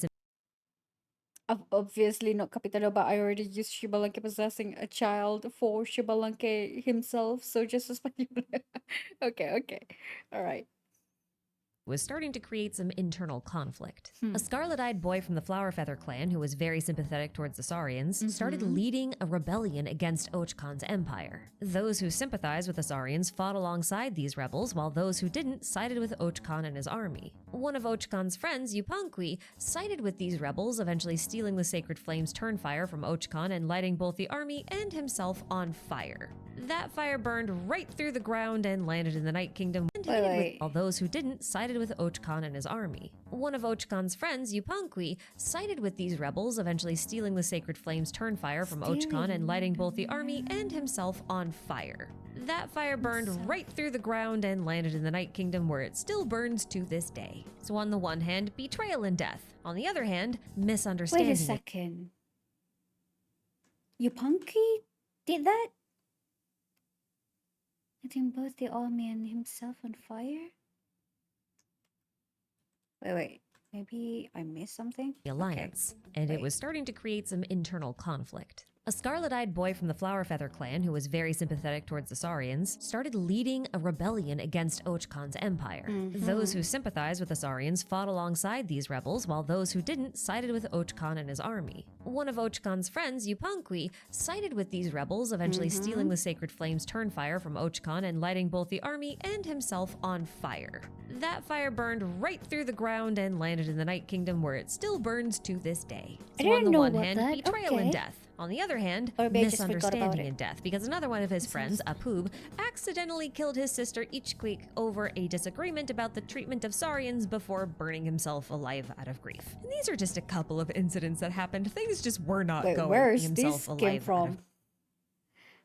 Obviously not Capitano, but I already used Xbalanque possessing a child for Xbalanque himself, so just as okay, all right. was starting to create some internal conflict. A scarlet-eyed boy from the Flowerfeather clan who was very sympathetic towards the Saurians started leading a rebellion against Ochkon's empire. Those who sympathized with the Saurians fought alongside these rebels, while those who didn't sided with Ochkon and his army. One of Ochkon's friends, Yupankwi, sided with these rebels, eventually stealing the sacred flame's turnfire from Ochkon and lighting both the army and himself on fire. That fire burned right through the ground and landed in the Night Kingdom, and with all those who didn't sided with Ochkon and his army. One of Ochkon's friends, Yupankwi, sided with these rebels, eventually stealing the sacred flame's turnfire from Ochkon and lighting both the army and himself on fire. That fire burned right through the ground and landed in the Night Kingdom, where it still burns to this day. So on the one hand, betrayal and death. On the other hand, misunderstanding. Wait a second. Yupanki did that? Letting both the army and himself on fire? Wait. Maybe I missed something? The alliance, and it was starting to create some internal conflict. A scarlet-eyed boy from the Flowerfeather clan who was very sympathetic towards the Saurians started leading a rebellion against Ochkon's empire. Those who sympathized with the Saurians fought alongside these rebels, while those who didn't sided with Ochkon and his army. One of Ochkon's friends, Yupankwi, sided with these rebels, eventually stealing the sacred flame's turnfire from Ochkon and lighting both the army and himself on fire. That fire burned right through the ground and landed in the Night Kingdom, where it still burns to this day. So on the one hand, betrayal and death. On the other hand, misunderstanding and death, because another one of his friends, Apub, accidentally killed his sister Ichquake over a disagreement about the treatment of Saurians before burning himself alive out of grief. And these are just a couple of incidents that happened. Things just were not going. Where's this came from?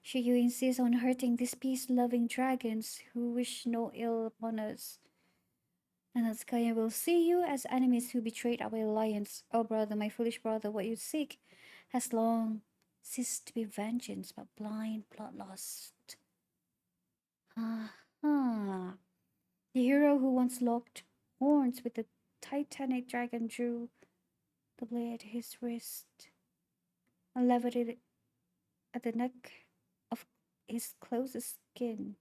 Should you insist on hurting these peace-loving dragons who wish no ill upon us? And Nod-Krai will see you as enemies who betrayed our alliance. Oh brother, my foolish brother, what you seek has long ceased to be vengeance, but blind bloodlust. The hero who once locked horns with the titanic dragon drew the blade at his wrist and levered it at the neck of his closest kin.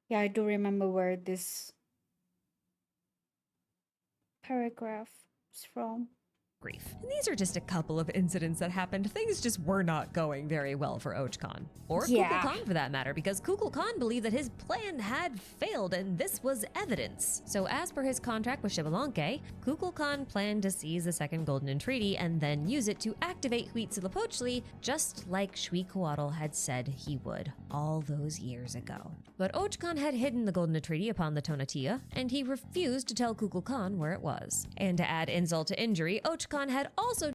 Yeah, I do remember where this paragraph is from. Grief. And these are just a couple of incidents that happened. Things just were not going very well for Ochkon. Or Kukulkan for that matter, because Kukulkan believed that his plan had failed, and this was evidence. So as per his contract with Xbalanque, Kukulkan planned to seize the Second Golden Entreaty and then use it to activate Huitzilopochtli, just like Xuecoatl had said he would all those years ago. But Ochkon had hidden the Golden Entreaty upon the Tonatia, and he refused to tell Kukulkan where it was. And to add insult to injury, Ochkon had also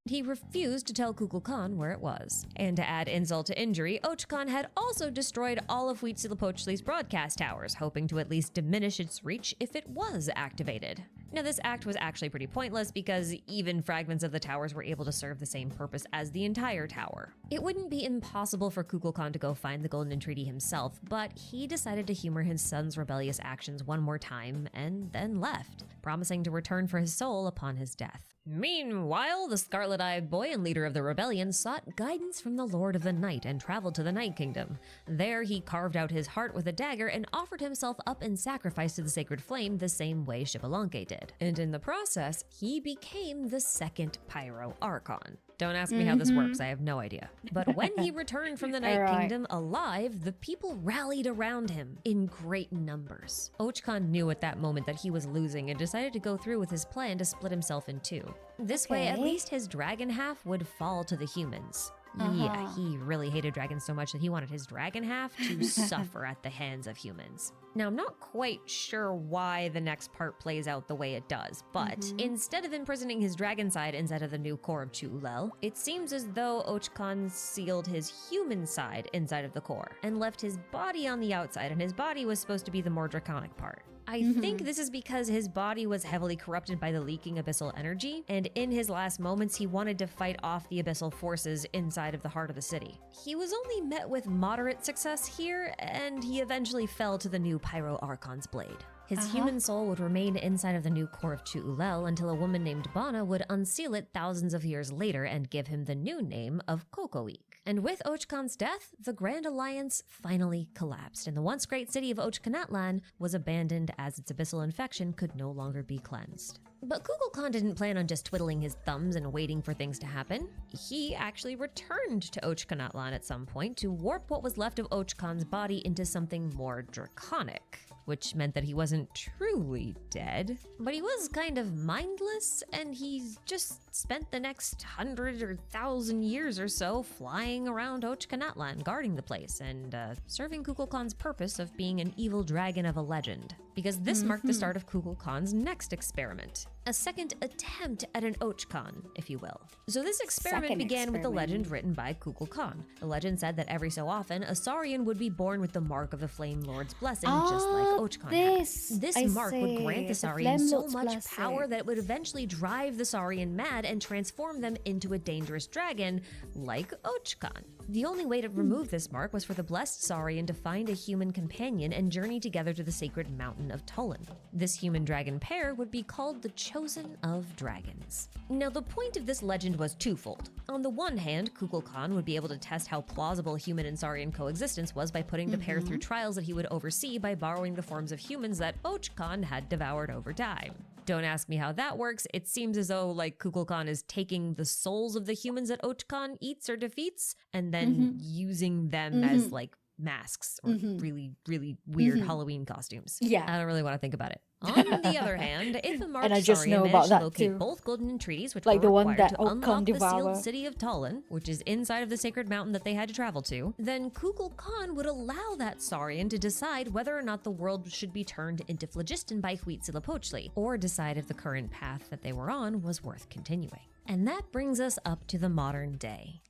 destroyed all of Huitzilopochtli's broadcast towers, hoping to at least diminish its reach if it was activated. Now, this act was actually pretty pointless because even fragments of the towers were able to serve the same purpose as the entire tower. It wouldn't be impossible for Kukulkan to go find the Golden Entreaty himself, but he decided to humor his son's rebellious actions one more time and then left, promising to return for his soul upon his death. Meanwhile, the Scarlet-Eyed Boy and leader of the rebellion sought guidance from the Lord of the Night and traveled to the Night Kingdom. There, he carved out his heart with a dagger and offered himself up in sacrifice to the sacred flame the same way Xbalanque did. And in the process, he became the second Pyro Archon. Don't ask me how this works, I have no idea. But when he returned from the Night Kingdom alive, the people rallied around him in great numbers. Ochkon knew at that moment that he was losing and decided to go through with his plan to split himself in two. This way, at least his dragon half would fall to the humans. Yeah, he really hated dragons so much that he wanted his dragon half to suffer at the hands of humans. Now, I'm not quite sure why the next part plays out the way it does, but instead of imprisoning his dragon side inside of the new core of Chu-Ulel, it seems as though Ochkon sealed his human side inside of the core and left his body on the outside, and his body was supposed to be the more draconic part. I think this is because his body was heavily corrupted by the leaking abyssal energy, and in his last moments he wanted to fight off the abyssal forces inside of the heart of the city. He was only met with moderate success here, and he eventually fell to the new Pyro Archon's blade. His human soul would remain inside of the new core of Chu-Ulel until a woman named Bana would unseal it thousands of years later and give him the new name of Kokoik. And with Ochkan's death, the Grand Alliance finally collapsed, and the once great city of Natlan was abandoned as its abyssal infection could no longer be cleansed. But Kukulkan didn't plan on just twiddling his thumbs and waiting for things to happen. He actually returned to Natlan at some point to warp what was left of Ochkan's body into something more draconic, which meant that he wasn't truly dead, but he was kind of mindless, and he's just spent the next 100 or 1,000 years or so flying around Natlan, guarding the place, and serving Kukulkan's purpose of being an evil dragon of a legend. Because this marked the start of Kukulkan's next experiment, a second attempt at an Ochkan, if you will. So this experiment began with the legend written by Kukulkan. The legend said that every so often, a Saurian would be born with the mark of the Flame Lord's blessing, just like Ochkan had. This mark would grant the Saurian so much power that it would eventually drive the Saurian mad and transform them into a dangerous dragon, like Ochkan. The only way to remove this mark was for the blessed Saurian to find a human companion and journey together to the sacred mountain of Tulin. This human-dragon pair would be called the Chosen of Dragons. Now, the point of this legend was twofold. On the one hand, Kukulkan would be able to test how plausible human and Saurian coexistence was by putting the pair through trials that he would oversee by borrowing the forms of humans that Ochkan had devoured over time. Don't ask me how that works. It seems as though like Kukulkan is taking the souls of the humans that Ochkan eats or defeats and then using them as like masks or really, really weird Halloween costumes. Yeah. I don't really want to think about it. On the other hand, if a March And I just Saurian know managed about to that locate too. both golden entreaties, which Like were the one required that to Ochkan unlock the devour. sealed city of Tulin, which is inside of the sacred mountain that they had to travel to, then Kukulkan would allow that Saurian to decide whether or not the world should be turned into phlogiston by Huitzilopochtli, or decide if the current path that they were on was worth continuing. And that brings us up to the modern day.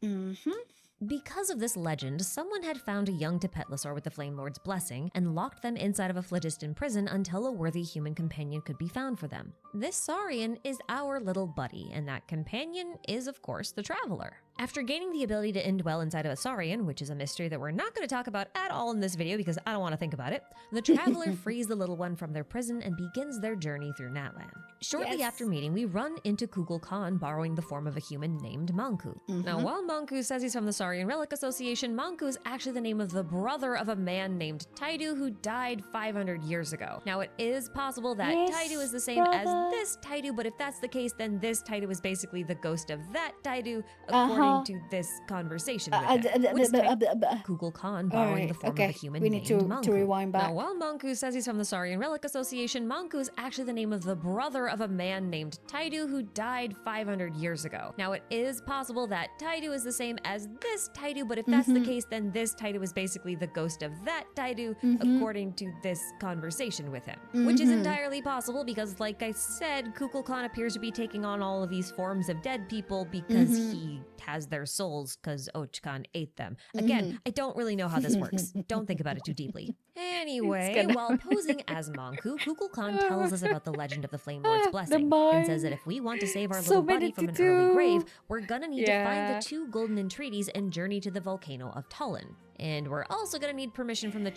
Because of this legend, someone had found a young Tepetlosaur with the Flame Lord's blessing and locked them inside of a phlogiston prison until a worthy human companion could be found for them. This Saurian is our little buddy, and that companion is, of course, the Traveler. After gaining the ability to indwell inside of a Saurian, which is a mystery that we're not going to talk about at all in this video because I don't want to think about it, the Traveler frees the little one from their prison and begins their journey through Natlan. Shortly after meeting, we run into Kukulkan borrowing the form of a human named Manku. Now, while Manku says he's from the Saurian Relic Association, Manku is actually the name of the brother of a man named Taidu who died 500 years ago. Now, it is possible that Taidu is the same as this Taidu, but if that's the case, then this Taidu is basically the ghost of that Taidu, according to this conversation with him, which is Kukulkan borrowing the form of a human we need named to Manku. rewind back. Now, while Manku says he's from the Saurian Relic Association, Manku is actually the name of the brother of a man named Taidu who died 500 years ago. Now, it is possible that Taidu is the same as this Taidu, but if that's the case, then this Taidu is basically the ghost of that Taidu, according to this conversation with him. Which is entirely possible because, like I said, Kukulkan appears to be taking on all of these forms of dead people because he has their souls because Ochkan ate them. Again, I don't really know how this works. Don't think about it too deeply. Anyway, while posing as Manku, Kukulkan tells us about the legend of the Flame Lord's blessing and says that if we want to save our little buddy from an early grave, we're gonna need to find the 2 golden entreaties and journey to the volcano of Tulin. And we're also gonna need permission from the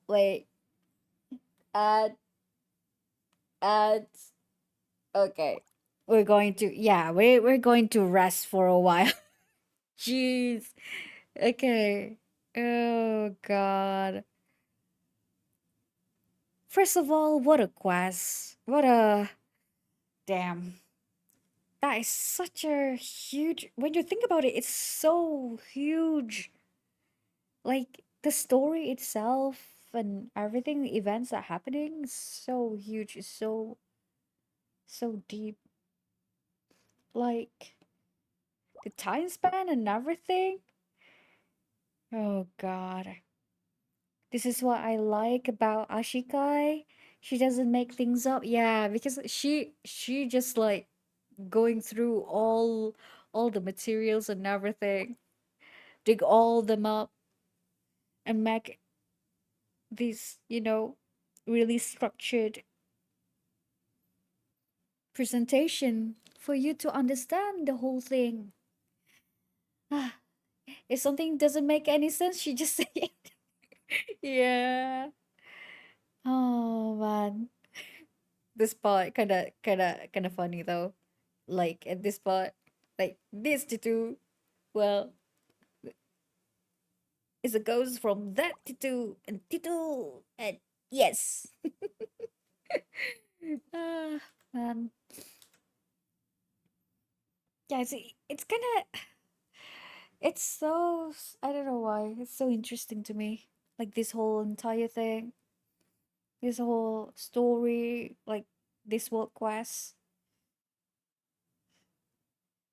Wait. Okay. We're going to rest for a while. Jeez. Okay. Oh god. First of all, what a quest. Damn. That is such a huge, when you think about it, it's so huge. Like the story itself and everything, the events that are happening is so huge, it's so deep. Like the time span and everything. Oh god. This is what I like about Ashikai. She doesn't make things up. Yeah, because she just like going through all the materials and everything, dig all them up and make this, really structured presentation for you to understand the whole thing. If something doesn't make any sense, she just say it. Yeah. Oh man. This part kinda funny though. Like at this part, like these two, well, is a ghost from that Titu, and yes. Ah, man. Yeah, it's kind of, it's so, I don't know why, it's so interesting to me. Like this whole entire thing, this whole story, like this world quest.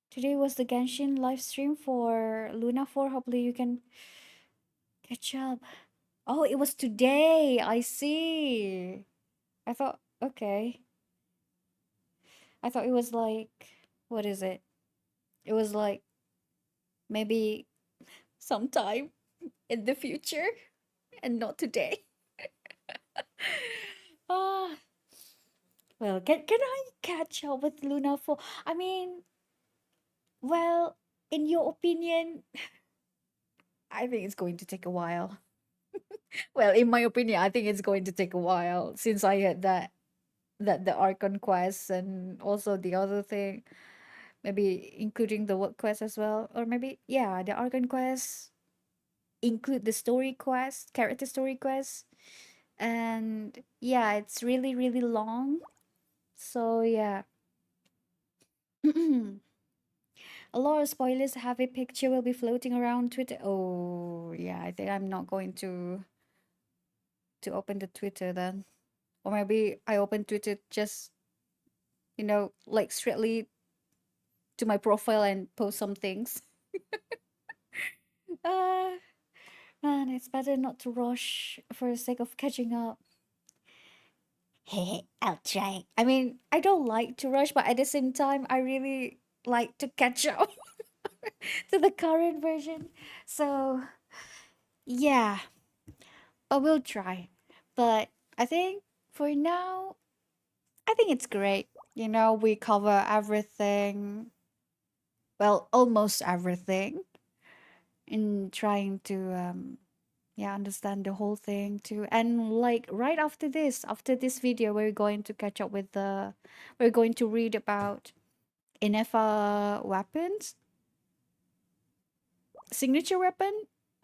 Today was the Genshin live stream for Luna 4. Hopefully you can catch up. Oh, it was today. I see. I thought, okay. I thought it was like, what is it? It was like maybe sometime in the future and not today. Ah, well, can I catch up with Luna 4? I mean, well, in your opinion, I think it's going to take a while. Well, in my opinion, I think it's going to take a while since I had that the Archon quest and also the other thing, maybe including the work quest as well, or maybe yeah, the Archon quest include the story quest, character story quest, and yeah, it's really long. So yeah. A lot of spoilers. Have a picture will be floating around Twitter. Oh yeah, I think I'm not going to open the Twitter then. Or maybe I open Twitter just, like straightly to my profile and post some things. uh Man, it's better not to rush for the sake of catching up. Hey, I'll try. I mean, I don't like to rush, but at the same time, I really like to catch up to the current version. So, yeah, I will try. But I think for now, I think it's great. We cover everything, well, almost everything, in trying to yeah, understand the whole thing too. And like right after this video, we're going to read about Ineffa weapons, signature weapon,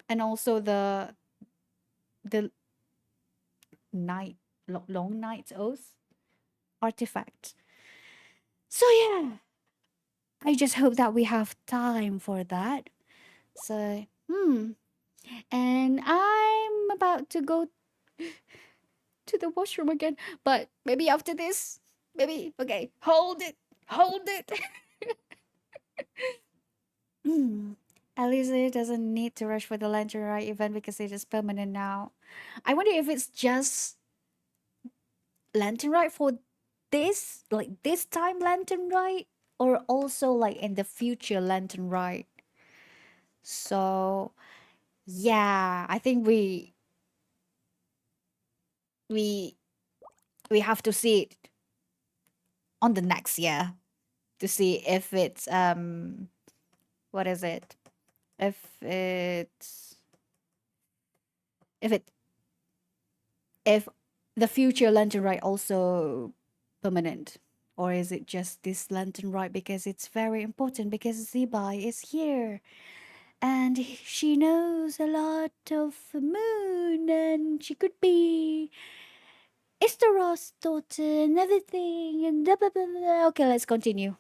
and also the night long night's oath artifact. So yeah, I just hope that we have time for that. So and I'm about to go to the washroom again, but maybe after this, maybe, okay, hold it. At least it doesn't need to rush for the Lantern Ride event because it is permanent now. I wonder if it's just Lantern Ride for this, like this time Lantern Ride, or also like in the future Lantern Ride. So yeah, I think we we have to see it on the next year to see if it's what is it? If it's if it if the future lantern ride also permanent, or is it just this lantern ride because it's very important because Zibai is here and she knows a lot of Moon and she could be Istaros' daughter and everything and blah blah blah blah. Okay, let's continue.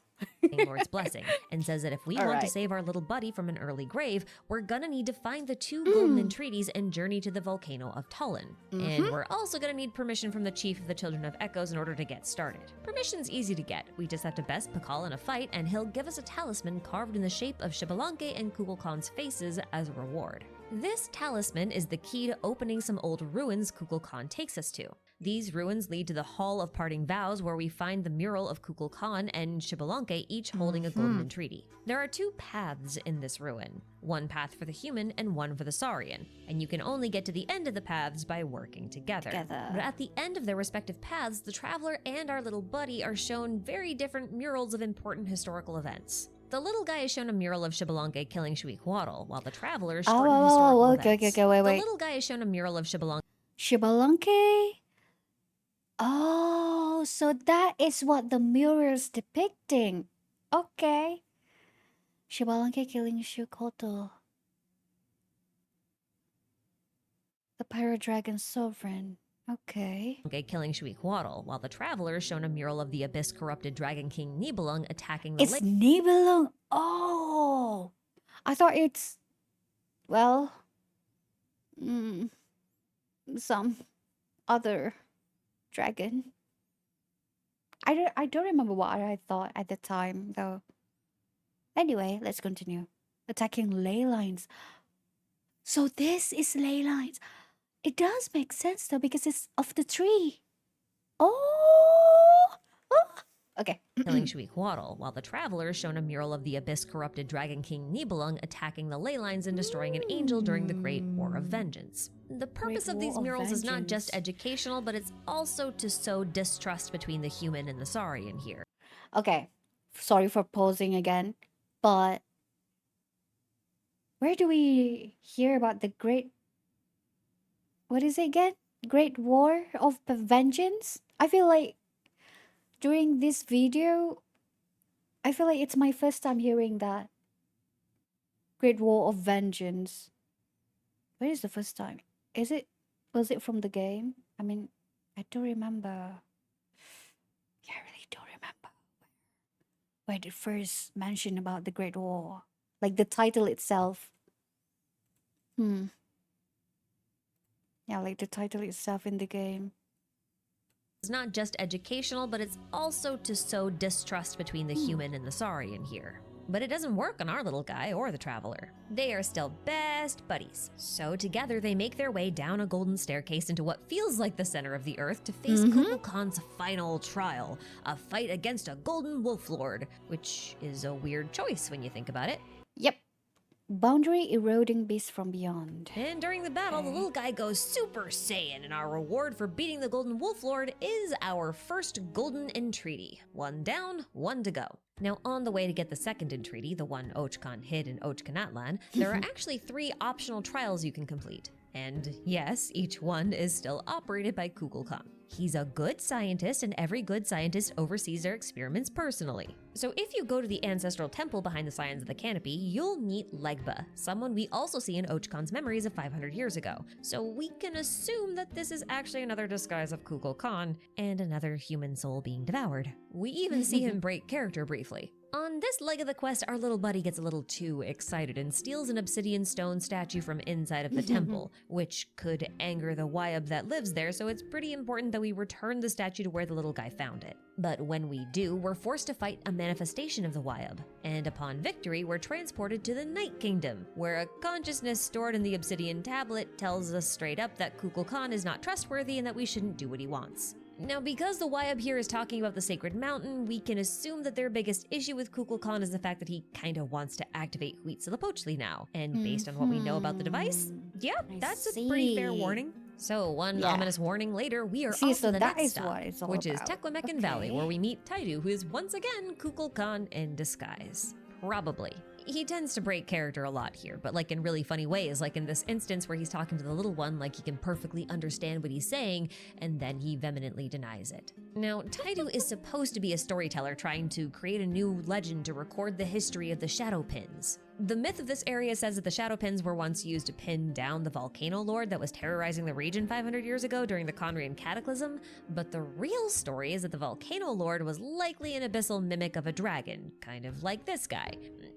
Lord's blessing, and says that if we All want to right. save our little buddy from an early grave, we're gonna need to find the 2 golden entreaties and journey to the volcano of Tullin. And we're also gonna need permission from the chief of the Children of Echoes in order to get started. Permission's easy to get. We just have to best Pakal in a fight, and he'll give us a talisman carved in the shape of Shibalanke and Kukulkan's faces as a reward. This talisman is the key to opening some old ruins Kukulkan takes us to. These ruins lead to the Hall of Parting Vows, where we find the mural of Kukulkan and Shibalanke each holding a golden entreaty. There are 2 paths in this ruin, one path for the human and one for the Saurian, and you can only get to the end of the paths by working together. But at the end of their respective paths, the traveler and our little buddy are shown very different murals of important historical events. The little guy is shown a mural of Shibalanke killing Shuikwatl, while the traveler is shortened historical events. Okay, wait. The little guy is shown a mural of Shibalanke. Shibalanke. Oh, so that is what the mural's depicting. Okay. Shibalanke killing Shukoto. Paradragon Sovereign. Okay. killing Shweekwaddle, while the Traveler is shown a mural of the abyss-corrupted Dragon King Nibelung attacking the It's Nibelung. Oh, I thought it's, well, mm, some other dragon. I don't remember what I thought at the time though. Anyway, let's continue. Attacking ley lines. So this is ley lines. It does make sense though because it's of the tree. Oh, okay. killing Shweekwaddle, while the Traveler is shown a mural of the abyss-corrupted Dragon King Nibelung attacking the ley lines and destroying an angel during the Great War of Vengeance. The purpose of these War of murals is not just Vengeance. educational, but it's also to sow distrust between the human and the Saurian here. Okay, sorry for pausing again, but where do we hear about the great? What is it again? Great War of Vengeance? I feel like during this video, I feel like it's my first time hearing that. Great War of Vengeance. When is the first time? Was it from the game? I mean, I don't remember. Yeah, I really don't remember where it first mentioned about the Great War. Like the title itself. Yeah, like the title itself in the game. It's not just educational, but it's also to sow distrust between the human and the Saurian here. But it doesn't work on our little guy or the Traveler. They are still best buddies. So together they make their way down a golden staircase into what feels like the center of the earth to face Kukulkan's final trial, a fight against a golden wolf lord, which is a weird choice when you think about it. Yep. Boundary eroding beast from beyond. And during the battle, the little guy goes Super Saiyan, and our reward for beating the Golden Wolf Lord is our first Golden Entreaty. 1 down, 1 to go. Now, on the way to get the second entreaty, the one Ochkan hid in Natlan, there are actually 3 optional trials you can complete. And yes, each one is still operated by Kukulkan. He's a good scientist, and every good scientist oversees their experiments personally. So if you go to the ancestral temple behind the Scions of the Canopy, you'll meet Legba, someone we also see in Ochkan's memories of 500 years ago. So we can assume that this is actually another disguise of Kukulkan and another human soul being devoured. We even see him break character briefly. On this leg of the quest, our little buddy gets a little too excited and steals an obsidian stone statue from inside of the temple, which could anger the Wyab that lives there, so it's pretty important that we return the statue to where the little guy found it. But when we do, we're forced to fight a manifestation of the Wyab, and upon victory, we're transported to the Night Kingdom, where a consciousness stored in the obsidian tablet tells us straight up that Kukulkan is not trustworthy and that we shouldn't do what he wants. Now, because the Wyab here is talking about the Sacred Mountain, we can assume that their biggest issue with Kukulkan is the fact that he kinda wants to activate Huitzilopochtli now. And based on what we know about the device, yeah, that's a pretty fair warning. So one ominous warning later, we are off to the next stop, which is Tequamecan Valley, where we meet Taidu, who is once again Kukulkan in disguise. Probably. He tends to break character a lot here, but like in really funny ways, like in this instance where he's talking to the little one like he can perfectly understand what he's saying, and then he vehemently denies it. Now, Taidu is supposed to be a storyteller trying to create a new legend to record the history of the Shadow Pins. The myth of this area says that the Shadow Pins were once used to pin down the Volcano Lord that was terrorizing the region 500 years ago during the Conrian Cataclysm, but the real story is that the Volcano Lord was likely an abyssal mimic of a dragon, kind of like this guy,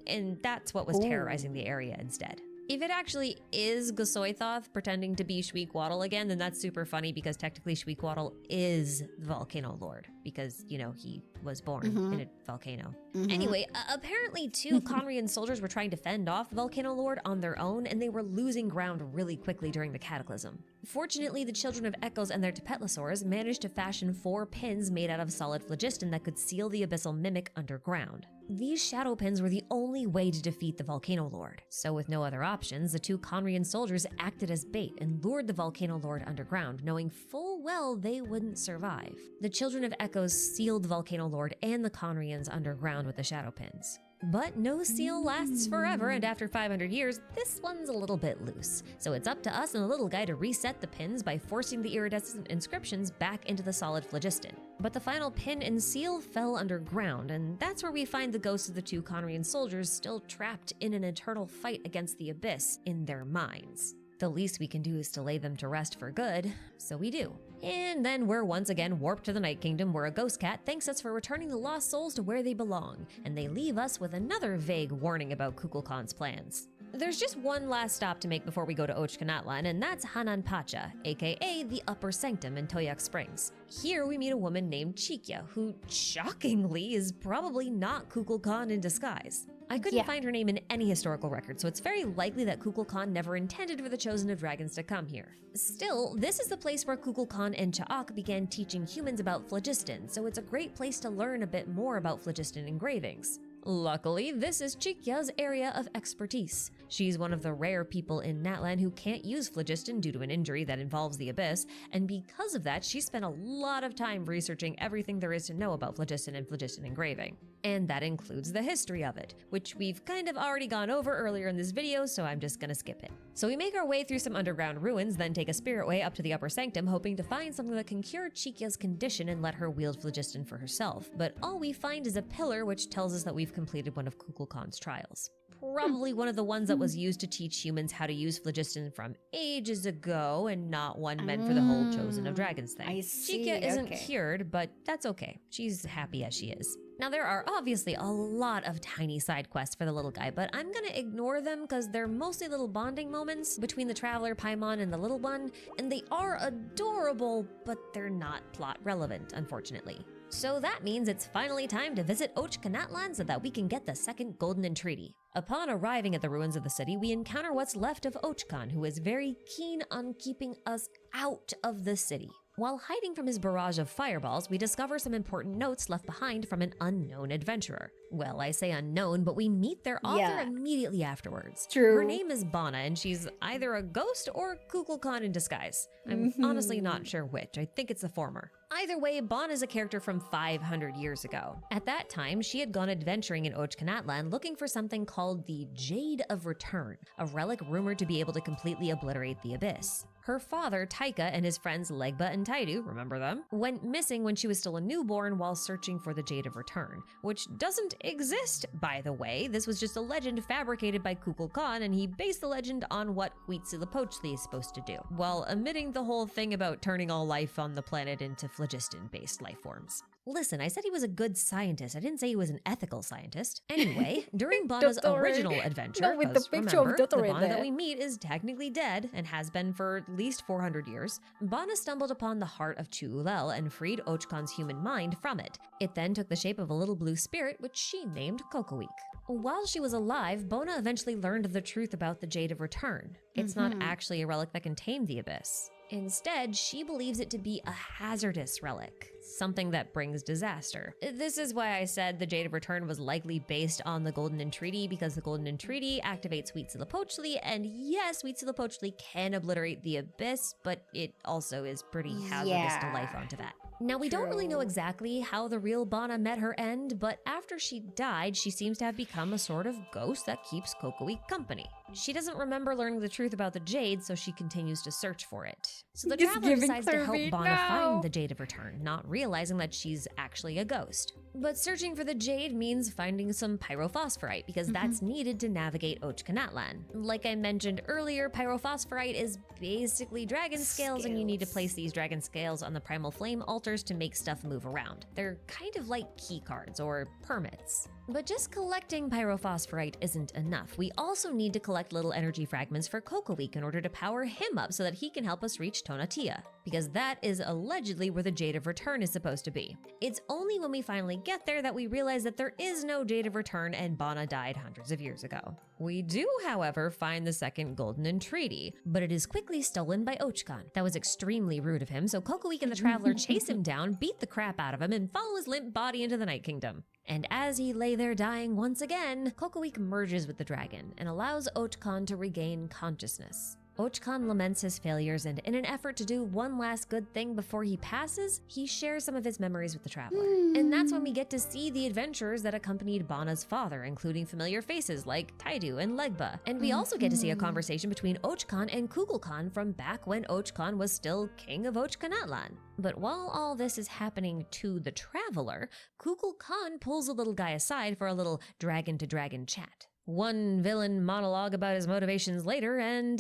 and that's what was terrorizing the area instead. If it actually is Gosoithoth pretending to be Shweekwaddle again, then that's super funny because technically Shweekwaddle is the Volcano Lord because, you know, he was born in a volcano. Anyway, apparently 2 Conrian soldiers were trying to fend off the Volcano Lord on their own, and they were losing ground really quickly during the Cataclysm. Fortunately, the children of Echoes and their Tepetlosaurs managed to fashion 4 pins made out of solid phlogiston that could seal the abyssal mimic underground. These shadow pins were the only way to defeat the Volcano Lord. So with no other options, the 2 Conrian soldiers acted as bait and lured the Volcano Lord underground, knowing full well they wouldn't survive. The children of Echoes sealed the Volcano Lord and the Conrians underground with the shadow pins. But no seal lasts forever, and after 500 years, this one's a little bit loose. So it's up to us and the little guy to reset the pins by forcing the iridescent inscriptions back into the solid phlogiston. But the final pin and seal fell underground, and that's where we find the ghosts of the 2 Conrian soldiers still trapped in an eternal fight against the abyss in their minds. The least we can do is to lay them to rest for good, so we do. And then we're once again warped to the Night Kingdom, where a ghost cat thanks us for returning the lost souls to where they belong, and they leave us with another vague warning about Kukulkan's plans. There's just one last stop to make before we go to Natlan, and that's Hanan Pacha, aka the Upper Sanctum in Toyak Springs. Here we meet a woman named Chikya, who, shockingly, is probably not Kukulkan in disguise. I couldn't find her name in any historical record, so it's very likely that Kukulkan never intended for the Chosen of Dragons to come here. Still, this is the place where Kukulkan and Cha'ak began teaching humans about phlogiston, so it's a great place to learn a bit more about phlogiston engravings. Luckily, this is Chikya's area of expertise. She's one of the rare people in Natlan who can't use phlogiston due to an injury that involves the Abyss, and because of that, she spent a lot of time researching everything there is to know about phlogiston and phlogiston engraving. And that includes the history of it, which we've kind of already gone over earlier in this video, so I'm just gonna skip it. So we make our way through some underground ruins, then take a spirit way up to the Upper Sanctum, hoping to find something that can cure Chikya's condition and let her wield phlogiston for herself. But all we find is a pillar which tells us that we've completed one of Kukulkan's trials. Probably one of the ones that was used to teach humans how to use phlogiston from ages ago, and not one meant for the whole Chosen of Dragons thing. I see, Chikya isn't okay. cured, but that's okay. She's happy as she is. Now, there are obviously a lot of tiny side quests for the little guy, but I'm gonna ignore them because they're mostly little bonding moments between the traveler Paimon and the little one, and they are adorable, but they're not plot relevant, unfortunately. So that means it's finally time to visit Natlan so that we can get the second Golden Entreaty. Upon arriving at the ruins of the city, we encounter what's left of Ochkan, who is very keen on keeping us out of the city. While hiding from his barrage of fireballs, we discover some important notes left behind from an unknown adventurer. Well, I say unknown, but we meet their author immediately afterwards. True. Her name is Bana, and she's either a ghost or Kukulkan in disguise. I'm honestly not sure which. I think it's the former. Either way, Bana is a character from 500 years ago. At that time, she had gone adventuring in Natlan looking for something called the Jade of Return, a relic rumored to be able to completely obliterate the Abyss. Her father, Taika, and his friends Legba and Taidu, remember them, went missing when she was still a newborn while searching for the Jade of Return, which doesn't exist, by the way. This was just a legend fabricated by Kukulkan, and he based the legend on what Huitzilopochtli is supposed to do, while omitting the whole thing about turning all life on the planet into phlogiston-based life forms. Listen, I said he was a good scientist. I didn't say he was an ethical scientist. Anyway, during Bana's original adventure, Not with the 'cause picture of remember, the Dottori Bana there. that we meet is technically dead and has been for at least 400 years, Bana stumbled upon the heart of Chuulel and freed Ochkan's human mind from it. It then took the shape of a little blue spirit, which she named Kokoik. While she was alive, Bona eventually learned the truth about the Jade of Return. It's not actually a relic that can tame the Abyss. Instead, she believes it to be a hazardous relic, something that brings disaster. This is why I said the Jade of Return was likely based on the Golden Entreaty, because the Golden Entreaty activates Huitzilopochtli, and yes, Huitzilopochtli can obliterate the Abyss, but it also is pretty hazardous to life onto that. Now, we don't really know exactly how the real Bana met her end, but after she died, she seems to have become a sort of ghost that keeps Kokoik company. She doesn't remember learning the truth about the Jade, so she continues to search for it. So the Just traveler giving decides to help Kirby Bana now. find the Jade of Return, not realizing that she's actually a ghost. But searching for the Jade means finding some pyrophosphorite, because that's needed to navigate Natlan. Like I mentioned earlier, pyrophosphorite is basically dragon scales, and you need to place these dragon scales on the primal flame altars to make stuff move around. They're kind of like key cards or permits. But just collecting pyrophosphorite isn't enough. We also need to collect little energy fragments for Kokoik in order to power him up so that he can help us reach Tonatia, because that is allegedly where the Jade of Return is supposed to be. It's only when we finally get there that we realize that there is no Jade of Return and Bana died hundreds of years ago. We do, however, find the second Golden Entreaty, but it is quickly stolen by Ochkan. That was extremely rude of him, so Kokoik and the Traveler chase him down, beat the crap out of him, and follow his limp body into the Night Kingdom. And as he lay there dying once again, Kokoik merges with the dragon and allows Ochkan to regain consciousness. Ochkan laments his failures, and in an effort to do one last good thing before he passes, he shares some of his memories with the Traveler. And that's when we get to see the adventures that accompanied Bana's father, including familiar faces like Taidu and Legba. And we also get to see a conversation between Ochkan and Kukulkan from back when Ochkan was still king of Natlan. But while all this is happening to the Traveler, Kukulkan pulls the little guy aside for a little dragon-to-dragon chat. One villain monologue about his motivations later, and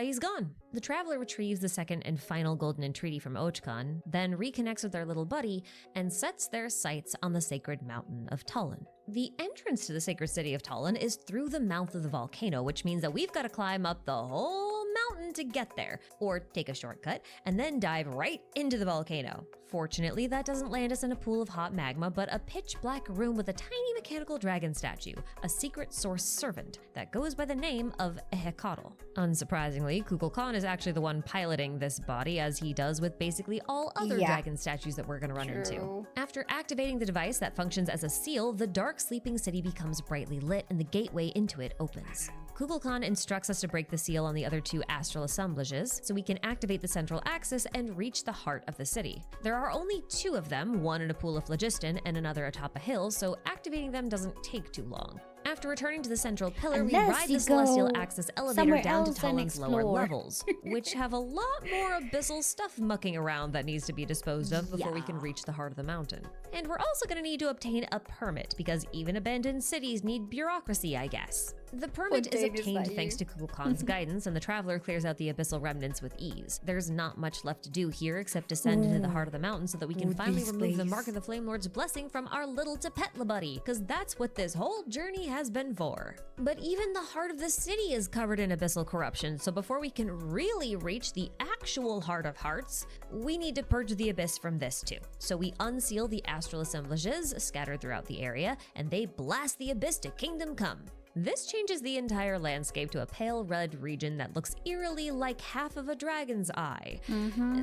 he's gone. The traveler retrieves the second and final golden entreaty from Ochkan, then reconnects with their little buddy, and sets their sights on the sacred mountain of Tulin. The entrance to the sacred city of Tulin is through the mouth of the volcano, which means that we've got to climb up the whole mountain to get there, or take a shortcut, and then dive right into the volcano. Fortunately, that doesn't land us in a pool of hot magma, but a pitch-black room with a tiny mechanical dragon statue, a secret source servant that goes by the name of Ehekatl. Unsurprisingly, Kukulkan is actually the one piloting this body, as he does with basically all other dragon statues that we're going to run into. After activating the device that functions as a seal, the dark sleeping city becomes brightly lit and the gateway into it opens. Kukulkan instructs us to break the seal on the other two astral assemblages so we can activate the central axis and reach the heart of the city. There are only two of them, one in a pool of phlogiston and another atop a hill, so activating them doesn't take too long. After returning to the central pillar, we ride the celestial axis elevator down to Tullin's lower levels, which have a lot more abyssal stuff mucking around that needs to be disposed of before we can reach the heart of the mountain. And we're also going to need to obtain a permit, because even abandoned cities need bureaucracy, I guess. The permit is obtained thanks to Kukulkan's guidance, and the traveler clears out the abyssal remnants with ease. There's not much left to do here except descend into the heart of the mountain so that we can finally remove the mark of the Flame Lord's blessing from our little Tapetla buddy, because that's what this whole journey has been for. But even the heart of the city is covered in abyssal corruption, so before we can really reach the actual heart of hearts, we need to purge the abyss from this too. So we unseal the astral assemblages scattered throughout the area, and they blast the abyss to Kingdom Come. This changes the entire landscape to a pale red region that looks eerily like half of a dragon's eye.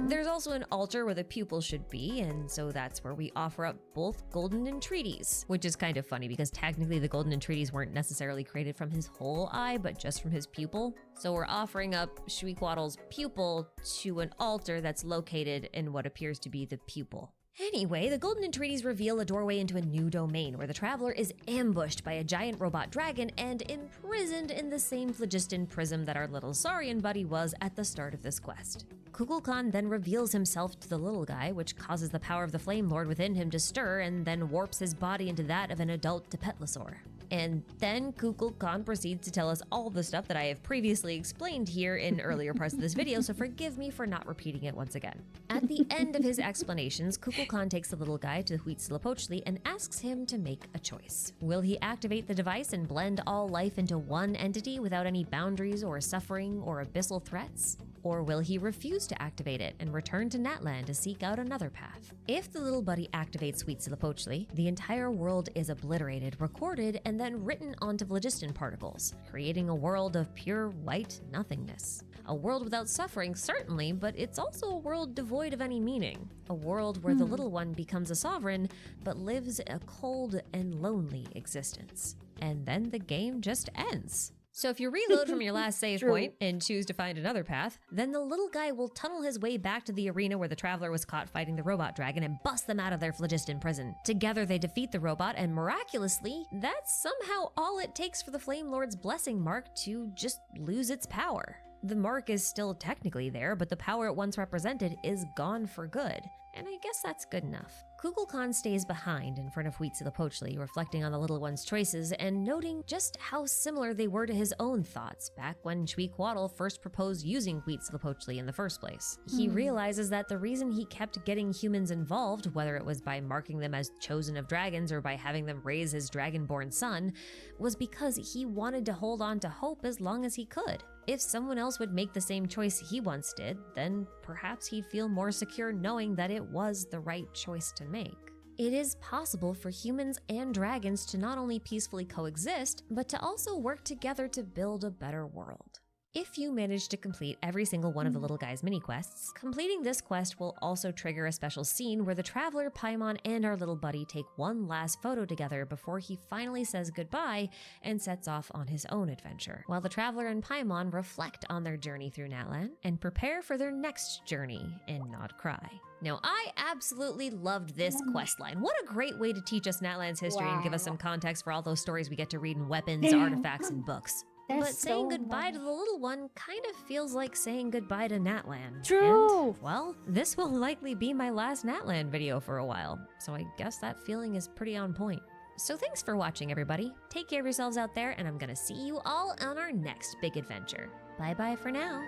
There's also an altar where the pupil should be, and so that's where we offer up both golden entreaties, which is kind of funny because technically the golden entreaties weren't necessarily created from his whole eye, but just from his pupil. So we're offering up Shweekwaddle's pupil to an altar that's located in what appears to be the pupil. Anyway, the golden entreaties reveal a doorway into a new domain where the traveler is ambushed by a giant robot dragon and imprisoned in the same phlogiston prism that our little Saurian buddy was at the start of this quest. Kukulkan then reveals himself to the little guy, which causes the power of the Flame Lord within him to stir and then warps his body into that of an adult Tapetlosaur. And then Kukulkan proceeds to tell us all the stuff that I have previously explained here in earlier parts of this video, so forgive me for not repeating it once again. At the end of his explanations, Kukulkan takes the little guy to Huitzilopochtli and asks him to make a choice. Will he activate the device and blend all life into one entity without any boundaries or suffering or abyssal threats? Or will he refuse to activate it and return to Natlan to seek out another path? If the little buddy activates Huitzilopochtli, the entire world is obliterated, recorded, and then written onto phlogiston particles, creating a world of pure white nothingness. A world without suffering, certainly, but it's also a world devoid of any meaning. A world where the little one becomes a sovereign, but lives a cold and lonely existence. And then the game just ends. So if you reload from your last save point and choose to find another path, then the little guy will tunnel his way back to the arena where the traveler was caught fighting the robot dragon and bust them out of their phlogiston prison. Together they defeat the robot, and miraculously, that's somehow all it takes for the Flame Lord's blessing mark to just lose its power. The mark is still technically there, but the power it once represented is gone for good. And I guess that's good enough. Kukulkan stays behind in front of Huitzilopochtli, reflecting on the little one's choices and noting just how similar they were to his own thoughts back when Shweekwaddle first proposed using Huitzilopochtli in the first place. He realizes that the reason he kept getting humans involved, whether it was by marking them as chosen of dragons or by having them raise his dragonborn son, was because he wanted to hold on to hope as long as he could. If someone else would make the same choice he once did, then perhaps he'd feel more secure knowing that it was the right choice to make. It is possible for humans and dragons to not only peacefully coexist, but to also work together to build a better world. If you manage to complete every single one of the little guy's mini-quests, completing this quest will also trigger a special scene where the traveler, Paimon, and our little buddy take one last photo together before he finally says goodbye and sets off on his own adventure, while the traveler and Paimon reflect on their journey through Natlan and prepare for their next journey in Nod-Krai. Now, I absolutely loved this questline. What a great way to teach us Natlan's history and give us some context for all those stories we get to read in weapons, artifacts, and books. But saying goodbye to the little one kind of feels like saying goodbye to Natlan. True! And, well, this will likely be my last Natlan video for a while, so I guess that feeling is pretty on point. So thanks for watching, everybody. Take care of yourselves out there, and I'm gonna see you all on our next big adventure. Bye-bye for now.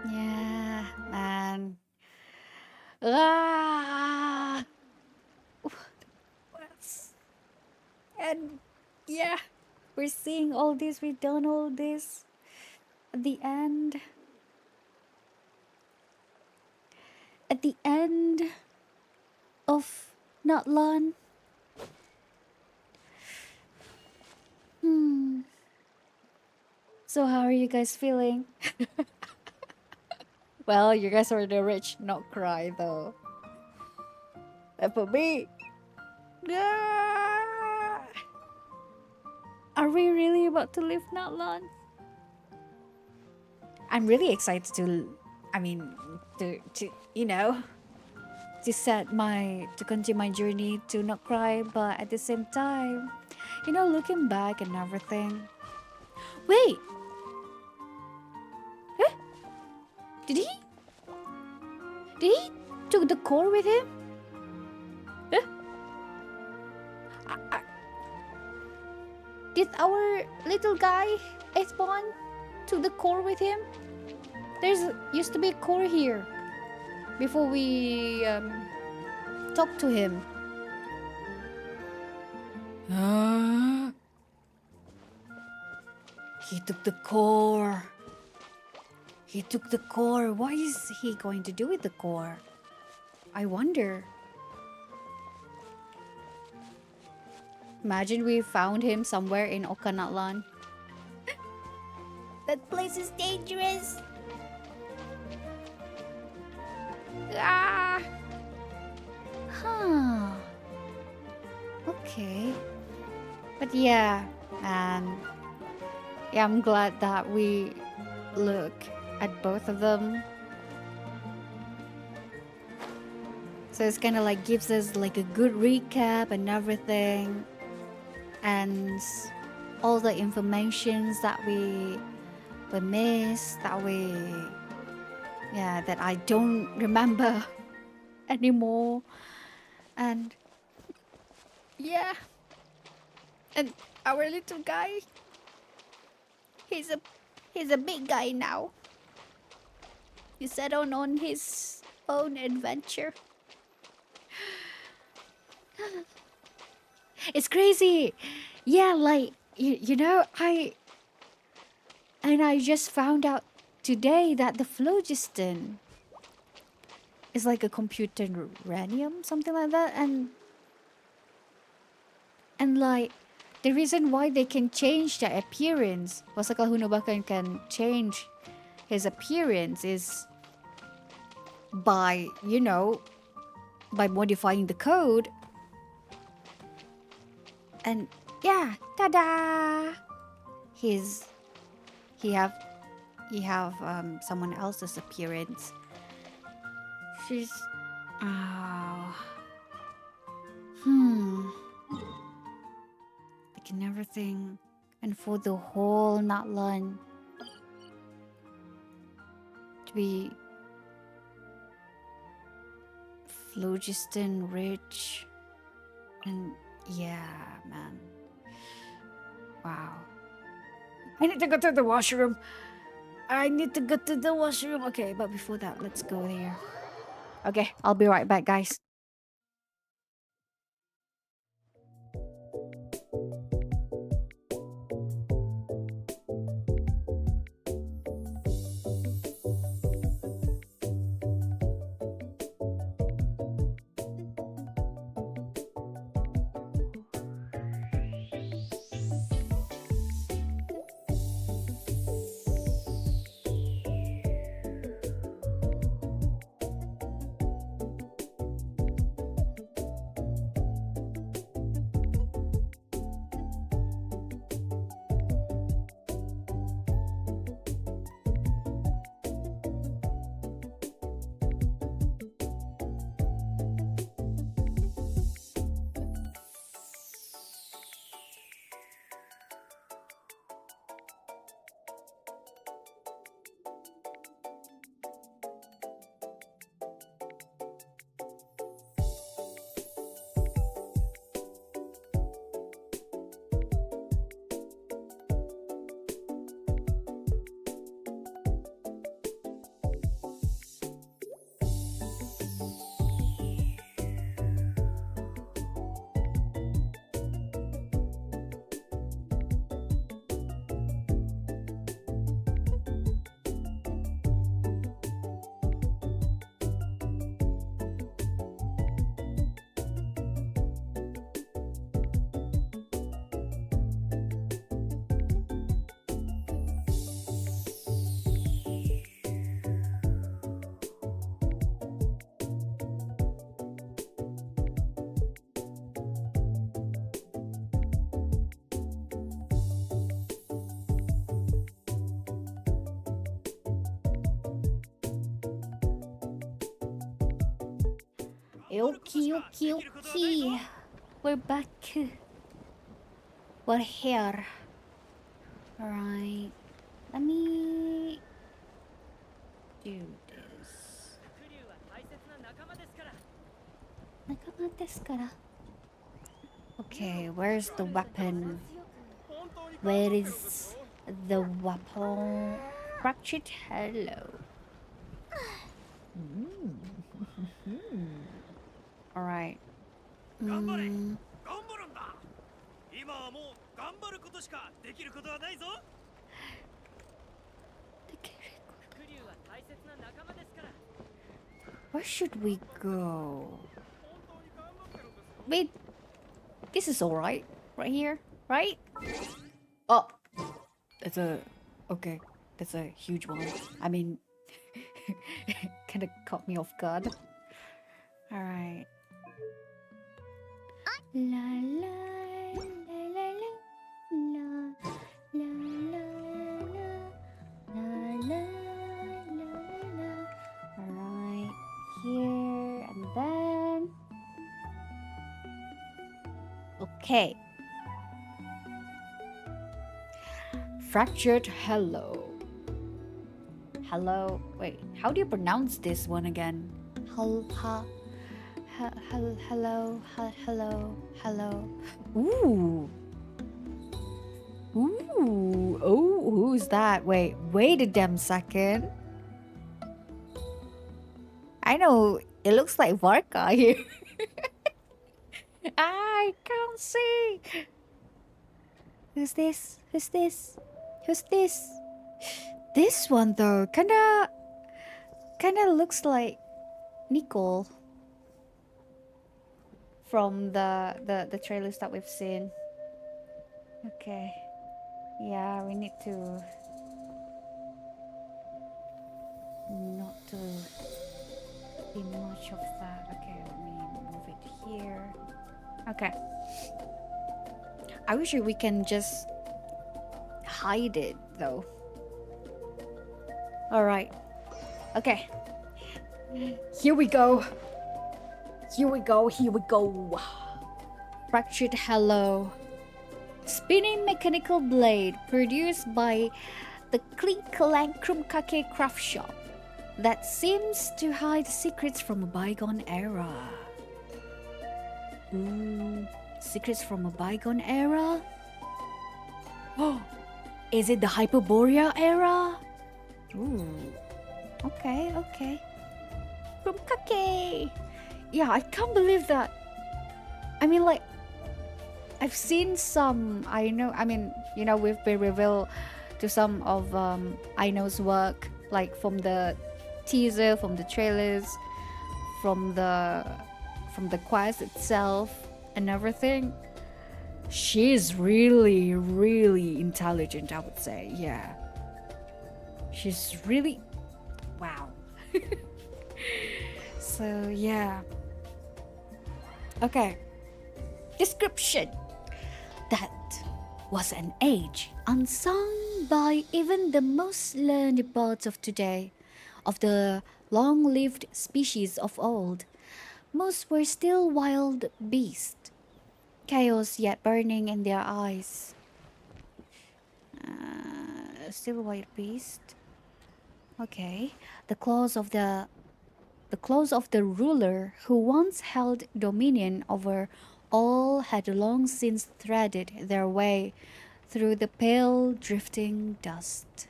Yeah, man. Ah! And yeah, we're seeing all this, we've done all this. At the end. At the end of Natlan. So how are you guys feeling? Well, you guys are the rich, not cry though. And for me, ah, are we really about to leave Natlan? I'm really excited to, I mean, to you know, to continue my journey to Nod-Krai, but at the same time, you know, looking back and everything. Wait, huh? Did he took the core with him? Huh? Did our little guy Aethmon took the core with him? There's used to be a core here before we talked to him. He took the core. He took the core. What is he going to do with the core? I wonder. Imagine we found him somewhere in Natlan. That place is dangerous. Ah. Huh. Okay. But yeah, and yeah, I'm glad that we look at both of them. So it's kind of like gives us like a good recap and everything, and all the informations that we missed, that that I don't remember anymore. And yeah, and our little guy, he's a big guy now. He set on his own adventure. It's crazy. Yeah, like you know, I just found out today that the phlogiston is like a computer uranium, something like that, and like the reason why they can change their appearance, Wasakal Hunobakan can change his appearance, is by, you know, by modifying the code. And yeah, ta-da! He have someone else's appearance. She's like and everything, and for the whole Natlan to be phlogiston rich, and yeah, man. Wow. I need to go to the washroom. Okay, but before that, let's go there. Okay, I'll be right back, guys. Okay, okay, okay. We're back. We're here. Alright. Let me do this. Nakama desu kara. Okay, where's the weapon? Where is the weapon? Fractured hello. Alright. 頑張れ Mm, 頑張るんだ今はもう頑張ることしかできることはないぞ where should we go? Wait, this is alright. Right here, right? Oh, that's a... Okay, that's a huge one. I mean, kinda caught me off guard. Alright. La la la la la la la la la la. Alright, here and then. Okay. Fractured hello. Hello. Wait, how do you pronounce this one again? Hello. Hello. Ooh. Ooh. Oh, who's that? Wait a damn second. I know it looks like Varka here. I can't see. Who's this? This one though, kinda looks like Nicole from the trailers that we've seen. Okay. Yeah, we need to not to see much of that. Okay, let me move it here. Okay. I wish we can just hide it though. Alright. Okay. Here we go. Fractured hello. Spinning mechanical blade produced by the Klankrumkake craft shop that seems to hide secrets from a bygone era. Ooh, secrets from a bygone era? Oh, is it the Hyperborea era? Ooh, okay. From Kake. Yeah, I can't believe that. I mean, like, I've seen some. We've been revealed to some of Aino's work, like from the teaser, from the trailers, from the quest itself, and everything. She's really, really intelligent, I would say. Yeah, she's really wow. So yeah. Okay. Description. That was an age unsung by even the most learned birds of today, of the long-lived species of old. Most were still wild beasts, chaos yet burning in their eyes. Still wild beast. Okay. The claws of the ruler who once held dominion over all had long since threaded their way through the pale drifting dust.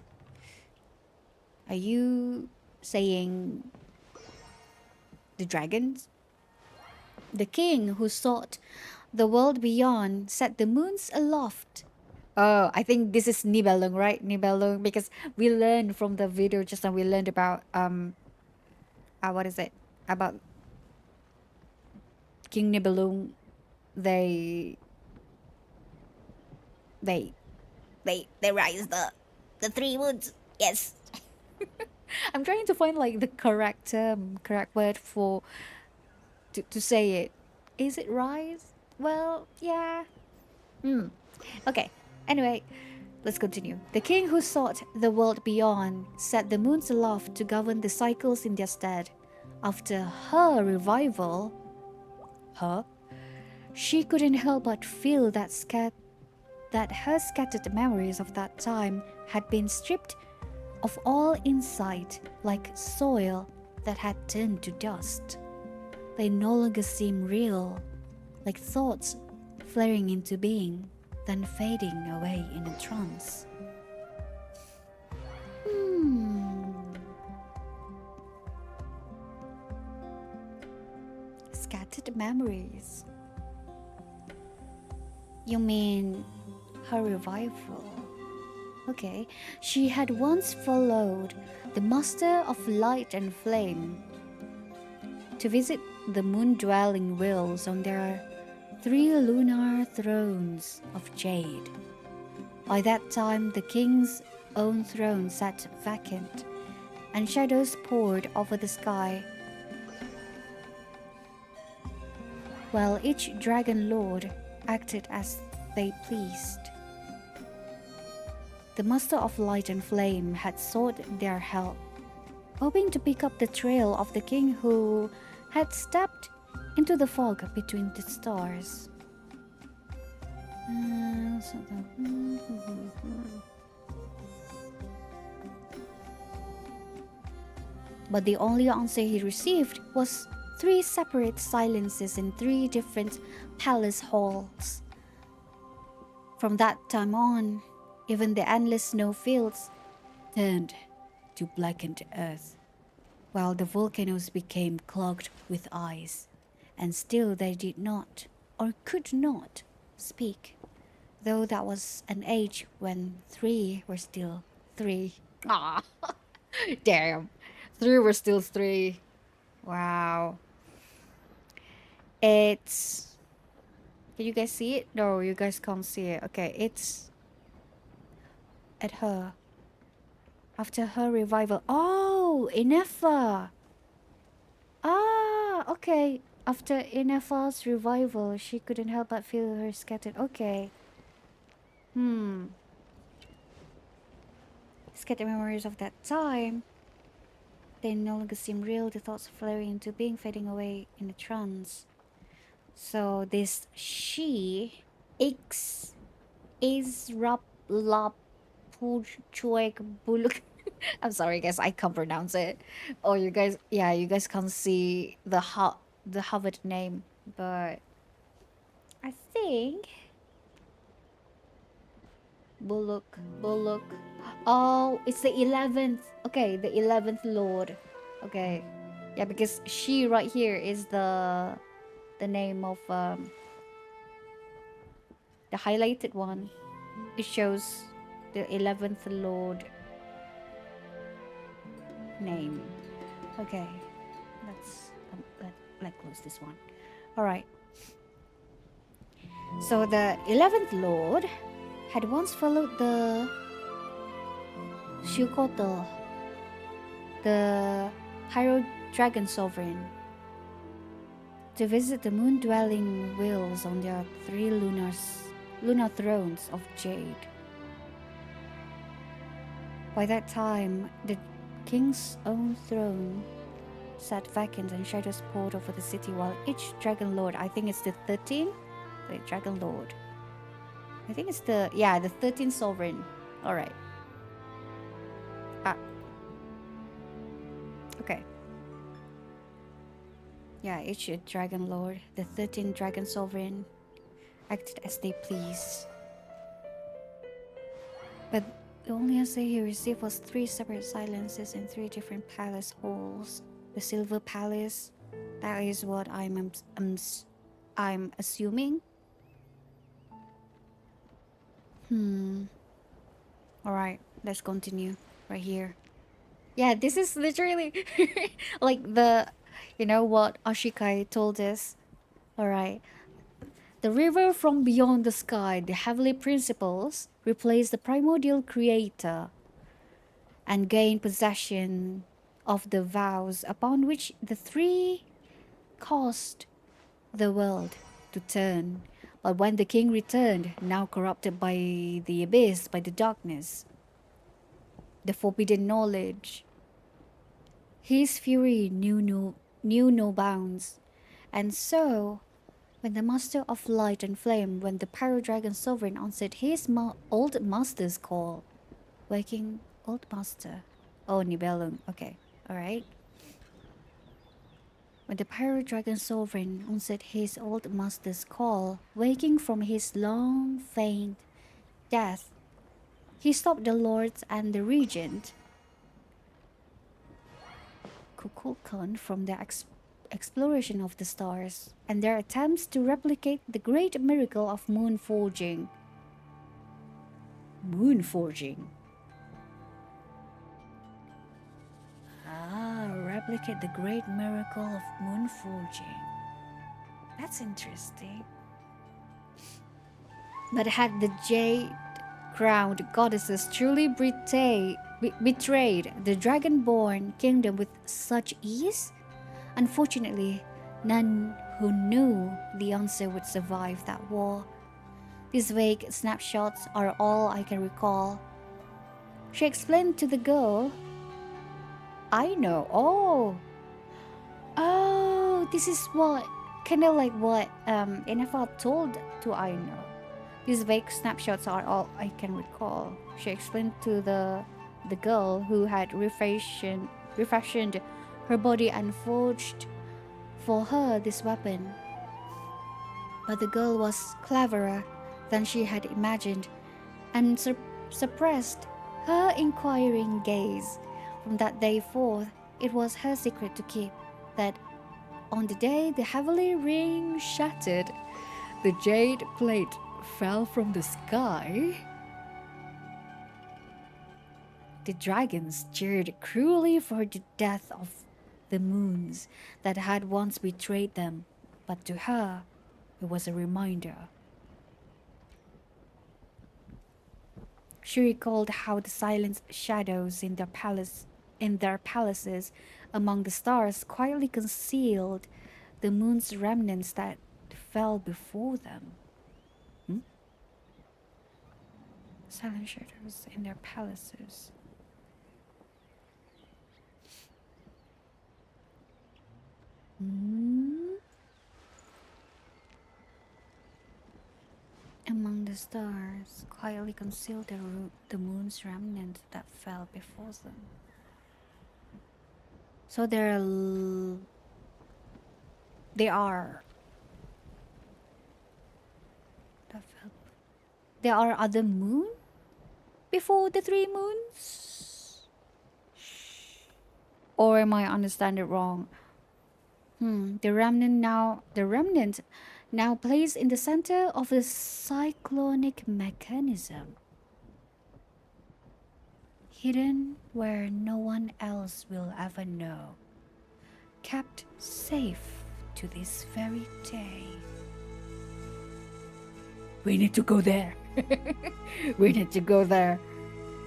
Are you saying the dragons? The king who sought the world beyond set the moons aloft. Oh, I think this is Nibelung, right? Nibelung, because we learned from the video just now, we learned about what is it? About King Nibelung. They rise the three woods. Yes. I'm trying to find like the correct word for to say it. Is it rise? Well, yeah. Okay. Anyway, let's continue. The king who sought the world beyond set the moons aloft to govern the cycles in their stead. After her revival, her, she couldn't help but feel that her scattered memories of that time had been stripped of all insight, like soil that had turned to dust. They no longer seemed real, like thoughts flaring into being, then fading away in a trance. Scattered memories. You mean her revival? Okay. She had once followed the Master of Light and Flame to visit the moon-dwelling wills on their 3 lunar thrones of jade. By that time, the king's own throne sat vacant, and shadows poured over the sky, while each dragon lord acted as they pleased. The Master of Light and Flame had sought their help, hoping to pick up the trail of the king who had stepped into the fog between the stars. But the only answer he received was 3 separate silences in 3 different palace halls. From that time on, even the endless snowfields turned to blackened earth, while the volcanoes became clogged with ice, and still they did not, or could not, speak, though that was an age when 3 were still 3. Ah, damn. 3 were still 3. Wow. It's... Can you guys see it? No, you guys can't see it. Okay, it's... at her. After her revival. Oh, Ineffa! Ah, okay. After Ineffa's revival, she couldn't help but feel her scattered. Okay. Scattered memories of that time. They no longer seem real. The thoughts flaring into being, fading away in a trance. So this she X is Lap Chuek Buluk. I'm sorry guys, I can't pronounce it. Oh, you guys, yeah, you guys can't see the Harvard name, but I think Buluk. Oh, it's the 11th. Okay, the 11th Lord. Okay, yeah, because she right here is the name of the highlighted one. It shows the 11th Lord name. Okay, let's let close this one. All right. So the 11th Lord had once followed the Shukoto, the Pyro Dragon Sovereign, to visit the moon-dwelling wills on their 3 lunar thrones of jade. By that time, the king's own throne sat vacant and shadows poured over the city, while each dragon lord, I think it's the 13th? Wait, dragon lord. I think it's the 13th sovereign. Alright. Okay. Yeah, each dragon lord, the 13th dragon sovereign, acted as they pleased. But the only answer he received was 3 separate silences in 3 different palace halls. The Silver Palace, that is what I'm assuming. Alright, let's continue right here. Yeah, this is literally like the, you know what Ashikai told us. Alright. The river from beyond the sky, the heavenly principles, replaced the primordial creator and gained possession of the vows upon which the 3 caused the world to turn. But when the king returned, now corrupted by the abyss, by the darkness, the forbidden knowledge, his fury knew no bounds, and so When the master of light and flame, when the pyro dragon sovereign answered his old master's call. Waking old master. Oh, Nibelung. Okay. Alright. When the pyro dragon sovereign answered his old master's call, waking from his long, faint death, he stopped the lords and the regent, Kukulkan, from their exploration of the stars and their attempts to replicate the great miracle of moon forging. Moon forging. Replicate the great miracle of moon forging. That's interesting. But had the jade-crowned goddesses truly betrayed the dragon-born kingdom with such ease? Unfortunately, none who knew the answer would survive that war. These vague snapshots are all I can recall. She explained to the girl, I know. Oh, this is what, kind of like what Ineffa told to Aino. These vague snapshots are all I can recall. She explained to the girl who had refashioned her body and forged for her this weapon. But the girl was cleverer than she had imagined and suppressed her inquiring gaze. From that day forth, it was her secret to keep that on the day the heavenly ring shattered, the jade plate fell from the sky. The dragons jeered cruelly for the death of the moons that had once betrayed them, but to her, it was a reminder. She recalled how the silent shadows in their palaces among the stars quietly concealed the moon's remnants that fell before them. Silent shadows in their palaces. Among the stars, quietly concealed the moon's remnants that fell before them. So there are other moon before the 3 moons? Or am I understanding it wrong? The remnant now placed in the center of the cyclonic mechanism, hidden where no one else will ever know, kept safe to this very day. We need to go there. We need to go there.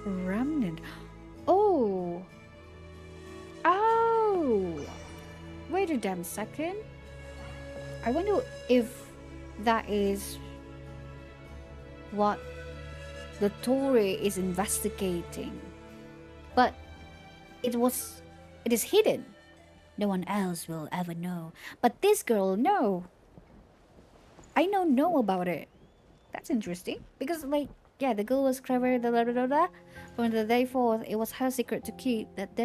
Remnant. Oh. Wait a damn second. I wonder if that is what the Tory is investigating. But it is hidden. No one else will ever know. But this girl, no. I know about it. That's interesting. Because the girl was clever, From the day forth, it was her secret to keep that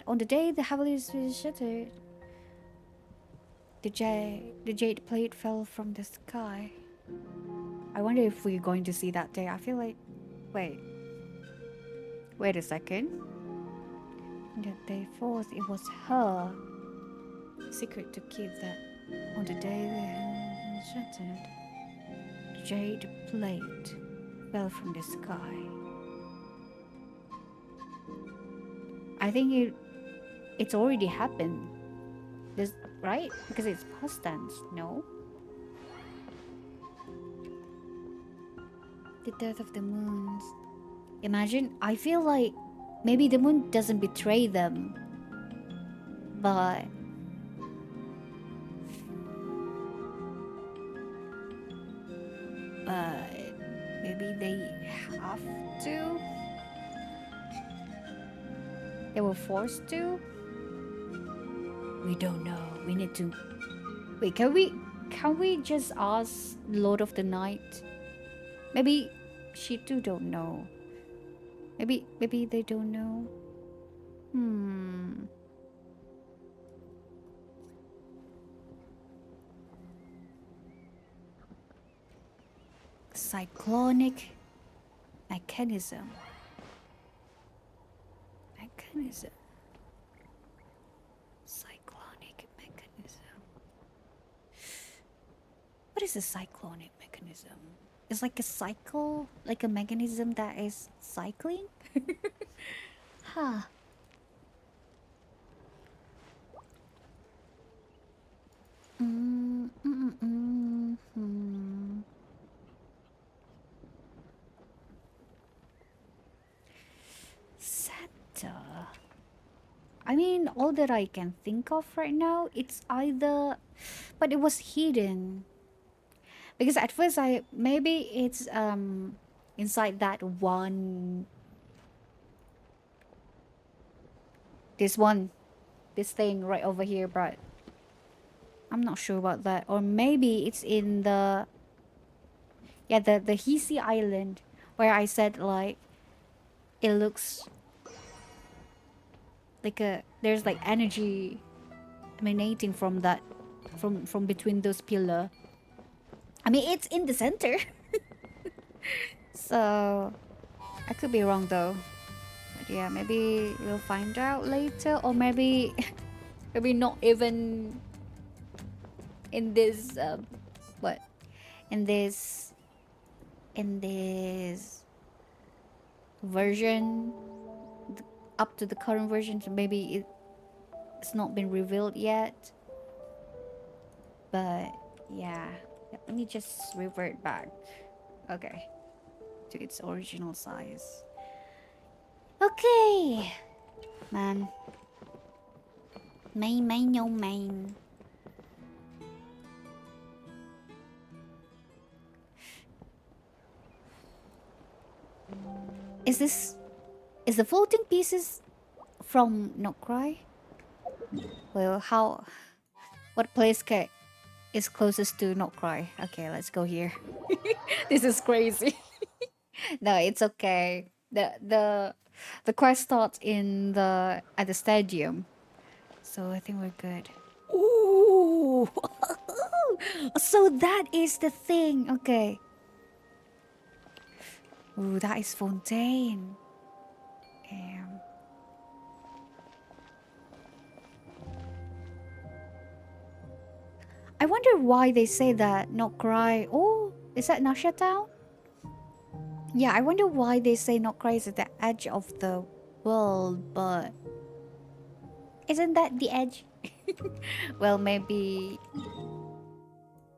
on the day the heavily shattered, the jade plate fell from the sky. I wonder if we're going to see that day. I feel like... Wait a second. On the day forth, it was her secret to keep that on the day the heavens shattered, the jade plate fell from the sky. I think it's already happened. Right? Because it's past tense, no? The death of the moons. Imagine, I feel like maybe the moon doesn't betray them. But maybe they have to? They were forced to? We don't know. We need to... Wait, can can we just ask Lord of the Night? Maybe she too don't know. Maybe they don't know. Hmm. Cyclonic mechanism. Cyclonic mechanism. What is a cyclonic mechanism? It's like a cycle, like a mechanism that is cycling? Huh. Hmm. Santa. I mean, all that I can think of right now, it's either, but it was hidden. Because at first maybe it's inside that one, this thing right over here, but I'm not sure about that. Or maybe it's in the, yeah, the Hisi Island, where I said like it looks like there's like energy emanating from that, from between those pillar. I mean, it's in the center. So I could be wrong though. But yeah, maybe we'll find out later, or maybe maybe not even in this what in this version, up to the current version, so maybe it's not been revealed yet. But yeah, let me just revert back, okay, to its original size. Okay, man. Main, no main. Is the floating pieces from Nod-Krai? Well, what place is closest to Nod-Krai? Okay, let's go here. This is crazy. No, it's okay. The quest starts at the stadium, so I think we're good. Ooh, so that is the thing. Okay. Ooh, that is Fontaine. Damn. I wonder why they say that Nod-Krai. Oh, is that Nasha Town? Yeah, I wonder why they say Nod-Krai is at the edge of the world, but isn't that the edge? Well, maybe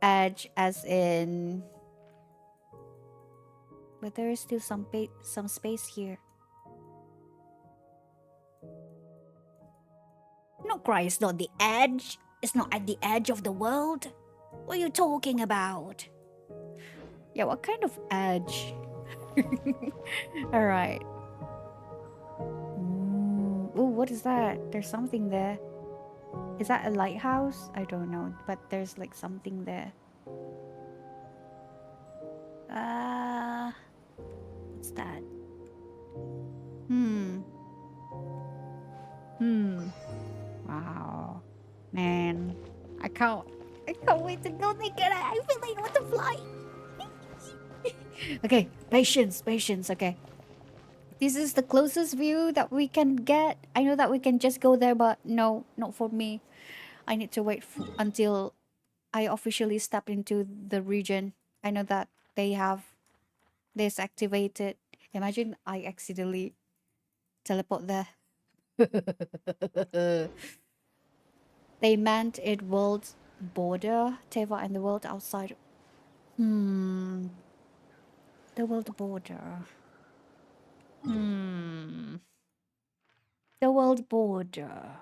edge as in, but there is still some space here. Nod-Krai is not the edge. It's not at the edge of the world. What are you talking about? Yeah, what kind of edge? All right. Oh, what is that? There's something there. Is that a lighthouse? I don't know, but there's like something there. What's that? Wow. Man, I can't wait to go naked. I feel like I want to fly. Okay, patience. Okay. This is the closest view that we can get. I know that we can just go there, but no, not for me. I need to wait until I officially step into the region. I know that they have this activated. Imagine I accidentally teleport there. They meant it world border, Teva, and the world outside. The world border. The world border.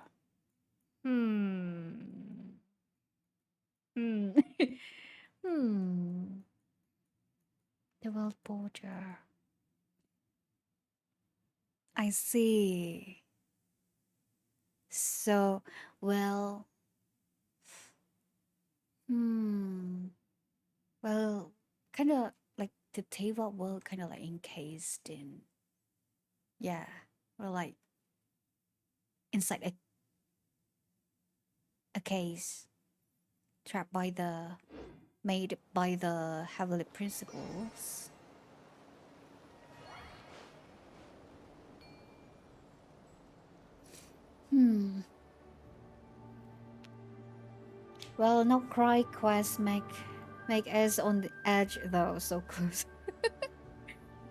Hmm. Hmm. The world border. I see. So, well. Hmm. Well, kind of like the Teva world, kind of like encased in, yeah, or like inside a case, trapped by the, made by the heavenly principles. Hmm. Well, Nod-Krai quest make us on the edge though, so close.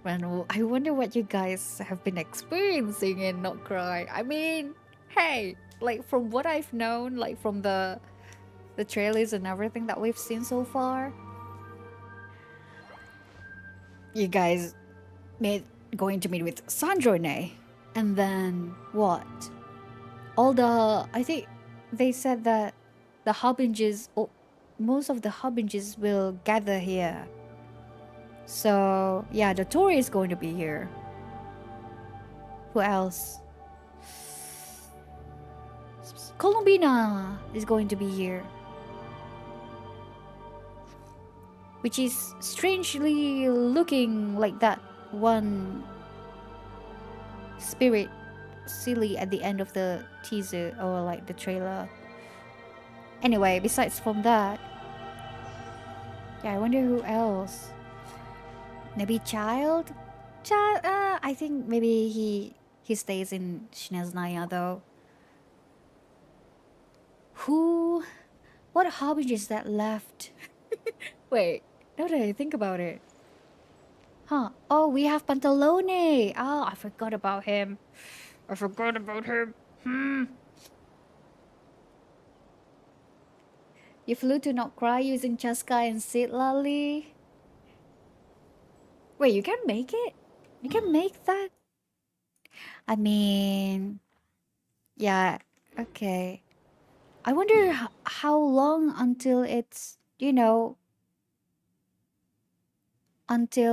Man, I wonder what you guys have been experiencing in Nod-Krai. I mean, hey, like from what I've known, like from the trailers and everything that we've seen so far, you guys going to meet with Sandrone, and then what? All the, I think they said that the harbingers, most of the harbingers will gather here. So yeah, the Tory is going to be here. Who else? Columbina is going to be here, which is strangely looking like that one spirit silly at the end of the teaser or like the trailer. Anyway, besides from that, yeah, I wonder who else. Maybe Child. I think maybe he stays in Shineznaya though. Who? What hobby is that left? Wait, now that I think about it. Huh. Oh, we have Pantalone. Oh, I forgot about him. I forgot about him. You flew to Nod-Krai using Chaska and Sid Lali. Wait, you can make it? You can make that? I mean, yeah, okay. I wonder how long until it's, until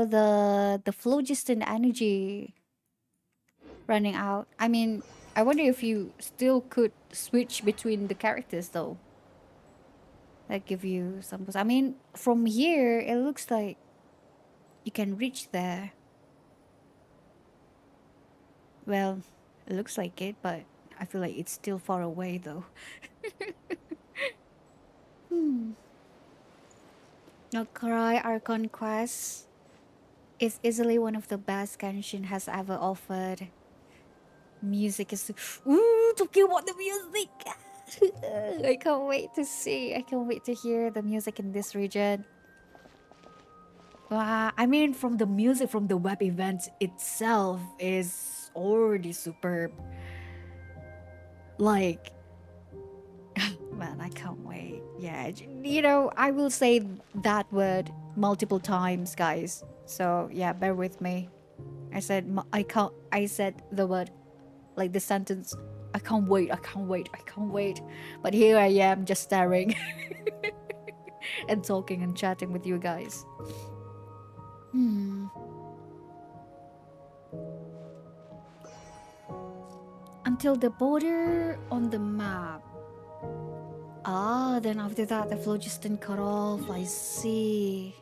the phlogiston energy running out. I mean, I wonder if you still could switch between the characters though. That give you some. I mean, from here it looks like you can reach there. Well, it looks like it, but I feel like it's still far away though. Hmm. Nod-Krai Archon Quest is easily one of the best Genshin has ever offered. Music is... Ooh, talking about the music! I can't wait to see. I can't wait to hear the music in this region. I mean, from the music from the web event itself is already superb. Like, man, I can't wait. Yeah, I will say that word multiple times, guys. So yeah, bear with me. I said I can't. I said the word, like the sentence. I can't wait. I can't wait. I can't wait. But here I am, just staring and talking and chatting with you guys. Hmm. Until the border on the map. Ah, then after that the phlogiston cut off. I see.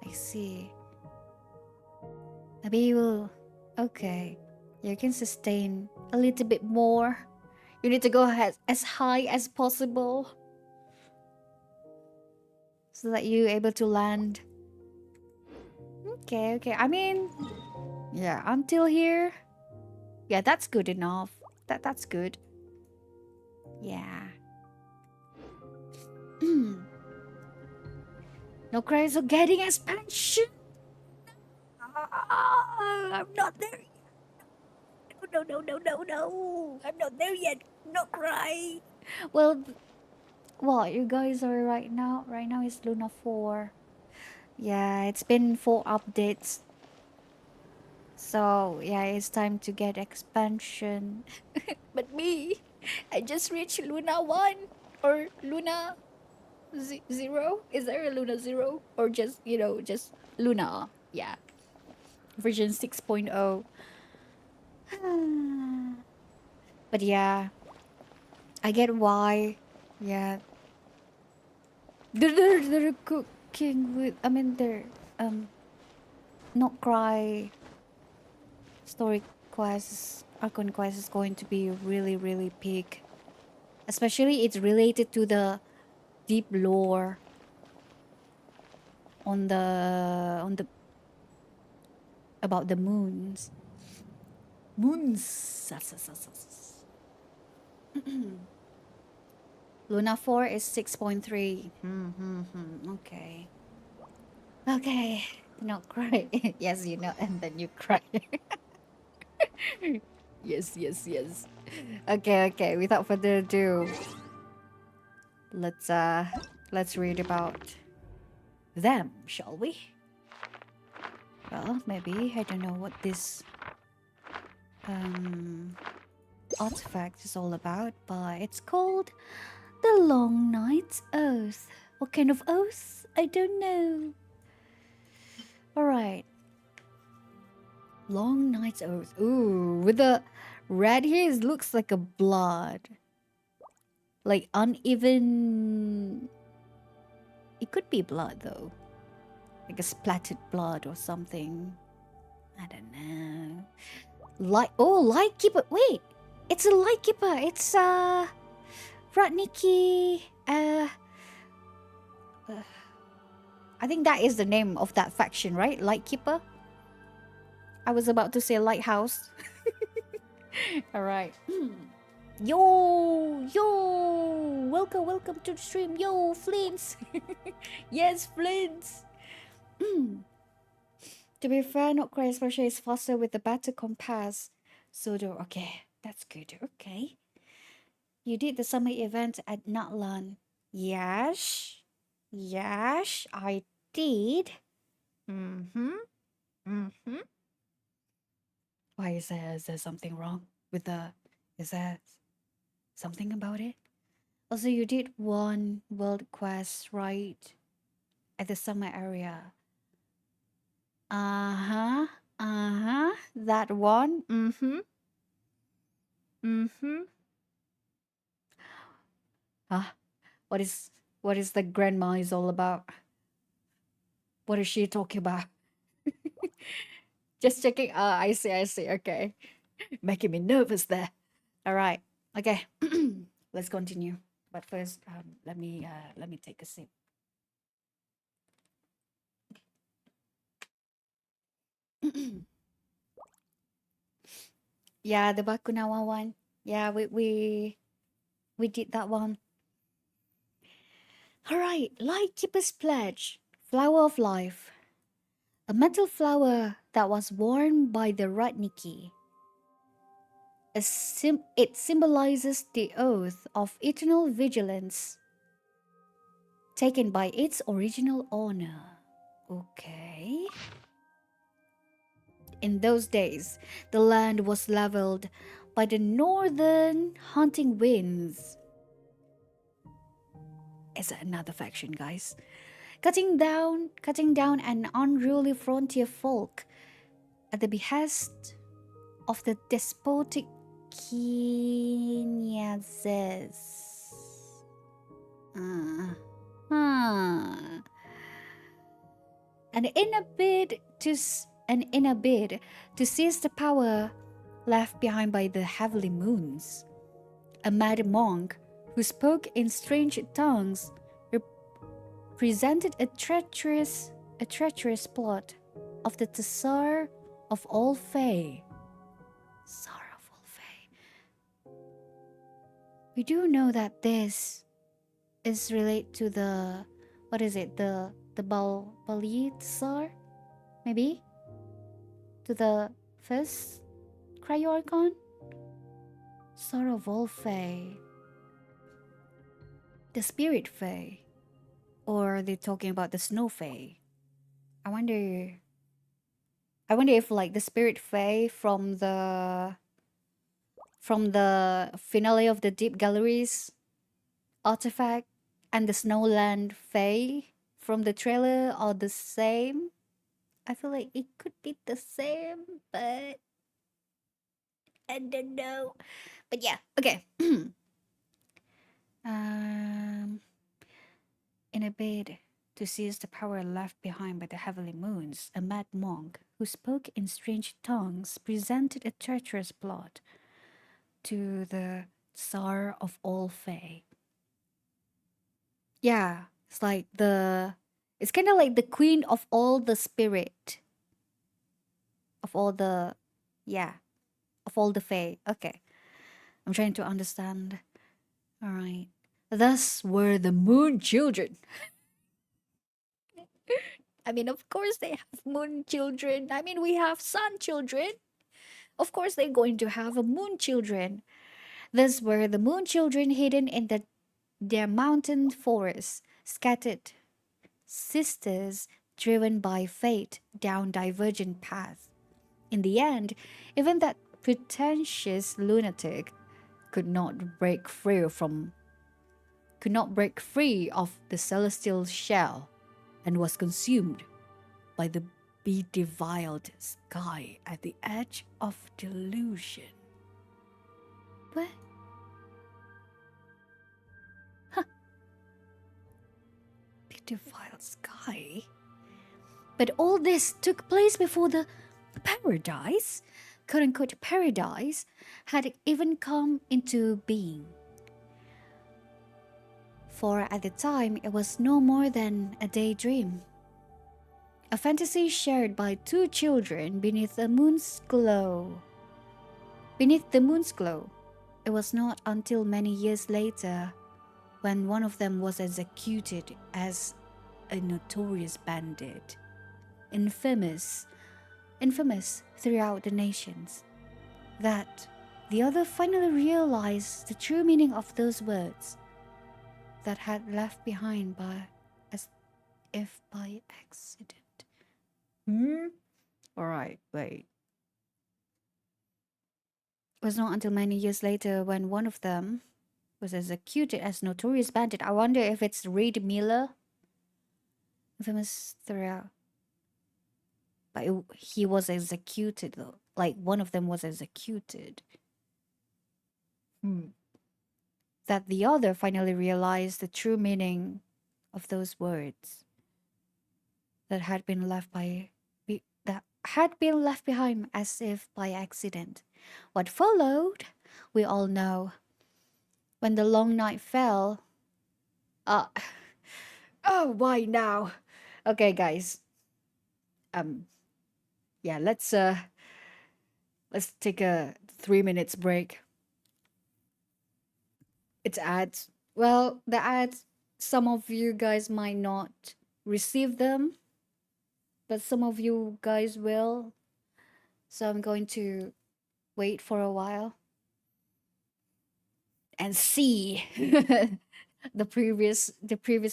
I see. Maybe you will. Okay. You can sustain a little bit more. You need to go ahead as high as possible so that you're able to land. Okay, okay. I mean, yeah, until here. Yeah, that's good enough. That's good. Yeah. No cries of getting expansion. I'm not there yet. No, no, no, no, no. I'm not there yet. No cry. Well, what you guys are right now? Right now is Luna 4. Yeah, it's been 4 updates. So, yeah, it's time to get expansion. But me, I just reached Luna 1 or Luna 0. Is there a Luna 0 or just, just Luna? Yeah. Version 6.0. But yeah, I get why. Yeah. They're cooking with. I mean, they're Nod-Krai story quests, Archon quest is going to be really big. Especially it's related to the deep lore on the about the moons. Moons. Luna 4 is 6.3. Okay. Okay. Not cry. Yes, you know, and then you cry. Yes. Okay. Without further ado, let's read about them, shall we? Well, maybe I don't know what this artifact is all about, but it's called the Long Night's Oath. What kind of oath? I don't know. Alright. Long Night's Oath. Ooh, with the red here, it looks like a blood. Like uneven. It could be blood though. Like a splattered blood or something. I don't know. Light keeper. Wait, it's a light keeper. It's Ratniki. I think that is the name of that faction, right? Light keeper. I was about to say lighthouse. All right. Yo, welcome to the stream. Yo, Flints. Yes, Flints. To be fair, Nod-Krai especially is faster with the better compass. Okay, that's good. Okay. You did the summer event at Natlan. Yes, I did. Why is there something wrong with the? Is there something about it? Also, you did one world quest right at the summer area. That one. Ah, what is the grandma is all about? What is she talking about? Just checking. I see. Okay. Making me nervous there. All right. Okay. Let's continue. But first, let me take a sip. Yeah, the Bakunawa one. Yeah, we did that one. All right. Lightkeeper's Pledge. Flower of Life. A metal flower that was worn by the Ratniki. It symbolizes the oath of eternal vigilance taken by its original owner. Okay. In those days, the land was leveled by the northern hunting winds. Is it another faction, guys? Cutting down an unruly frontier folk at the behest of the despotic Kinyazes. And in a bid to seize the power left behind by the heavenly moons, a mad monk who spoke in strange tongues presented a treacherous plot of the Tsar of all Fae. Tsar of all Fae. We do know that this is related to the the Bali Tsar, maybe to the first Cryo-Archon. Tsar of all Fae. The Spirit Fae. Or are they talking about the Snow Fae? I wonder if like the Spirit Fae from the finale of the Deep Galleries artifact and the Snowland Fae from the trailer are the same. I feel like it could be the same, but I don't know. But yeah, okay. In In a bid to seize the power left behind by the heavenly moons, a mad monk who spoke in strange tongues presented a treacherous plot to the Tsar of all Fae. Yeah, it's kind of like the queen of all the spirit of all the, yeah, of all the Fae. Okay, I'm trying to understand. All right. Thus were the moon children. I mean, of course they have moon children. I mean, we have sun children. Of course they're going to have a moon children. Thus were the moon children hidden in their mountain forests, scattered sisters driven by fate down divergent paths. In the end, even that pretentious lunatic could not break free of the celestial shell and was consumed by the bedeviled sky at the edge of delusion. What? Huh. Bedeviled sky? But all this took place before the paradise, quote unquote paradise, had even come into being. For at the time it was no more than a daydream. A fantasy shared by two children beneath the moon's glow. Beneath the moon's glow, it was not until many years later, when one of them was executed as a notorious bandit, infamous throughout the nations, that the other finally realized the true meaning of those words that had left behind as if by accident. Alright, wait. It was not until many years later when one of them was executed as notorious bandit. I wonder if it's Reed Miller. Infamous throughout. But he was executed though. Like one of them was executed. That the other finally realized the true meaning of those words that had been left behind as if by accident. What followed, we all know. When the long night fell, oh, why now? Okay, guys. Yeah, let's take a 3 minutes break. It's ads. Well, the ads, some of you guys might not receive them, but some of you guys will. So I'm going to wait for a while and see the previous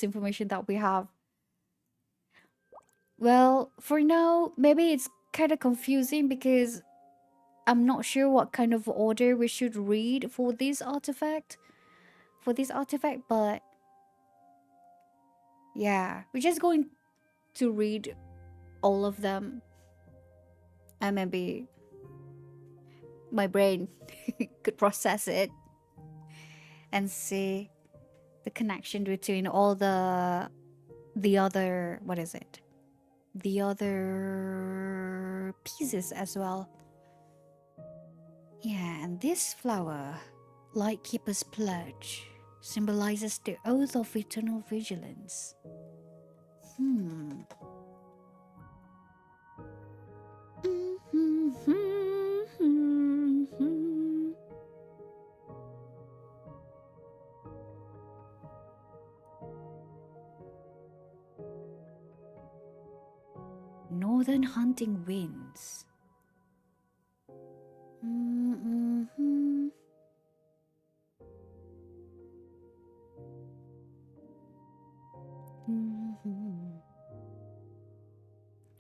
information that we have. Well, for now, maybe it's kind of confusing because I'm not sure what kind of order we should read for this artifact. But yeah, we're just going to read all of them, and maybe my brain could process it and see the connection between all the other, what is it, the other pieces as well. Yeah, and this flower, Lightkeeper's Pledge, symbolizes the oath of eternal vigilance. Northern hunting winds.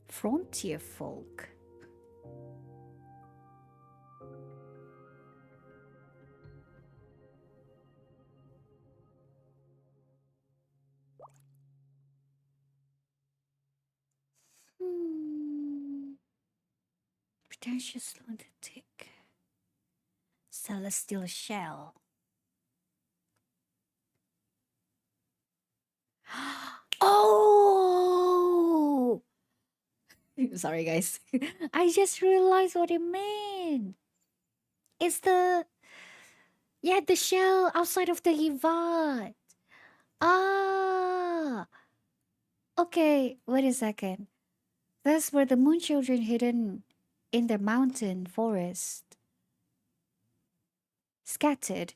Frontier folk. Pretentious lunatic. Celestial shell. Sorry, guys. I just realized what it meant. It's the the shell outside of the Hivat. Ah, okay. Wait a second. That's where the moon children hidden in the mountain forest, scattered,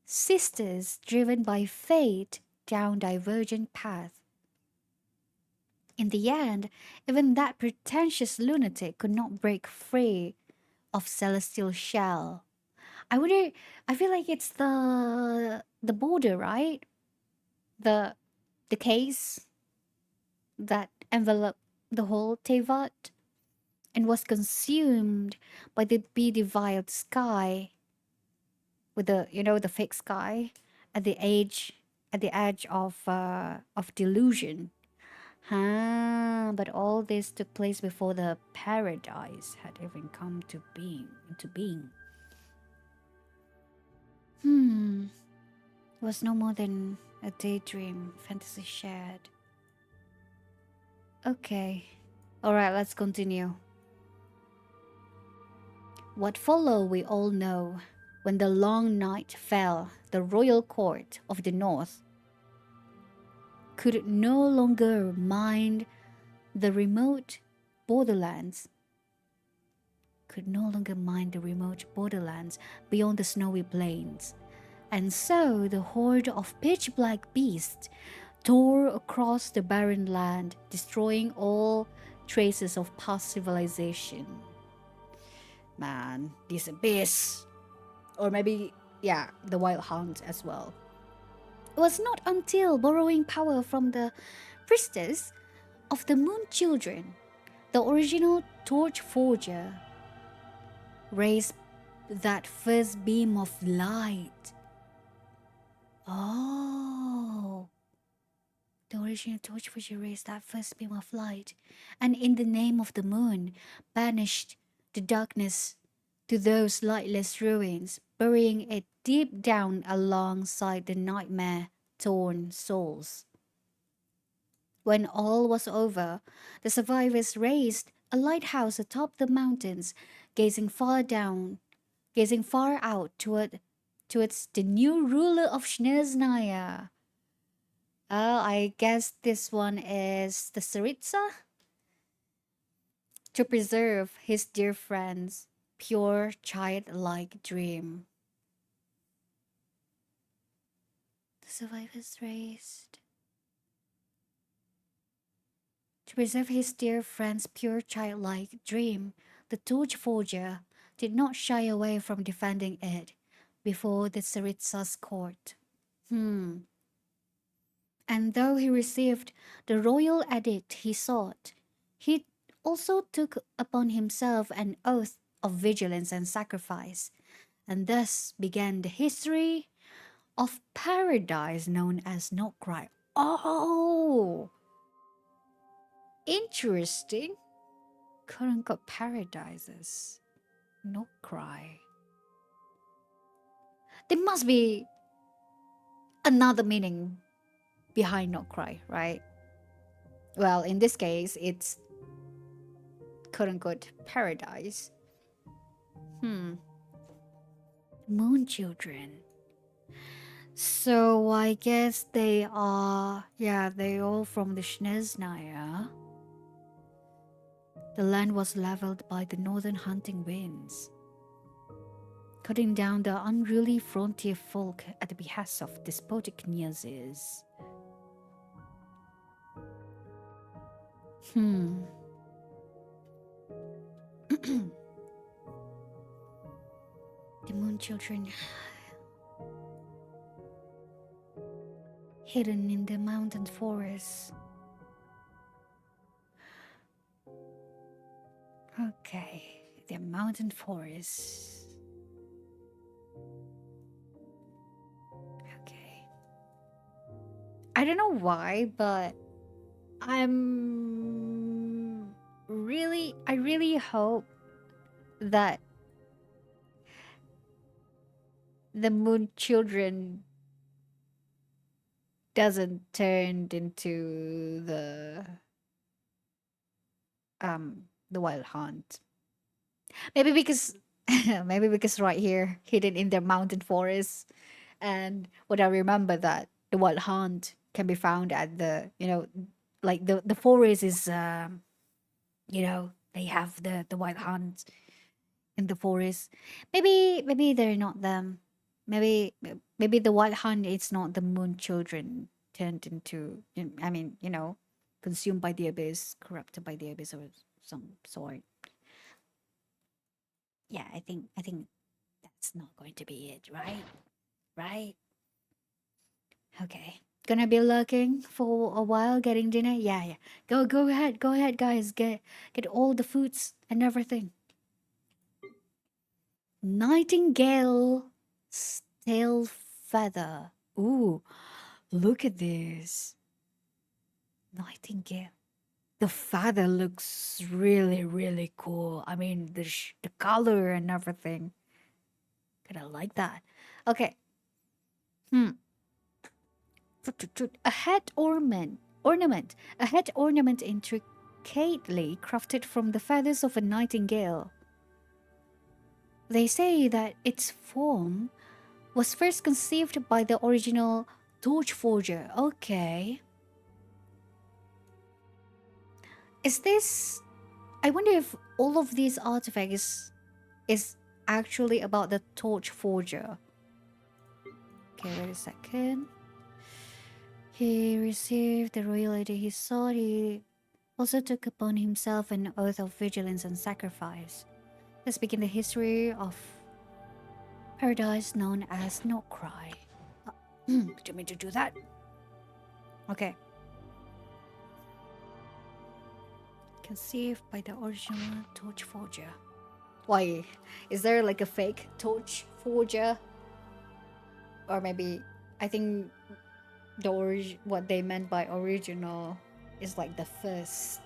sisters driven by fate down divergent paths. In the end, even that pretentious lunatic could not break free of celestial shell. I wonder. I feel like it's the border, right? The the case that enveloped the whole Tevat and was consumed by the bedevilled sky with the fake sky at the edge of delusion. But all this took place before the paradise had even come to being into being. It was no more than a daydream, fantasy shared. Okay. Alright, let's continue. What followed we all know. When the long night fell, the royal court of the north could no longer mind the remote borderlands, beyond the snowy plains. And so the horde of pitch-black beasts tore across the barren land, destroying all traces of past civilization. Man, this abyss. Or maybe, the Wild Hunt as well. It was not until borrowing power from the priestess of the Moon Children, the original torch forger, raised that first beam of light. Oh, the original torch forger raised that first beam of light, and in the name of the moon, banished the darkness to those lightless ruins, burying it deep down alongside the nightmare-torn souls. When all was over, the survivors raised a lighthouse atop the mountains, gazing far out towards the new ruler of Snezhnaya. I guess this one is the Tsaritsa? To preserve his dear friend's pure childlike dream. The survivors raised. To preserve his dear friend's pure childlike dream, the torch forger did not shy away from defending it before the Tsaritsa's court. And though he received the royal edict he sought, he also took upon himself an oath of vigilance and sacrifice, and thus began the history of paradise known as Nod-Krai. Oh, interesting. Quote-unquote paradises. Nod-Krai. There must be another meaning behind Nod-Krai, right? Well, in this case, it's quote-unquote paradise. Moon children. So I guess they are, they all from the Snezhnaya. The land was leveled by the northern hunting winds, cutting down the unruly frontier folk at the behest of despotic knyazes. The moon children hidden in the mountain forests. Okay, the mountain forests. Okay. I don't know why, but I really hope that the moon children doesn't turn into the wild hunt. Maybe because maybe because right here, hidden in the mountain forest. And what I remember that the wild hunt can be found at the, like the forest is they have the wild hunt in the forest. Maybe they're not them. Maybe the wild hunt is not the moon children turned into, consumed by the abyss, corrupted by the abyss, or some sort. Yeah, I think that's not going to be it, right? Right? Okay. Gonna be lurking for a while, getting dinner. Yeah, yeah. Go ahead, guys. Get all the foods and everything. Nightingale tail feather. Ooh, look at this. Nightingale. The feather looks really, really cool. I mean, the color and everything. Kinda like that. Okay. Hmm. A head ornament. A head ornament intricately crafted from the feathers of a nightingale. They say that its form was first conceived by the original torch forger. Okay. Is this... I wonder if all of these artifacts is actually about the torch forger. Okay, wait a second. He received the royalty he sought. He also took upon himself an oath of vigilance and sacrifice. Let's begin the history of paradise known as Nod-Krai. Did you mean to do that? Okay. Conceived by the original torch forger. Why? Is there like a fake torch forger? Or maybe, I think what they meant by original is like the first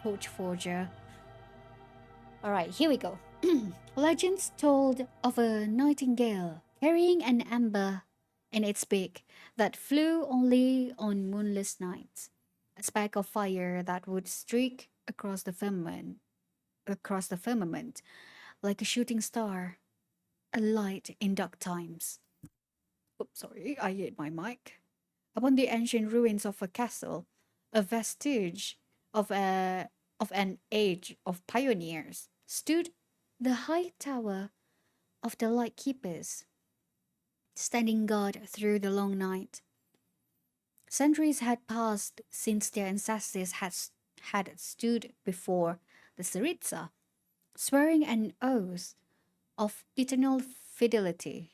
torch forger. Alright, here we go. Legends told of a nightingale carrying an amber in its beak that flew only on moonless nights. A speck of fire that would streak across the firmament like a shooting star, a light in dark times. Oops, sorry, I hit my mic. Upon the ancient ruins of a castle, a vestige of an age of pioneers, stood the high tower of the light keepers, standing guard through the long night. Centuries had passed since their ancestors had stood before the Tsaritsa, swearing an oath of eternal fidelity.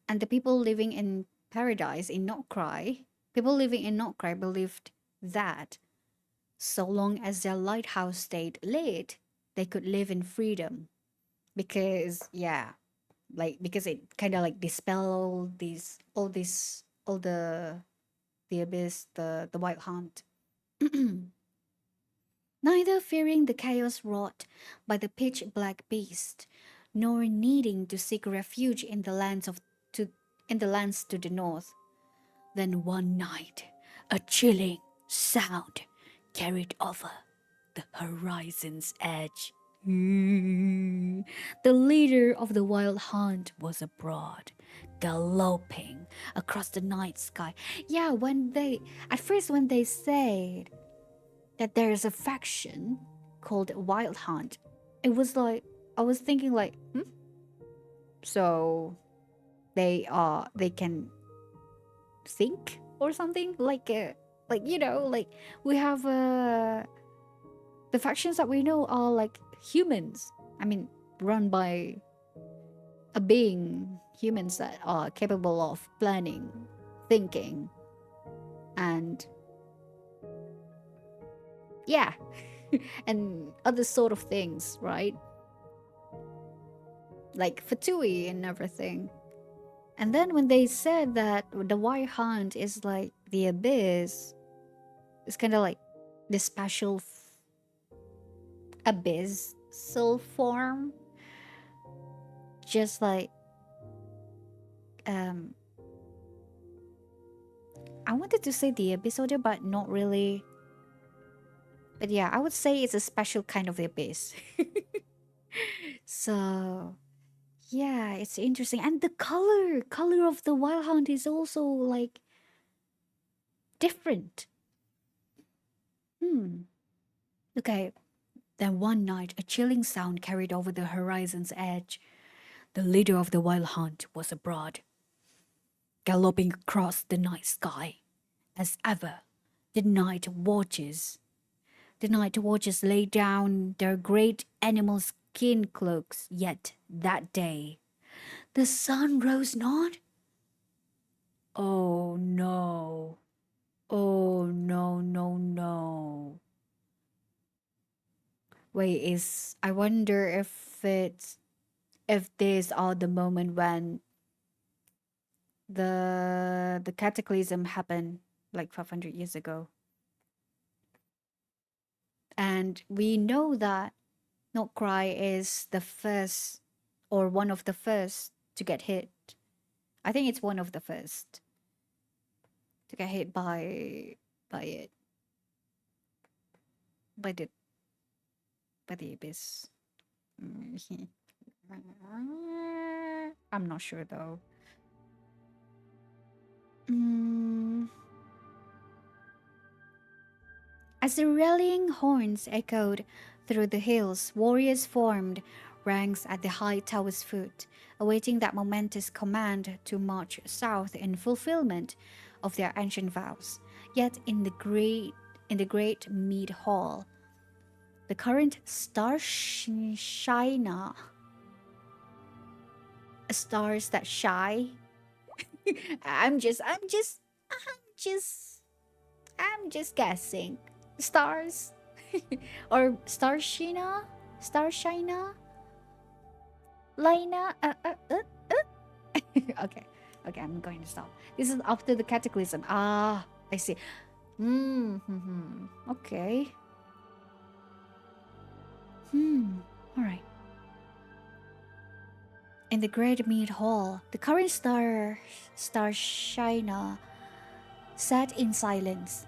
And the people living in paradise in Nod-Krai, people living in Nod-Krai believed that so long as their lighthouse stayed lit, they could live in freedom. Because because it kind of like dispel all the abyss, the wild hunt. Neither fearing the chaos wrought by the pitch black beast, nor needing to seek refuge in the lands to the north. Then one night, a chilling sound carried over the horizon's edge. The leader of the wild hunt was abroad, galloping across the night sky. Yeah, when they said that there's a faction called Wild Hunt, it was like I was thinking like, so they can think or something like like we have the factions that we know are like humans. I mean, run by a being, humans that are capable of planning, thinking, and yeah, and other sort of things, right? Like Fatui and everything. And then when they said that the Wire Hunt is like the abyss, it's kind of like the special abyssal form. Just like, I wanted to say the abyss order, but not really. But yeah, I would say it's a special kind of abyss. So yeah, it's interesting. And the color of the wild hunt is also like different. Hmm. Okay. Then one night, a chilling sound carried over the horizon's edge. The leader of the wild hunt was abroad, galloping across the night sky. As ever, the night watches. The night watchers lay down their great animal skin cloaks. Yet that day, the sun rose not. Oh no. Oh no, no, no. Wait, I wonder if these are the moment when the cataclysm happened like 500 years ago. And we know that Nod-Krai is the first or one of the first to get hit. I think it's one of the first to get hit by it by the by the abyss. I'm not sure though. Mm. As the rallying horns echoed through the hills, warriors formed ranks at the high tower's foot, awaiting that momentous command to march south in fulfillment of their ancient vows. Yet in the great mead hall, the current shiner, stars that shy. I'm just I'm just guessing. Stars or Starshina? Starshina? Lina? Okay. Okay, I'm going to stop. This is after the cataclysm. Ah, I see. Okay. Alright. In the great mead hall, the current Starshina sat in silence.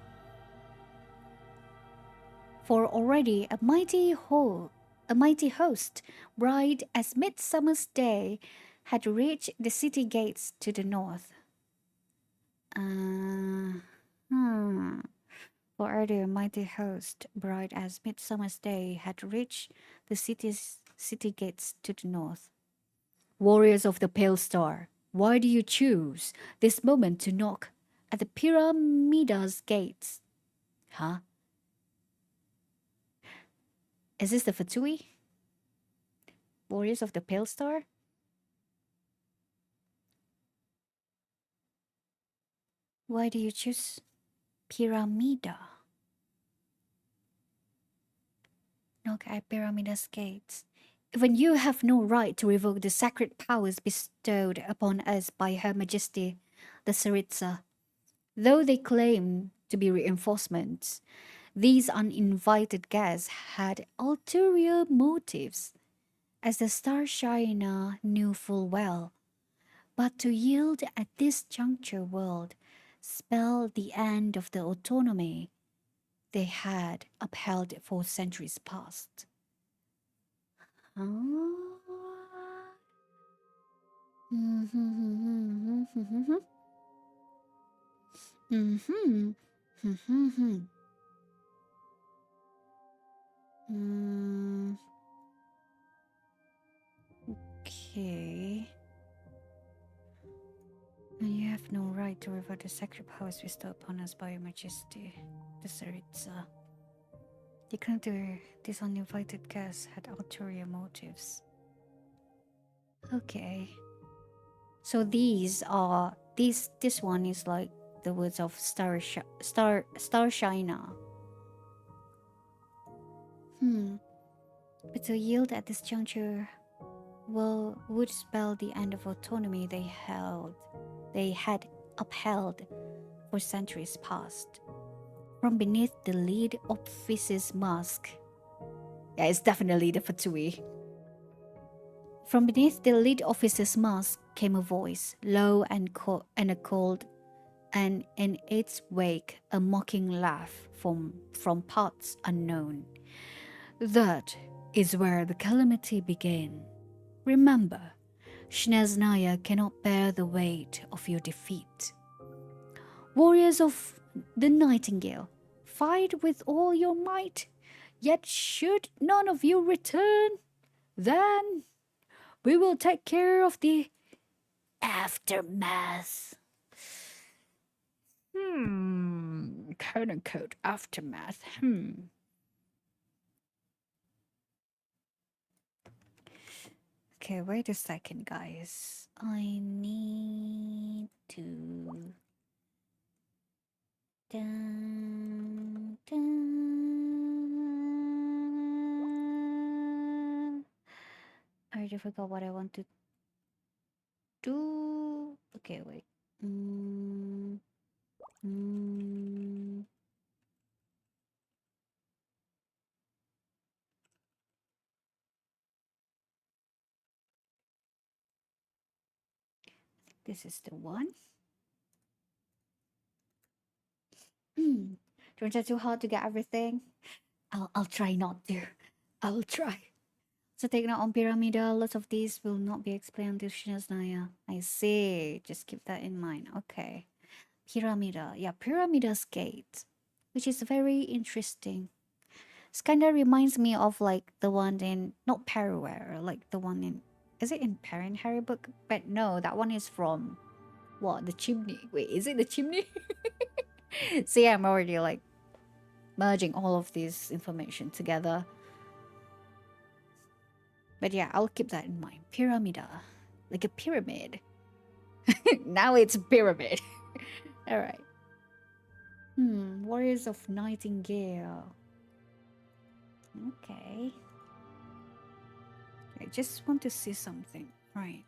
For already a mighty host, bright as midsummer's day, had reached the city gates to the north. For already a mighty host, bright as midsummer's day, had reached the city gates to the north. Warriors of the Pale Star, why do you choose this moment to knock at the Pyramida's gates? Huh? Is this the Fatui? Warriors of the Pale Star? Why do you choose Pyramida? Knock at Pyramida's gates. Even you have no right to revoke the sacred powers bestowed upon us by Her Majesty, the Tsaritsa. Though they claim to be reinforcements, these uninvited guests had ulterior motives, as the Starshiner knew full well. But to yield at this juncture would spell the end of the autonomy they had upheld for centuries past. Okay. And you have no right to revoke the sacred powers bestowed upon us by Your Majesty, the Tsaritsa. They claimed these uninvited guests had ulterior motives. Okay. So this one is like the words of Starshiner. But to yield at this juncture would spell the end of autonomy they had upheld for centuries past. From beneath the lead officer's mask. Yeah, it's definitely the Fatui. From beneath the lead officer's mask came a voice, low and a cold, and in its wake a mocking laugh from parts unknown. That is where the calamity began. Remember, Snezhnaya cannot bear the weight of your defeat. Warriors of the Nightingale, fight with all your might, yet should none of you return, then we will take care of the aftermath. Quote unquote aftermath. Okay, wait a second, guys. I need to. Dun, dun. I already forgot what I want to do. Okay, wait. This is the one. Don't try too hard to get everything. I'll try not to. I'll try. So take note on Pyramida. Lots of these will not be explained to Snezhnaya. I see. Just keep that in mind. Okay. Pyramida. Yeah, Pyramida's Gate. Which is very interesting. This kind of reminds me of like the one in, not Paraware, like the one in, is it in Parent Harry book? But no, that one is from, what, the chimney? Wait, is it the chimney? See, I'm already like merging all of this information together. But yeah, I'll keep that in mind. Pyramida. Like a pyramid. Now it's a pyramid. Alright. Warriors of Nightingale. Okay. I just want to see something. Right.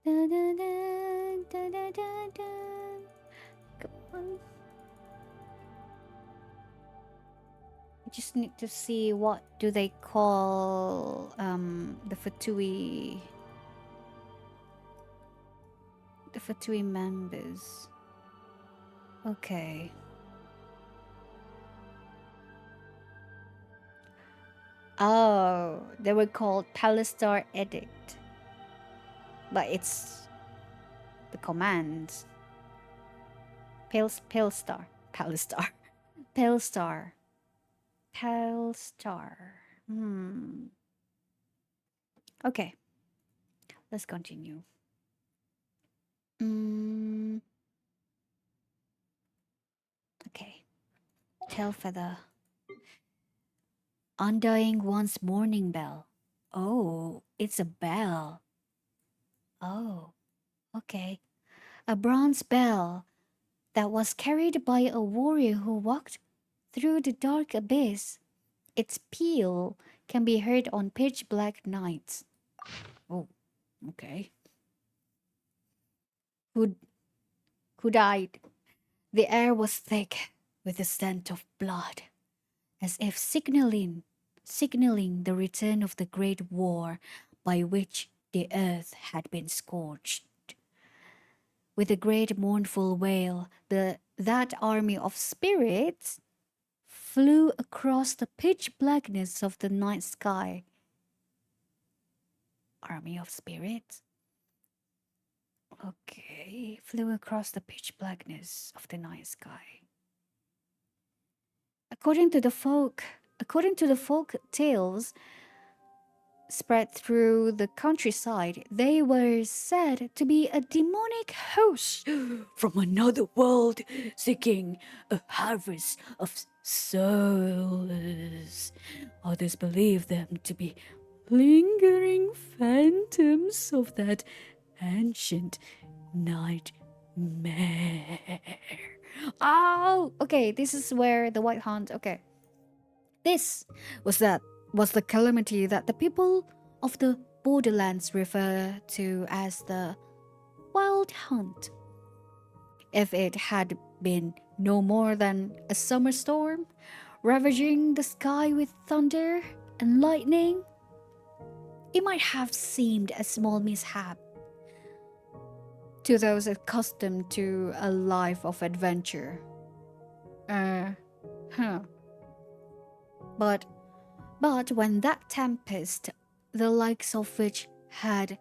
Da, da, da, da, da, da, da. Come on. I just need to see what do they call the Fatui members. Okay. Oh, they were called Palistar Edict. But it's the commands. Palestar. Palistar. Palestar. Palestar. Okay. Let's continue. Okay. Tailfeather. Undying one's morning bell. Oh, it's a bell. Oh, okay. A bronze bell that was carried by a warrior who walked through the dark abyss. Its peal can be heard on pitch black nights. Oh, okay. Who died? The air was thick with the scent of blood, as if signaling the return of the great war by which the earth had been scorched. With a great mournful wail, that army of spirits flew across the pitch blackness of the night sky. Army of spirits? Okay, flew across the pitch blackness of the night sky. According to the folk tales spread through the countryside, they were said to be a demonic host from another world seeking a harvest of souls. Others believe them to be lingering phantoms of that ancient nightmare. Oh, okay, this is where the White Hunt, okay. This was the calamity that the people of the borderlands refer to as the Wild Hunt. If it had been no more than a summer storm, ravaging the sky with thunder and lightning, it might have seemed a small mishap to those accustomed to a life of adventure. Huh. But when that tempest, the likes of which had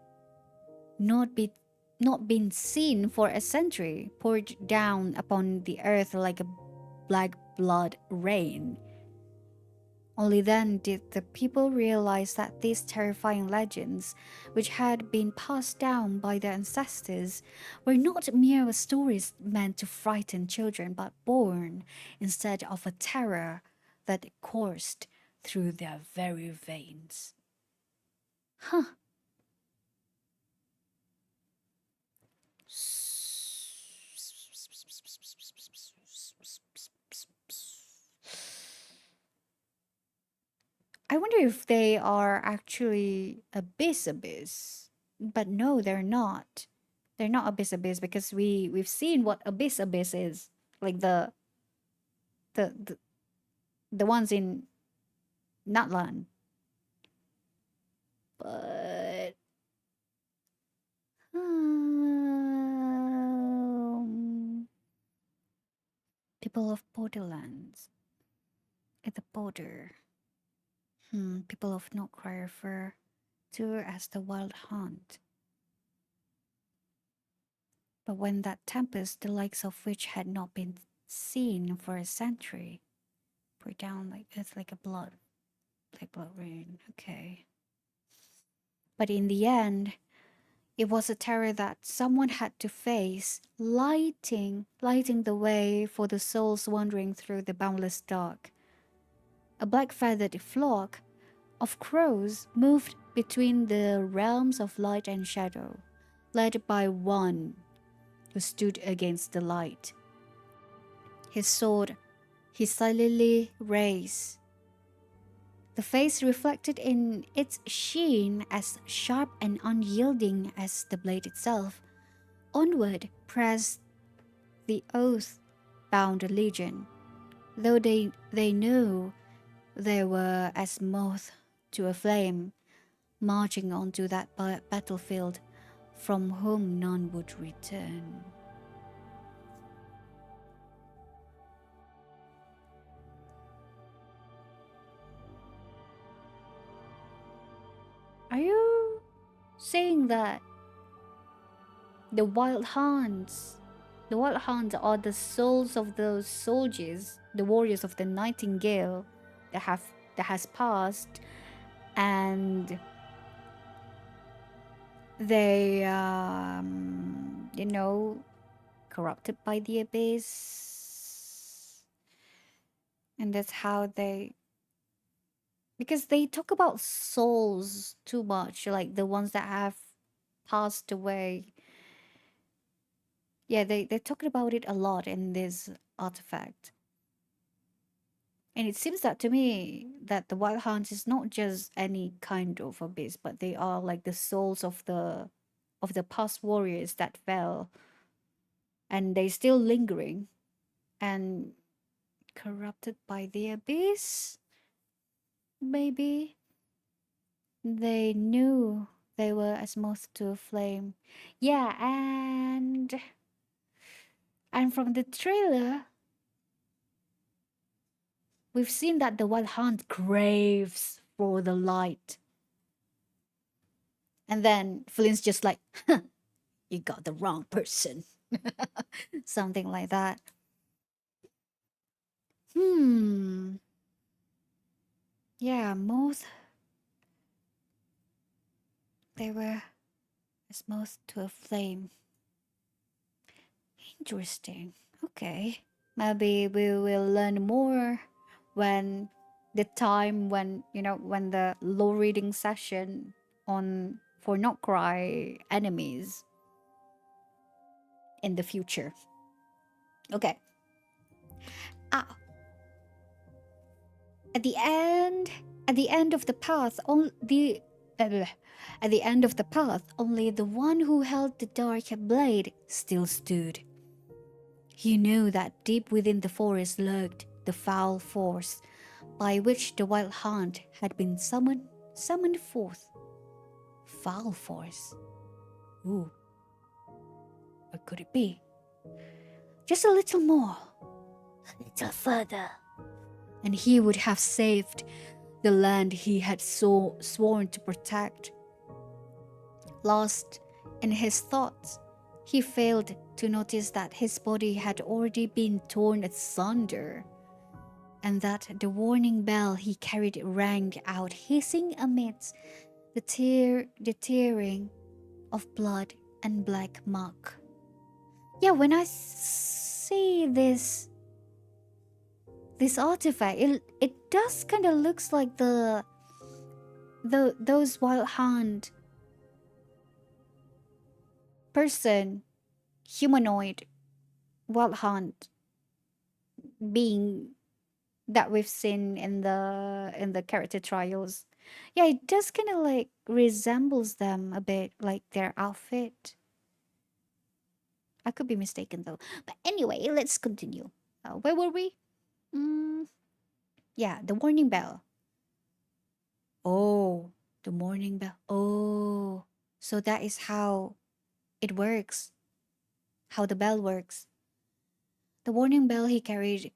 not been seen for a century, poured down upon the earth like a black blood rain, only then did the people realize that these terrifying legends, which had been passed down by their ancestors, were not mere stories meant to frighten children, but born instead of a terror that coursed through their very veins. Huh. I wonder if they are actually abyss. But no, they're not. They're not abyss because we've seen what abyss is. Like the the, the ones in Natlan. But people of borderlands at the border. People of Nod-Krai refer to as the wild hunt. But when that tempest, the likes of which had not been seen for a century, poured down like earth like blood rain. Okay. But in the end, it was a terror that someone had to face, lighting the way for the souls wandering through the boundless dark. A black-feathered flock of crows moved between the realms of light and shadow, led by one who stood against the light. His sword he silently raised, the face reflected in its sheen as sharp and unyielding as the blade itself. Onward pressed the oath-bound legion, though they knew they were as moth to a flame, marching onto that battlefield from whom none would return. Are you saying that the wild hunts are the souls of those soldiers, the warriors of the Nightingale that has passed, and they corrupted by the abyss, and that's how because they talk about souls too much, like the ones that have passed away. Yeah, they're talking about it a lot in this artifact. And it seems that to me that the wild hunts is not just any kind of abyss, but they are like the souls of the past warriors that fell, and they still lingering and corrupted by the abyss. Maybe they knew they were as moth to a flame. Yeah, and from the trailer, we've seen that the wild hunt craves for the light. And then Flynn's just like, huh, you got the wrong person. Something like that. Yeah, moth. They were as moth to a flame. Interesting. Okay. Maybe we will learn more when the lore reading session on for Nod-Krai enemies in the future. Okay. At the end of the path, only the one who held the dark blade still stood. He knew that deep within the forest lurked the foul force by which the wild hunt had been summoned forth. Foul force. Ooh. could it be? Just a little more, a little further, and he would have saved the land he had sworn to protect. Lost in his thoughts, he failed to notice that his body had already been torn asunder, and that the warning bell he carried rang out hissing amidst the tearing of blood and black muck. Yeah, when I see this artifact, it does kind of looks like those wild hunt person, humanoid wild hunt being that we've seen in the character trials. Yeah, it does kind of like resembles them a bit, like their outfit. I could be mistaken though. But anyway, let's continue. Where were we? Yeah, the warning bell. Oh, the warning bell. Oh, so that is how it works. How the bell works. The warning bell he carried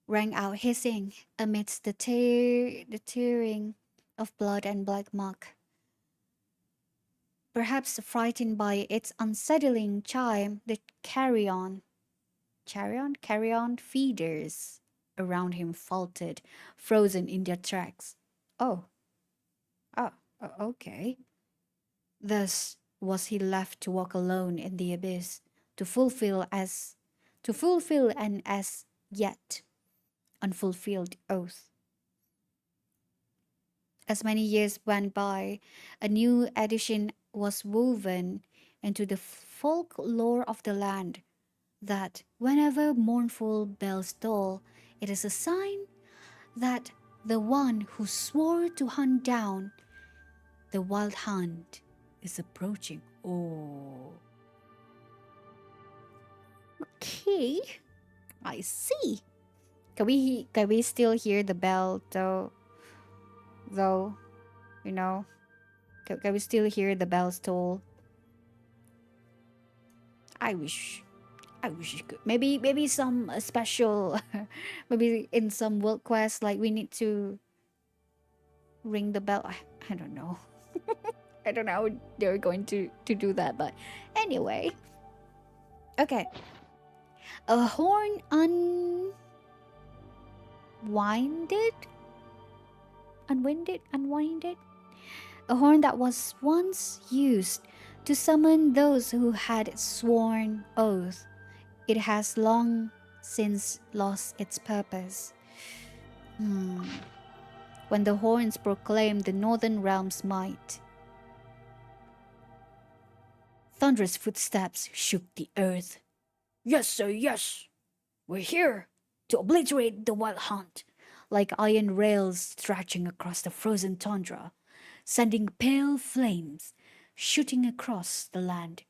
rang out hissing amidst the tearing of blood and black muck. Perhaps frightened by its unsettling chime, the carrion feeders around him faltered, frozen in their tracks. Oh, okay. Thus was he left to walk alone in the abyss, to fulfill an as yet unfulfilled oath. As many years went by, a new addition was woven into the folklore of the land, that whenever mournful bells toll, it is a sign that the one who swore to hunt down the wild hunt is approaching. Oh. Okay. I see. Can we still hear the bell though? You know, can we still hear the bells toll? I wish you could. Maybe some special, maybe in some world quest, like we need to ring the bell. I don't know. I don't know how they're going to do that, but anyway. Okay. A horn unwinded. A horn that was once used to summon those who had sworn oath. It has long since lost its purpose. When the horns proclaimed the northern realm's might, thunderous footsteps shook the earth. Yes, sir, yes. We're here to obliterate the wild hunt, like iron rails stretching across the frozen tundra, sending pale flames shooting across the land.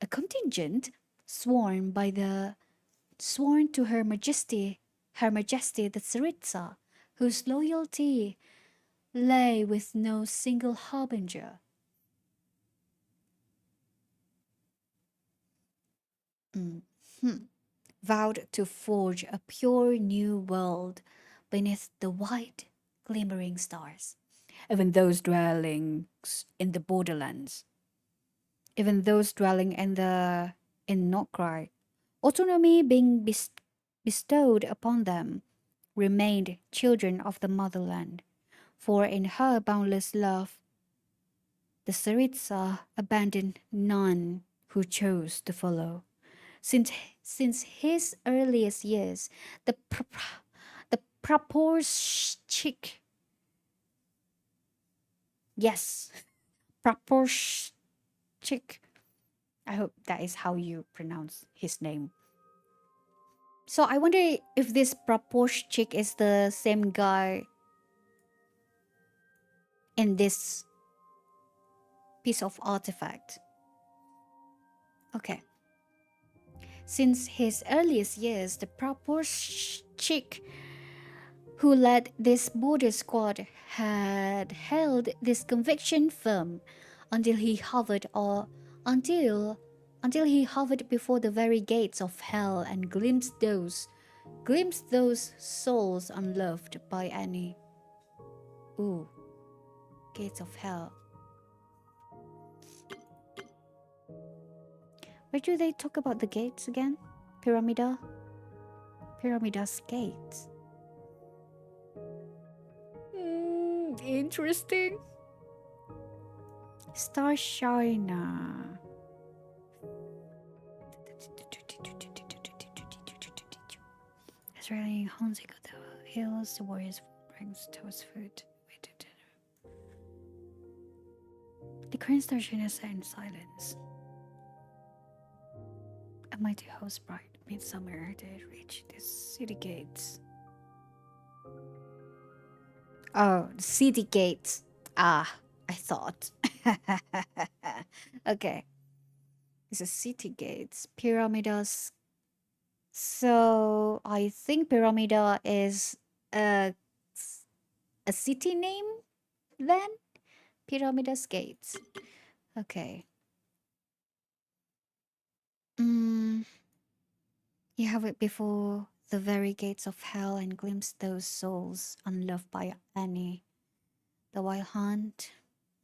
A contingent sworn to Her Majesty the Tsaritsa, whose loyalty lay with no single harbinger. Vowed to forge a pure new world beneath the white, glimmering stars. Even those dwelling in the borderlands, even those dwelling in Nod-Krai, autonomy being bestowed upon them, remained children of the motherland. For in her boundless love, the Tsaritsa abandoned none who chose to follow. Since his earliest years, the Praporshchik. Yes, Praporshchik. I hope that is how you pronounce his name. So I wonder if this Praporshchik is the same guy in this piece of artifact. Okay. Since his earliest years, the Praporshchik who led this border squad had held this conviction firm until until he hovered before the very gates of hell and glimpsed those souls unloved by any. Ooh, gates of hell. Where do they talk about the gates again? Pyramida? Pyramida's gates. Interesting. Star Shiner. Israeli hunting of the hills, the warriors brings toast food. The current Star Shiner sat in silence. A mighty host bright midsummer did reach the city gates. Oh, the city gates. Ah, I thought. Okay. It's a city gates. Pyramidas. So I think Pyramida is a city name then? Pyramidas gates. Okay. You have it before the very gates of hell and glimpsed those souls unloved by any. The wild hunt.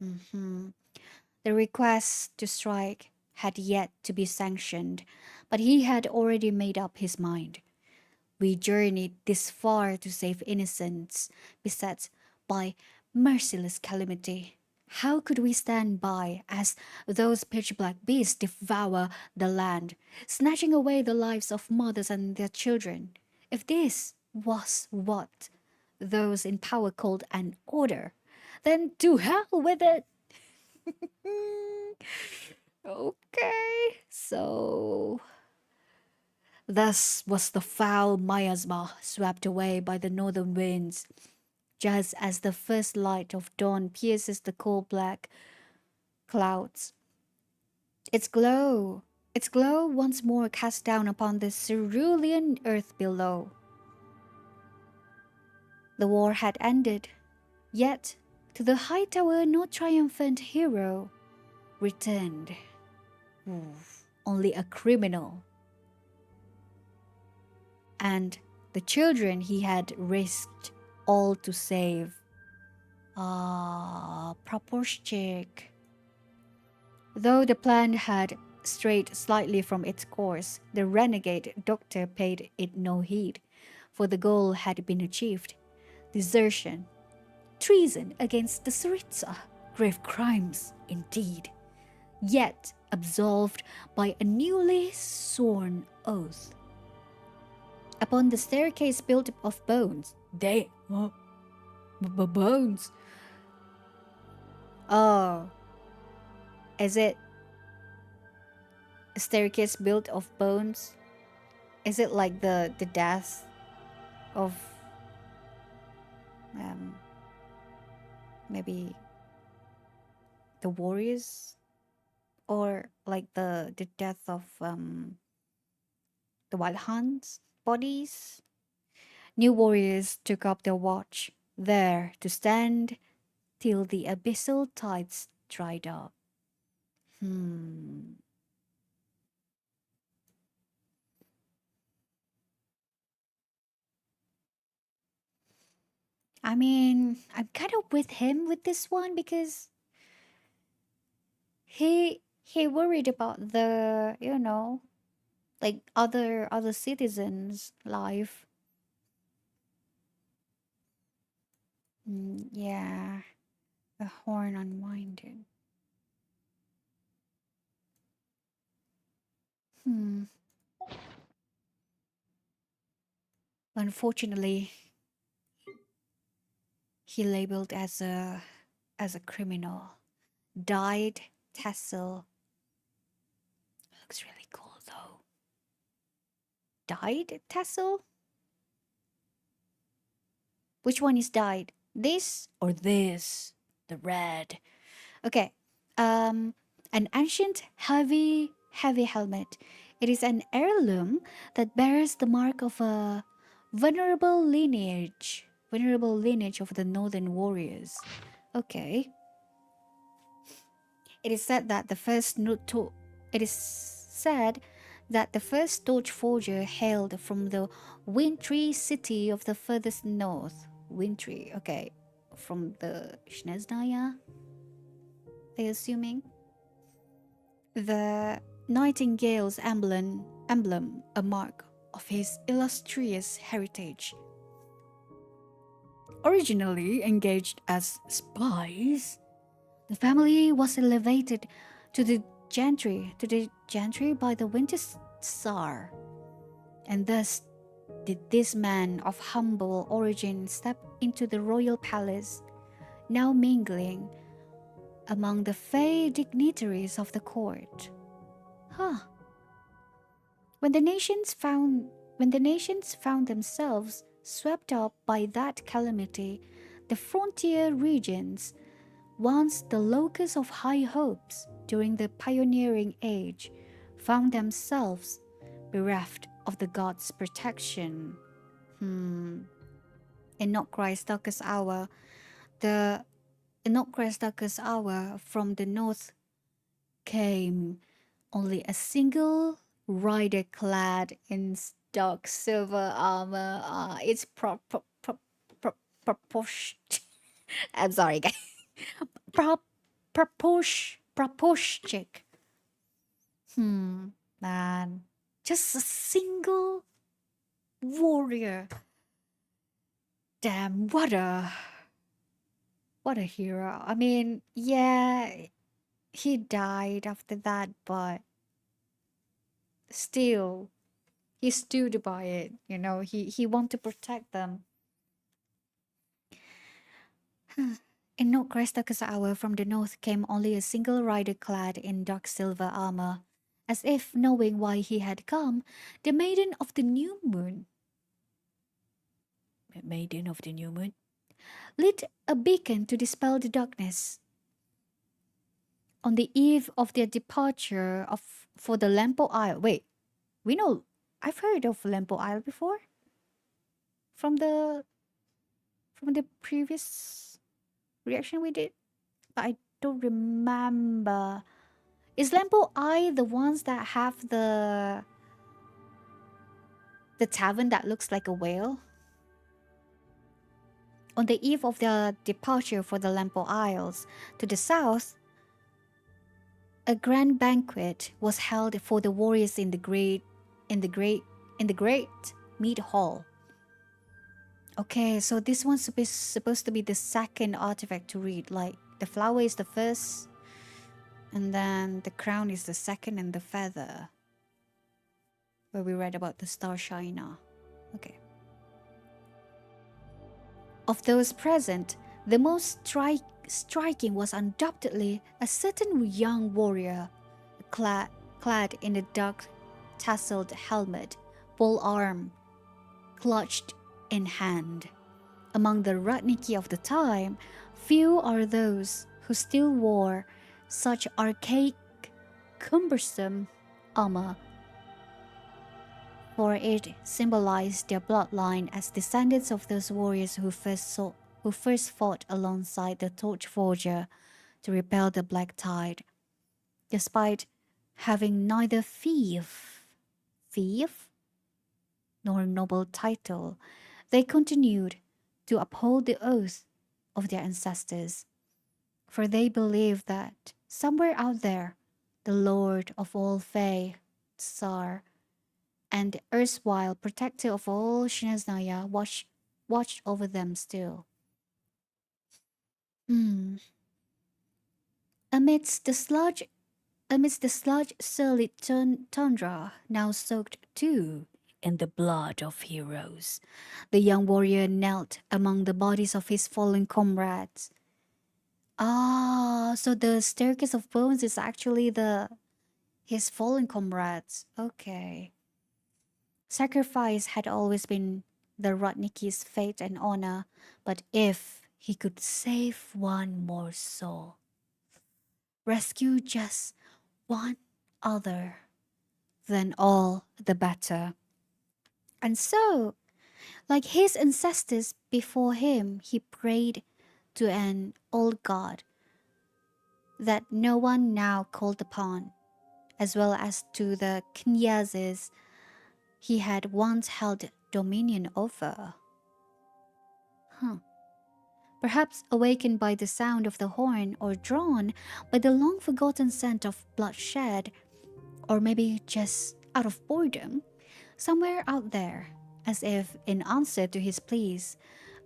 The request to strike had yet to be sanctioned, but he had already made up his mind. We journeyed this far to save innocents beset by merciless calamity. How could we stand by as those pitch-black beasts devour the land, snatching away the lives of mothers and their children? If this was what those in power called an order, then to hell with it! Okay, so thus was the foul miasma swept away by the northern winds, just as the first light of dawn pierces the coal-black clouds. Its glow once more cast down upon the cerulean earth below. The war had ended, yet to the high tower no triumphant hero returned. Only a criminal. And the children he had risked all to save. Proporchik. Though the plan had strayed slightly from its course, the renegade doctor paid it no heed, for the goal had been achieved. Desertion, treason against the Tsaritsa, grave crimes indeed, yet absolved by a newly sworn oath. Upon the staircase built of bones, bones. Oh, is it a staircase built of bones? Is it like the death of maybe the warriors, or like the death of the wild hunts bodies? New warriors took up their watch, there to stand till the abyssal tides dried up. I mean, I'm kind of with him with this one because he worried about the, like other citizens' life. Yeah, a horn unwinded. Unfortunately, he labeled as a criminal. Dyed tassel. Looks really cool though. Dyed tassel? Which one is dyed? This or this? The red. Okay. An ancient heavy helmet. It is an heirloom that bears the mark of a venerable lineage of the northern warriors. Okay. It is said that the first said that the first torch forger hailed from the wintry city of the furthest north. Wintry, okay. From the Snezhnaya, they assuming. The nightingale's emblem, a mark of his illustrious heritage. Originally engaged as spies, the family was elevated to the gentry by the Winter Tsar, and thus did this man of humble origin step into the royal palace, now mingling among the fey dignitaries of the court. Huh. When the nations found themselves swept up by that calamity, the frontier regions, once the locus of high hopes during the pioneering age, found themselves bereft of the gods' protection. In Nod-Krai's darkest hour, from the north came only a single rider clad in dark silver armor. It's proportion. I'm sorry, guys. Proportion. Man, just a single warrior. Damn, what a hero. I mean, yeah, he died after that, but still, he stood by it. You know, he wanted to protect them. In Nod-Krai's darkest hour, from the north came only a single rider clad in dark silver armor. As if knowing why he had come, the Maiden of the New Moon lit a beacon to dispel the darkness. On the eve of their departure for the Lempo Isle. Wait, I've heard of Lempo Isle before. From the previous reaction we did, but I don't remember. Is Lempo Isle the ones that have the tavern that looks like a whale? On the eve of their departure for the Lempo Isles, to the south, a grand banquet was held for the warriors in the great mead hall. Okay, so this one's supposed to be the second artifact to read. Like the flower is the first, and then the crown is the second, and the feather, where we read about the star shiner. Okay. Of those present, the most striking was undoubtedly a certain young warrior, clad in a dark tasseled helmet, pole arm, clutched in hand. Among the Ratniki of the time, few are those who still wore such archaic, cumbersome armor, for it symbolized their bloodline as descendants of those warriors who first fought alongside the Torch Forger to repel the Black Tide. Despite having neither fief nor noble title, they continued to uphold the oath of their ancestors, for they believed that somewhere out there, the Lord of all Fae, Tsar, and erstwhile protector of all Snezhnaya watched over them still. Amidst the sludge surly tundra, now soaked too in the blood of heroes, the young warrior knelt among the bodies of his fallen comrades. So the staircase of bones is actually his fallen comrades. Okay. Sacrifice had always been the Ratniki's fate and honor, but if he could save one more soul, rescue just one other, then all the better. And so, like his ancestors before him, he prayed to an old god that no one now called upon, as well as to the knyazes he had once held dominion over. Huh. Perhaps awakened by the sound of the horn or drawn by the long forgotten scent of bloodshed, or maybe just out of boredom, somewhere out there, as if in answer to his pleas,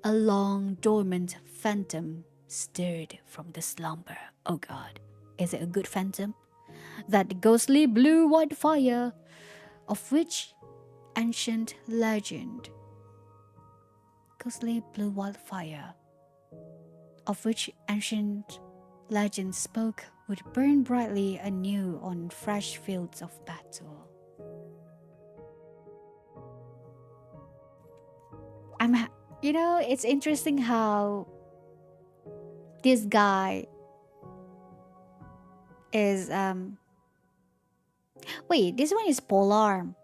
a long dormant phantom stirred from the slumber. Oh God, is it a good phantom? That ghostly blue-white fire, of which ancient legend, ghostly blue-white fire, of which ancient legend spoke, would burn brightly anew on fresh fields of battle. It's interesting how this guy is wait, this one is polearm.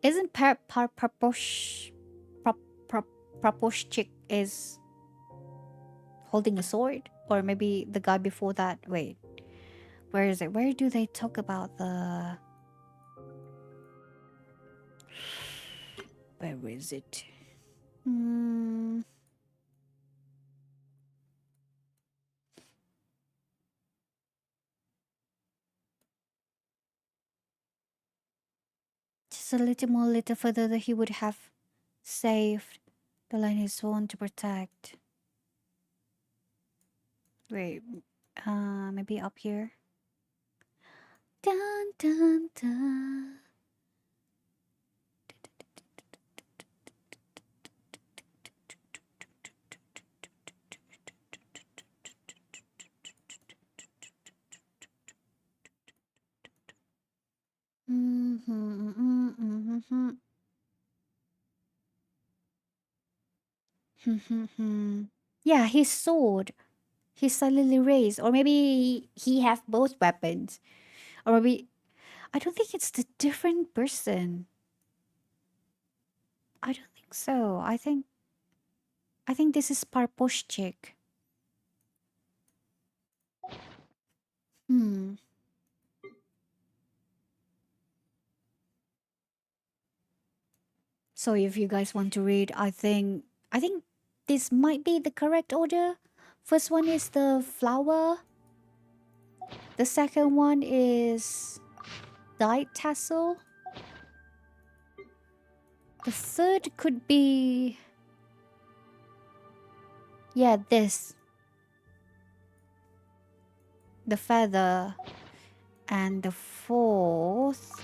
Isn't Praposhchik is holding a sword? Or maybe the guy before that. Wait, where is it? Where do they talk about the... Where is it? Just a little further that he would have saved the line he's sworn to protect. Wait, maybe up here. Dun dun dun. Yeah, his sword. He suddenly raised, or maybe he have both weapons, or maybe I don't think it's the different person. I don't think so. I think this is Parposhchik. So if you guys want to read, I think this might be the correct order. First one is the flower. The second one is dyed tassel. The third could be, yeah, this. The feather. And the fourth,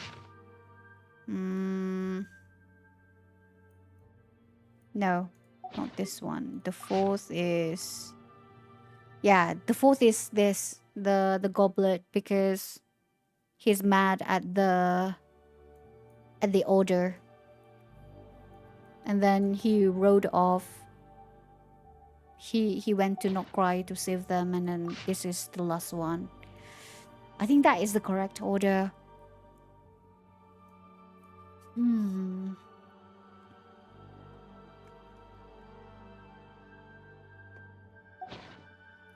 no, not this one. The fourth is, yeah, the fourth is this, the goblet, because he's mad at the order, and then he rode off. He went to Nod-Krai to save them, and then this is the last one. I think that is the correct order.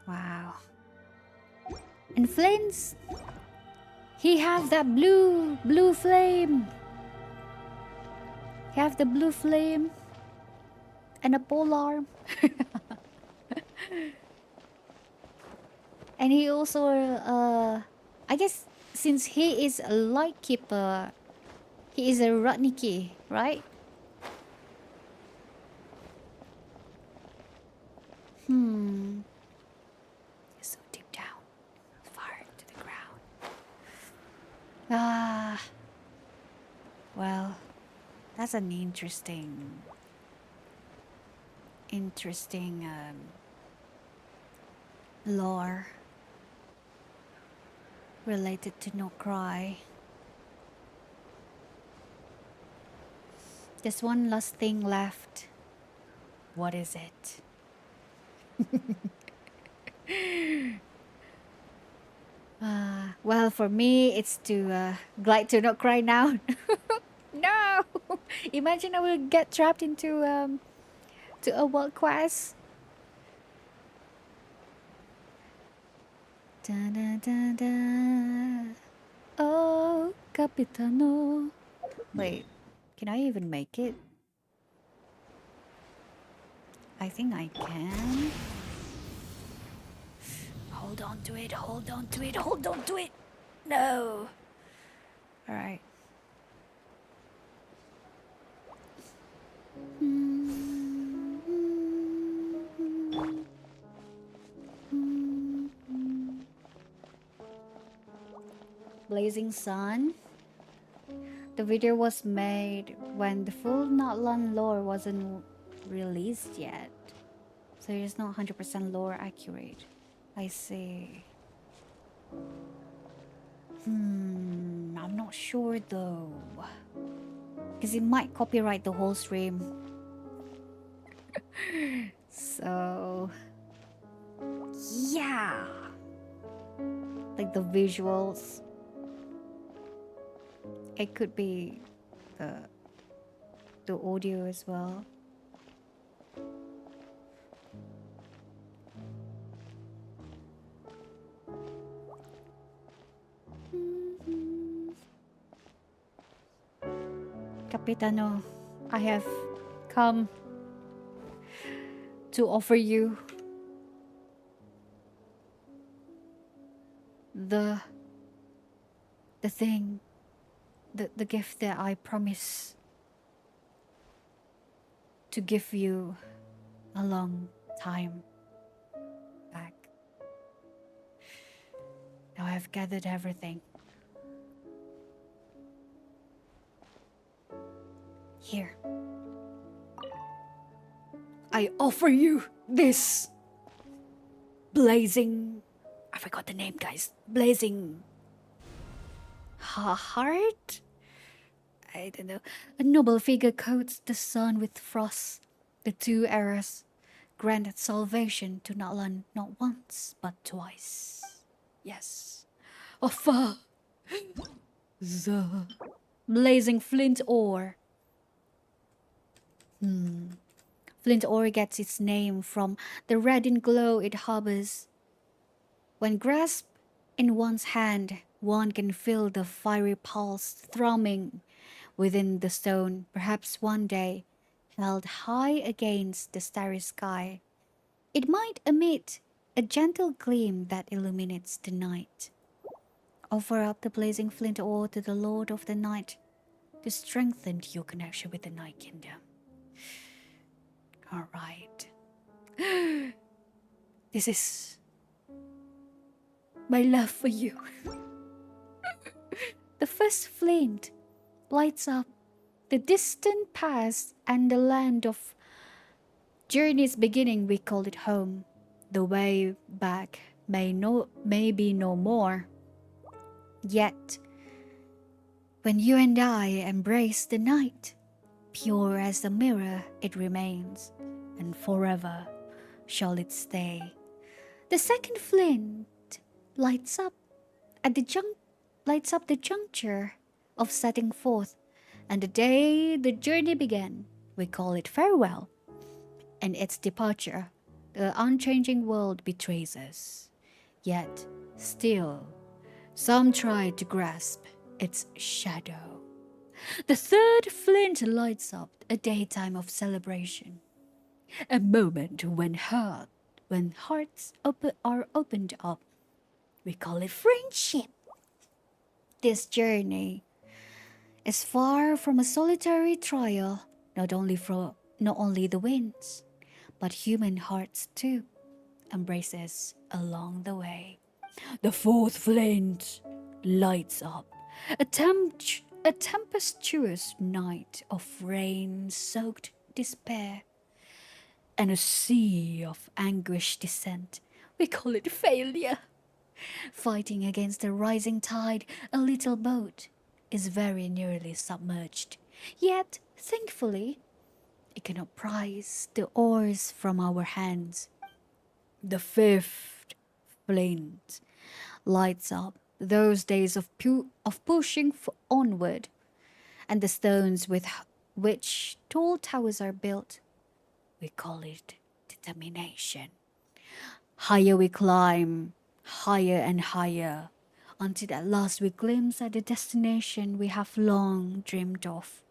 Wow. And Flint's, he have that blue flame. He have the blue flame and a polearm. And he also I guess since he is a light keeper, he is a Ratniki, right? So deep down, far to the ground. Well, that's an interesting lore related to Nod-Krai. There's one last thing left. What is it? Well, for me, it's to glide to Nod-Krai now. No! Imagine I will get trapped into to a world quest. Da, da, da, da. Oh, Capitano. Wait, can I even make it? I think I can. Hold on to it, hold on to it, hold on to it. No. Alright. Blazing Sun. The video was made when the full Natlan lore wasn't released yet. So it's not 100% lore accurate. I see. I'm not sure though. Because it might copyright the whole stream. So... yeah. Like the visuals. It could be the audio as well. Capitano, I have come to offer you the thing, the gift that I promise to give you a long time back. Now I've gathered everything. Here. I offer you this blazing... I forgot the name, guys. Blazing... heart? I don't know. A noble figure coats the sun with frost. The two eras granted salvation to Natlan not once, but twice. Yes. Offer the blazing flint ore. Flint ore gets its name from the reddened glow it harbors. When grasped in one's hand, one can feel the fiery pulse thrumming within the stone, perhaps one day, held high against the starry sky. It might emit a gentle gleam that illuminates the night. Offer up the blazing flint ore to the Lord of the Night to strengthen your connection with the Night Kingdom. All right. This is my love for you. The first flint lights up the distant past and the land of journey's beginning. We call it home. The way back may be no more. Yet, when you and I embrace the night, pure as a mirror it remains, and forever shall it stay. The second flint lights up the juncture of setting forth, and the day the journey began, we call it farewell. And its departure, the unchanging world betrays us. Yet, still, some try to grasp its shadow. The third flint lights up a daytime of celebration, a moment when hearts are opened up. We call it friendship. This journey is far from a solitary trial, not only the winds, but human hearts too embraces along the way. The fourth flint lights up a tempestuous night of rain-soaked despair and a sea of anguish descent. We call it failure. Fighting against the rising tide, a little boat is very nearly submerged. Yet, thankfully, it cannot prise the oars from our hands. The fifth flint lights up those days of pushing onward, and the stones with which tall towers are built. We call it determination. Higher we climb, higher and higher, until at last we glimpse at the destination we have long dreamed of.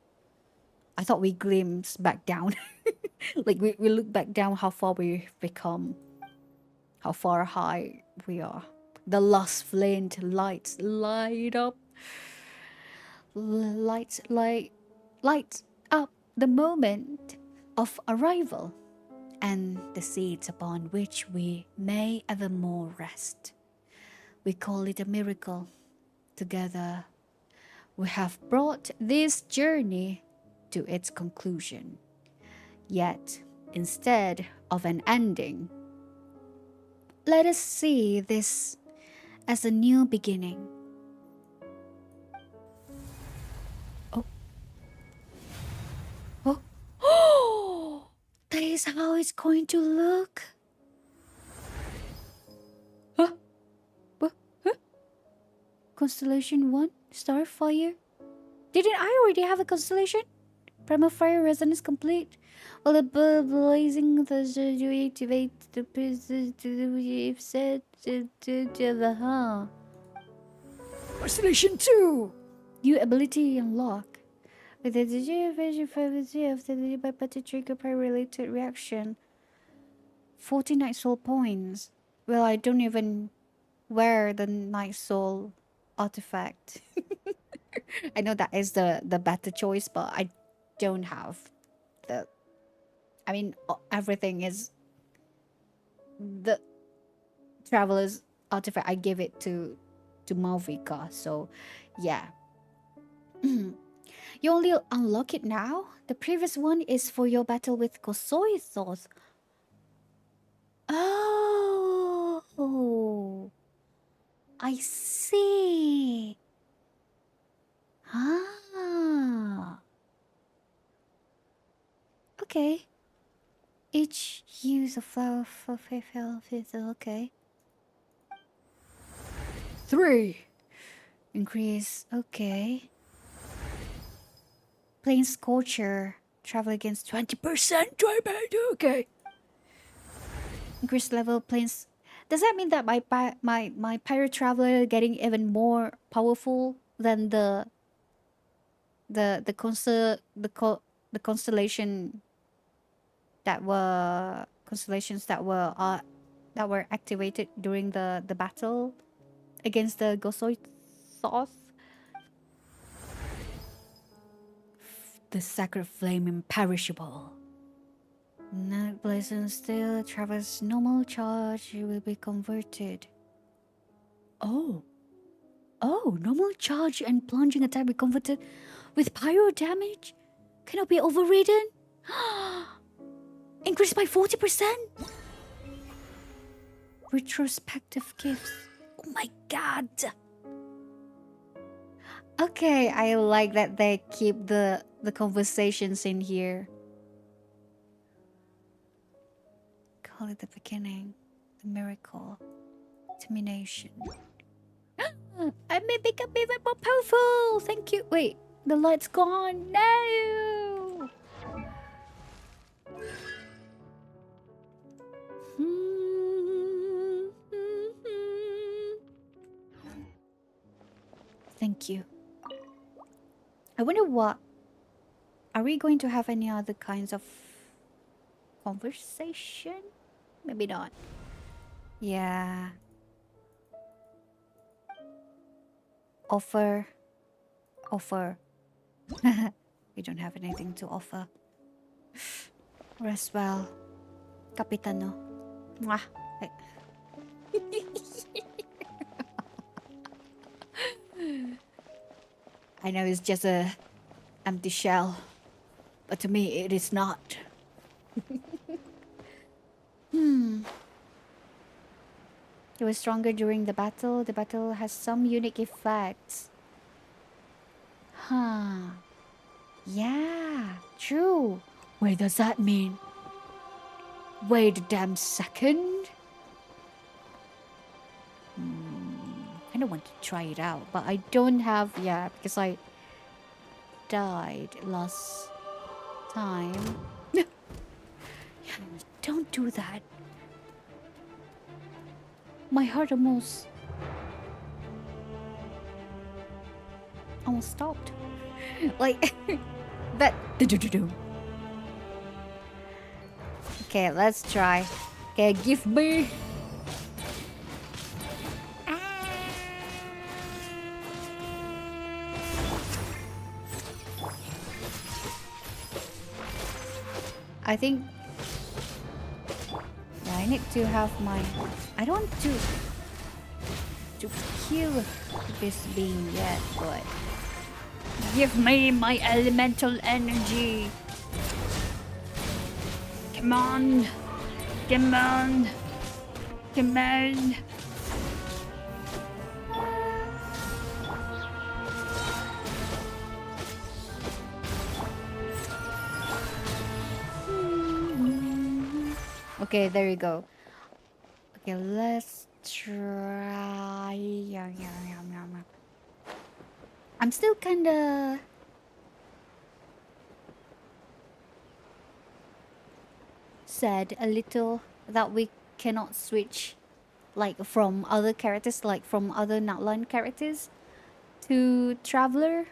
I thought we glimpse back down. Like we look back down how far we've become, how far high we are. The last flint lights light up, lights up the moment of arrival and the seats upon which we may evermore rest. We call it a miracle. Together, we have brought this journey to its conclusion. Yet, instead of an ending, let us see this as a new beginning. Oh. Oh. Oh! That is how it's going to look. Huh? What? Huh? Constellation 1? Starfire? Didn't I already have a constellation? Primal Fire Resonance complete. Well, the blazing the to activate the if set to the Constellation 2! New ability unlock. With the frequency of the by trigger per related reaction. 40 Night Soul points. Well, I don't even wear the Night Soul artifact. I know that is the better choice, but I don't have the. I mean, everything is the Traveler's artifact. I give it to Malvika, so yeah. You only unlock it now? The previous one is for your battle with Kosoithos. Oh, I see. Ah. Okay. Each use a flower for okay. 3. Increase, okay. Plain Scorcher. Travel against 20% damage, okay. Increase level planes. Does that mean that my Pyro Traveler getting even more powerful than the constellation that were constellations that were activated during the battle against the Gosoithos? The Sacred Flame Imperishable. Night Blazing still travels normal charge, it will be converted. Oh, normal charge and plunging attack be converted with pyro damage? Cannot be overridden? Increased by 40%? Retrospective gifts. Oh my god! Okay, I like that they keep the conversations in here. Call it the beginning, the miracle, termination. I may become even more powerful. Thank you. Wait, the light's gone. No. Thank you. I wonder what. Are we going to have any other kinds of conversation? Maybe not. Yeah. Offer. We don't have anything to offer. Rest well. Capitano. Mwah. I know it's just a empty shell, but to me it is not. It was stronger during the battle. The battle has some unique effects. Huh. Yeah, true. Wait, does that mean? Wait a damn second. I don't want to try it out, but I don't have, yeah, because I died last time. Don't do that. My heart almost... almost stopped. Like that. Do-do-do-do. Okay, let's try. Okay, give me. I think yeah, I need to have my. I don't want to kill this being yet, but give me my elemental energy. Come on, come on, come on. Okay, there you go. Okay, let's try. I'm still kinda sad a little that we cannot switch like from other characters, like from other Natlan characters to Traveler.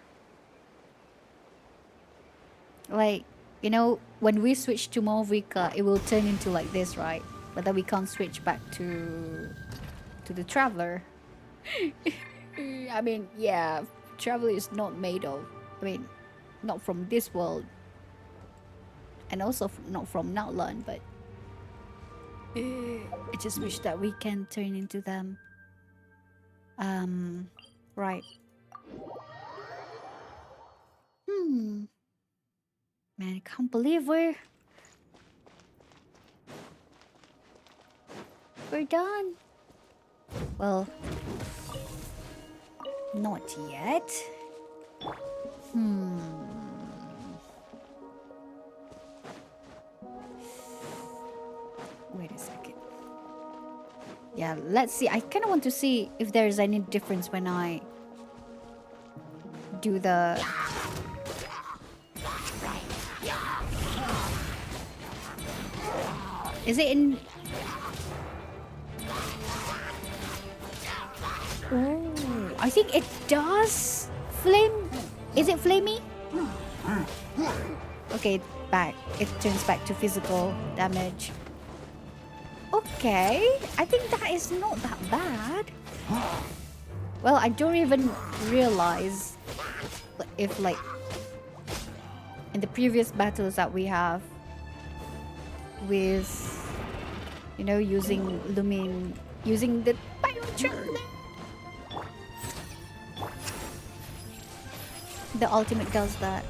Like, you know, when we switch to Morvika, it will turn into like this, right? But then we can't switch back to the Traveler. I mean, yeah, Traveler is not made of, I mean, not from this world. And also not from Natlan, but I just wish that we can turn into them. Right. Man, I can't believe we're done. Well, not yet. Wait a second. Yeah, let's see. I kind of want to see if there's any difference when I do the... Is it in... Oh, I think it does flame. Is it flamey? Okay, back. It turns back to physical damage. Okay, I think that is not that bad. Well, I don't even realize if like in the previous battles that we have with, you know, using Lumin, using the biotrap, the ultimate does that.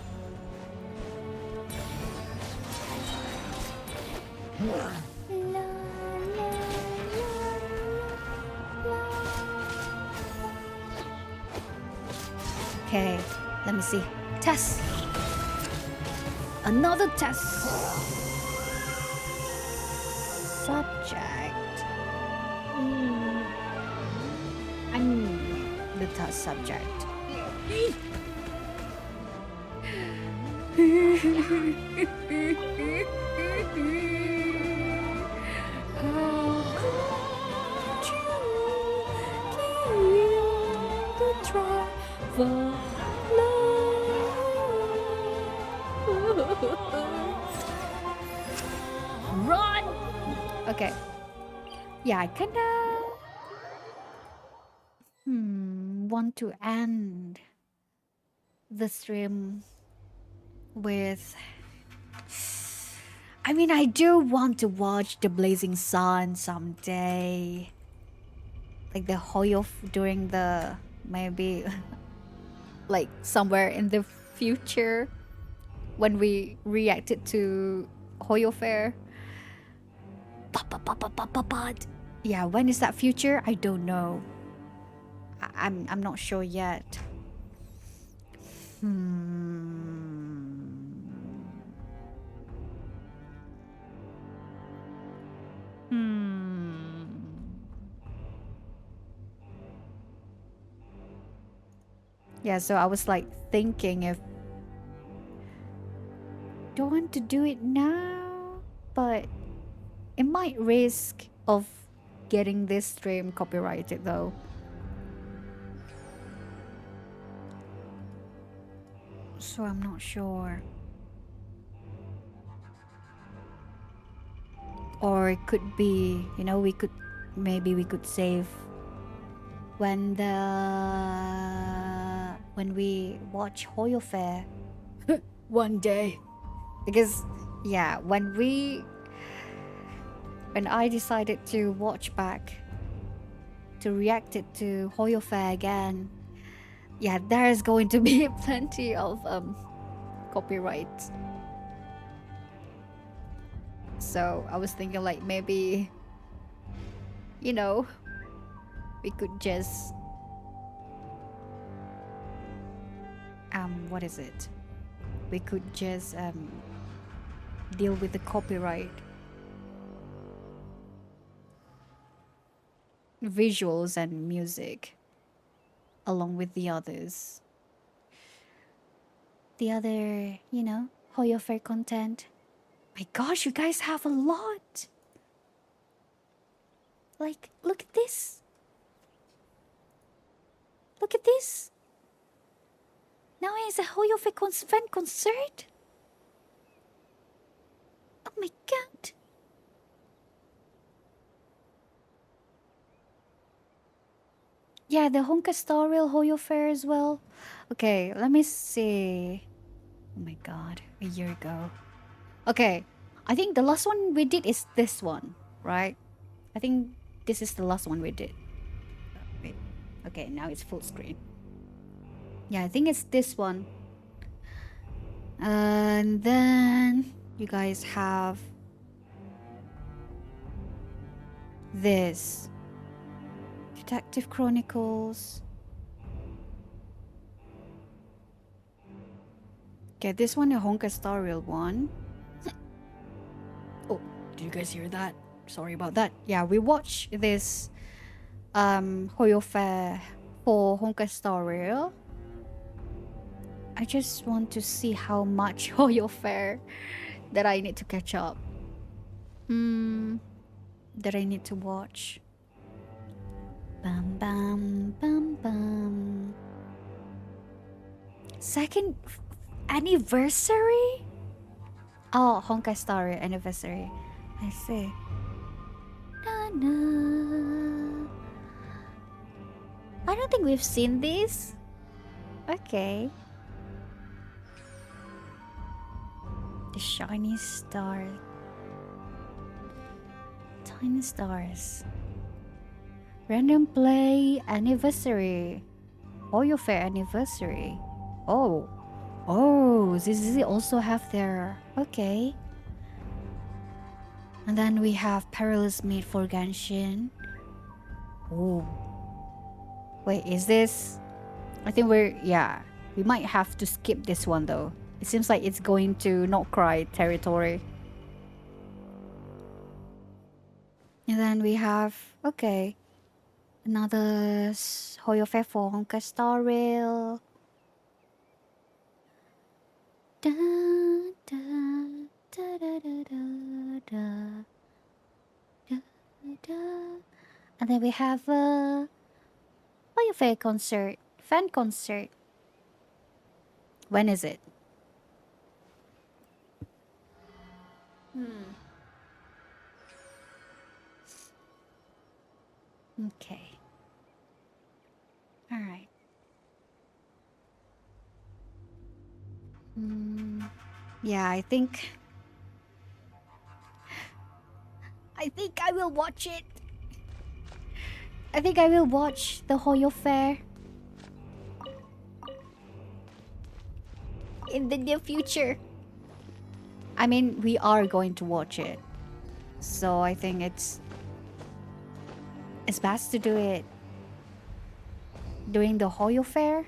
Okay, let me see. Test. Another test. Subject. I'm the test subject. Run! Okay. Yeah, I kinda want to end the stream with... I mean, I do want to watch the Blazing Sun someday. Like the Hoyof during the... maybe... like somewhere in the future when we reacted to Hoyo Fair. But yeah, when is that future? I don't know. I'm not sure yet. Yeah, so I was like thinking if do I want to do it now, but it might risk of getting this stream copyrighted though. So I'm not sure. Or it could be, you know, maybe we could save when we watch Hoyo Fair one day. Because yeah, when I decided to watch back to react it to Hoyo Fair again, yeah, there's going to be plenty of copyright. So I was thinking like maybe, you know, we could just what is it? We could just deal with the copyright visuals and music along with the others. The other, you know, Hoyo Fair content. My gosh, you guys have a lot. Like, look at this. Look at this. Now it's a Hoyo Fair fan concert. Oh my god. Yeah, the Honka Star Rail Hoyo Fair as well. Okay, let me see. Oh my god, a year ago. Okay, I think the last one we did is this one, right? I think this is the last one we did. Wait. Okay, now it's full screen. Yeah, I think it's this one. And then you guys have this. Detective Chronicles. Okay, this one is Honka Star Rail one. Oh, did you guys hear that? Sorry about that. Yeah, we watched this Hoyo Fair for Honka Star Rail. I just want to see how much Hoyo Fair that I need to catch up. That I need to watch. Bam bam bam bam. Second anniversary? Oh, Honkai Star Rail anniversary. I see. Na, na. I don't think we've seen this. Okay. The shiny star. Tiny stars. Random play anniversary. Hoyo Fair anniversary. Oh. Oh, this also have their... Okay. And then we have Perilous Meat for Genshin. Oh. Wait, is this... I think we're... Yeah. We might have to skip this one though. It seems like it's going to Nod-Krai territory. And then we have... Okay. Another Hoyo Fair for Honka Star Rail. Da, da, da, da, da, da, da, da. And then we have a Hoyo Fair concert, fan concert. When is it? Okay. All right. Yeah, I think I will watch it. I think I will watch the Hoyo Fair in the near future. I mean, we are going to watch it. So I think it's best to do it during the Hoyo Fair,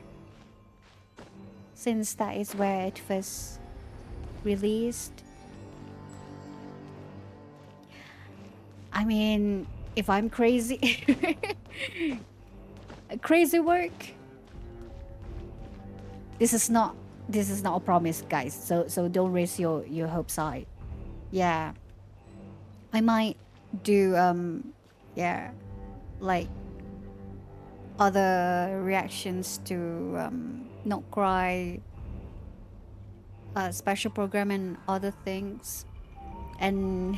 since that is where it was released. I mean, if I'm crazy, crazy work. This is not a promise, guys. So don't raise your hopes high. Yeah, I might do yeah, like other reactions to Nod-Krai special program and other things. And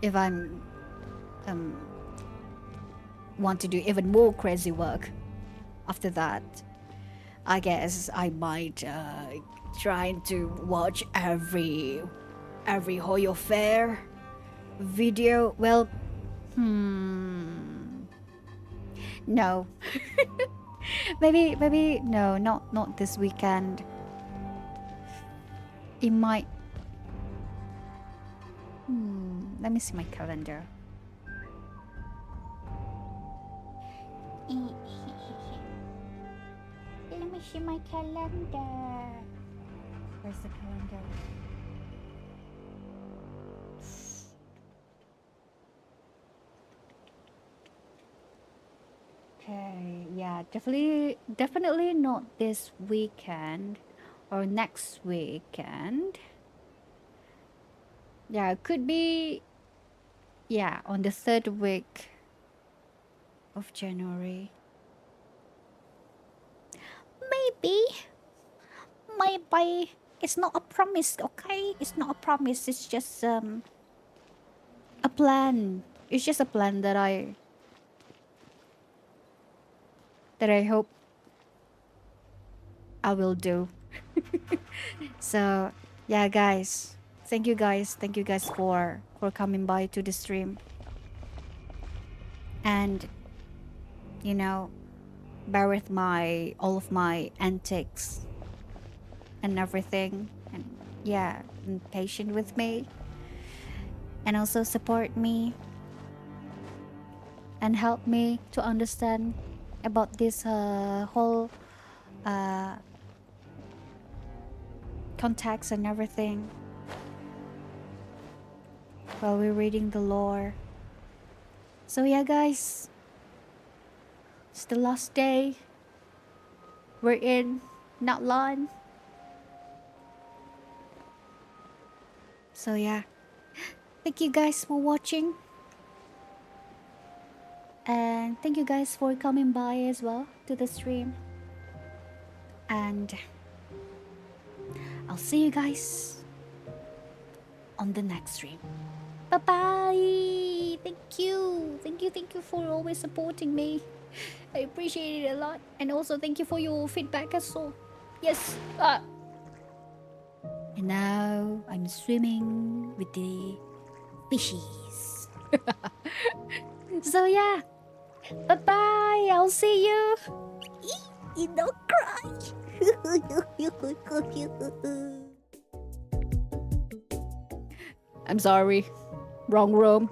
if I'm want to do even more crazy work after that, I guess I might try to watch every Hoyo Fair video. Well, no. maybe no, not this weekend. It might. Let me see my calendar. Let me see my calendar. Where's the calendar? Okay, yeah, definitely not this weekend or next weekend. Yeah, it could be, yeah, on the 3rd week of January. Maybe. It's not a promise, okay? It's not a promise. It's just a plan. It's just a plan that I hope I will do. So, yeah, guys. Thank you guys for coming by to the stream. And you know, bear with all of my antics and everything, and yeah, and patient with me, and also support me and help me to understand about this whole context and everything while we're reading the lore. So yeah, guys, it's the last day. We're in Natlan. So yeah, thank you guys for watching, and thank you guys for coming by as well to the stream, and I'll see you guys on the next stream. Bye bye. Thank you for always supporting me. I appreciate it a lot, and also thank you for your feedback as well. Yes. And now I'm swimming with the fishies. So yeah, bye bye. I'll see you. Nod-Krai. I'm sorry. Wrong room.